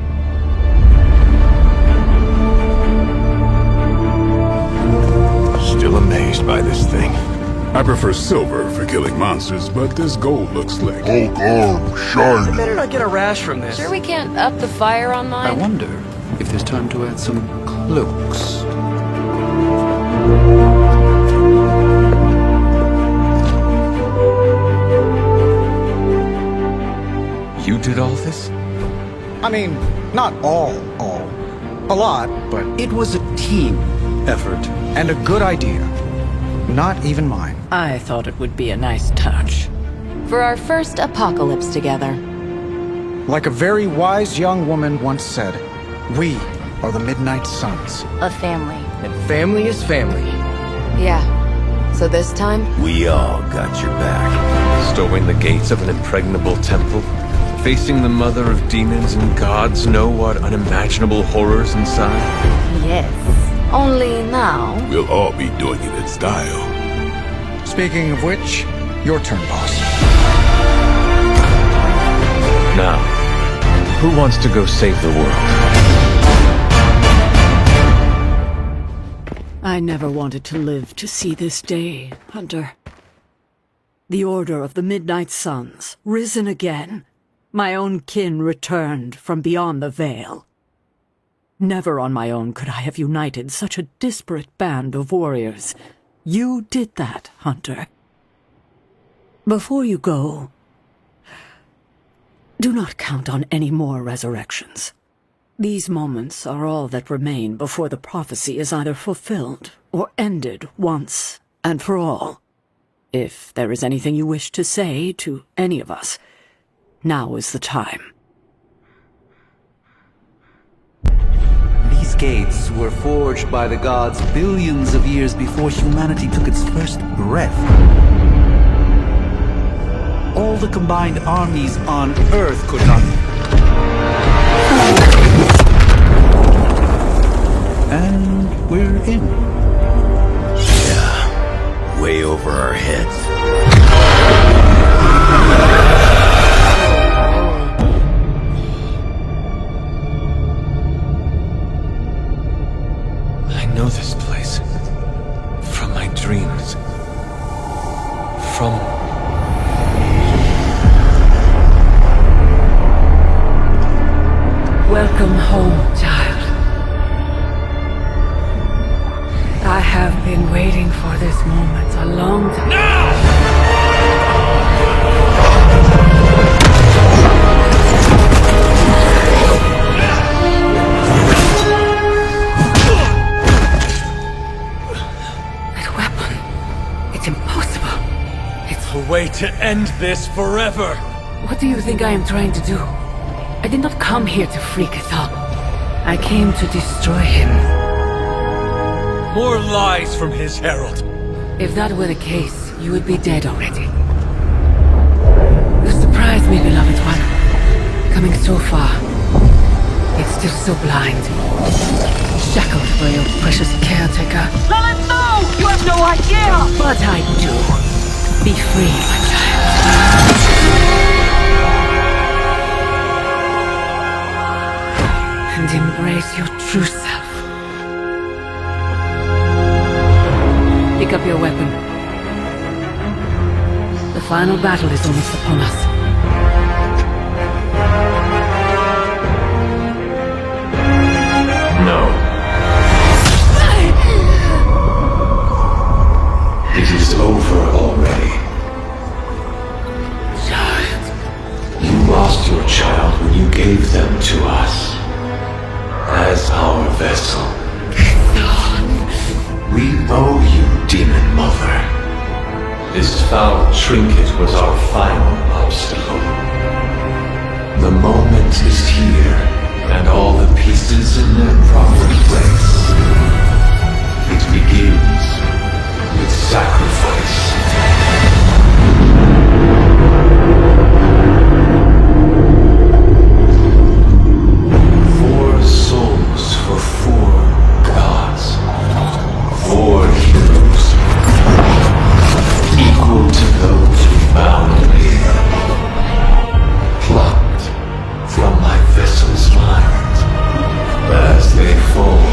Still amazed by this thing. I prefer silver for killing monsters, but this gold looks slick. Hulk arm, shiny. I better not get a rash from this. Sure we can't up the fire on I mine? wonder if there's time to add some cloaks. You did all this? I mean, not all. A lot, but It was a team effort. and a good idea. Not even mine. I thought it would be a nice touch. For our first apocalypse together. Like a very wise young woman once said, we are the Midnight Suns. A family. And family is family. Yeah. So this time? We all got your back. Storming the gates of an impregnable temple? Facing the mother of demons and gods know what unimaginable horrors inside? Yes. Only now. We'll all be doing it in style. Speaking of which, your turn, boss. Now, who wants to go save the world? I never wanted to live to see this day, Hunter. The Order of the Midnight Suns, risen again. My own kin returned from beyond the veil. Never on my own could I have united such a disparate band of warriors. You did that, Hunter. Before you go, do not count on any more resurrections. These moments are all that remain before the prophecy is either fulfilled or ended once and for all. If there is anything you wish to say to any of us, now is the time. These gates were forged by the gods billions of years before humanity took its first breath. All the combined armies on Earth could not. And we're in. Yeah, way over our heads. I know this place. From my dreams. From... Welcome home, child. I have been waiting for this moment a long time. That weapon. It's impossible. It's... A way to end this forever! What do you think I am trying to do? I did not come here to freak Ethel. I came to destroy him. More lies from his herald. If that were the case, you would be dead already. You surprised me, beloved one. Coming so far, yet still so blind. Shackled by your precious caretaker. Lilith, no! You have no idea! But I do. Be free, my child. And embrace your true self. Pick up your weapon. The final battle is almost upon us. No. It is over already. gave them to us as our vessel. We owe you, Demon Mother. This foul trinket was our final obstacle. The moment is here, and all the pieces in their proper place. It begins with sacrifice. Four souls for four gods. Four heroes. Equal to those who bound me. Plucked from my vessel's mind. As they fall,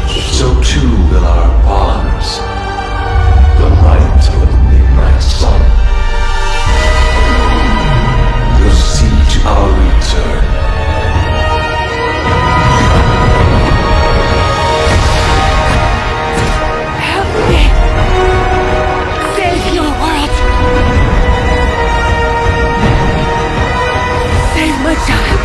so too will our bonds. The light of the midnight sun will see to our return. Help me! Save your world! Save my child!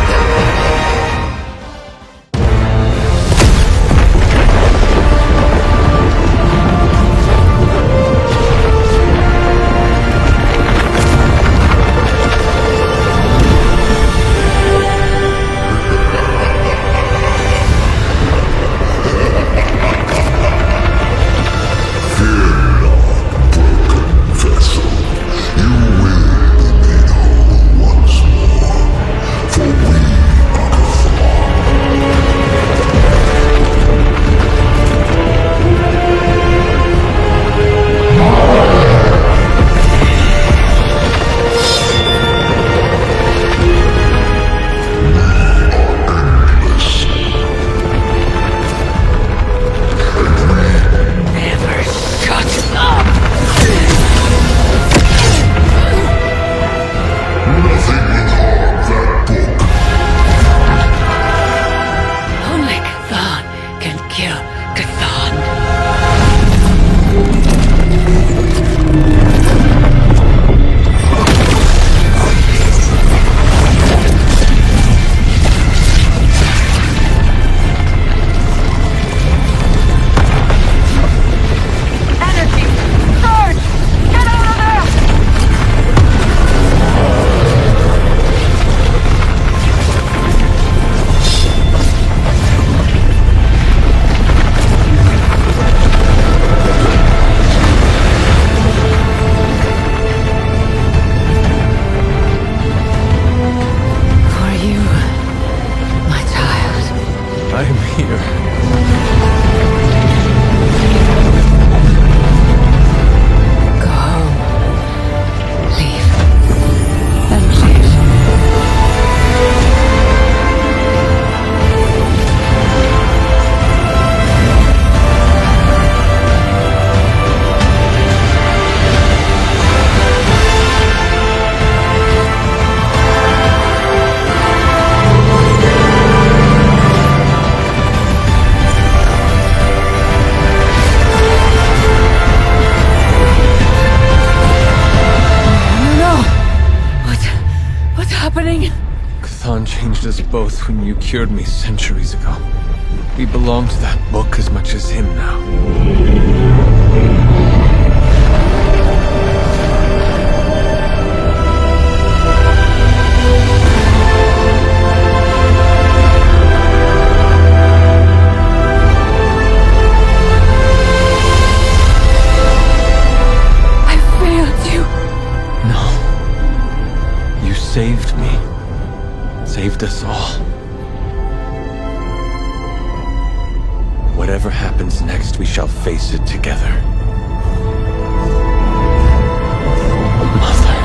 Changed us both when you cured me centuries ago. We belong to that book as much as him now. I failed you. No. You saved me. Saved us all. Whatever happens next, we shall face it together. Mother.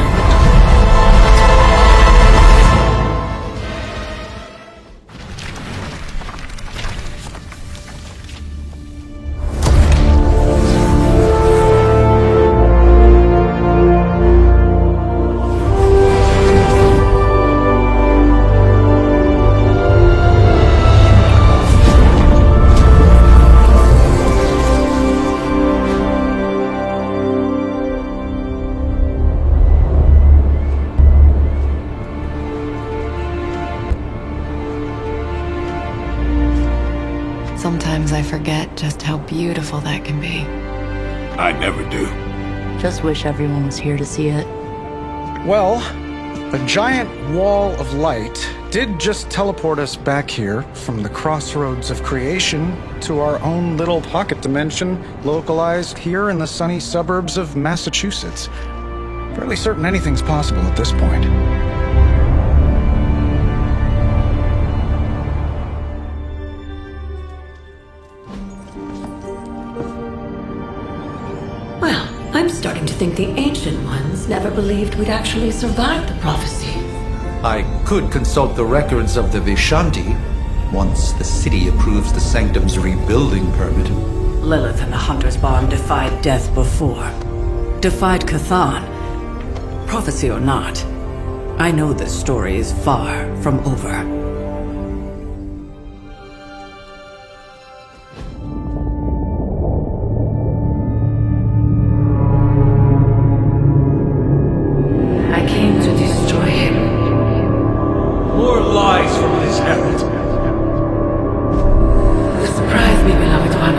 forget just how beautiful that can be. I never do. Just wish everyone was here to see it. Well, a giant wall of light did just teleport us back here from the crossroads of creation to our own little pocket dimension localized here in the sunny suburbs of Massachusetts. Fairly certain anything's possible at this point. Well, I'm starting to think the Ancient Ones never believed we'd actually survive the prophecy. I could consult the records of the Vishanti once the city approves the Sanctum's rebuilding permit. Lilith and the Hunter's Bond defied death before. Defied Cathan. Prophecy or not, I know this story is far from over. More lies from this herald. You surprise me, beloved one.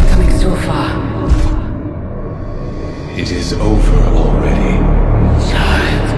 Coming so far. It is over already. Child.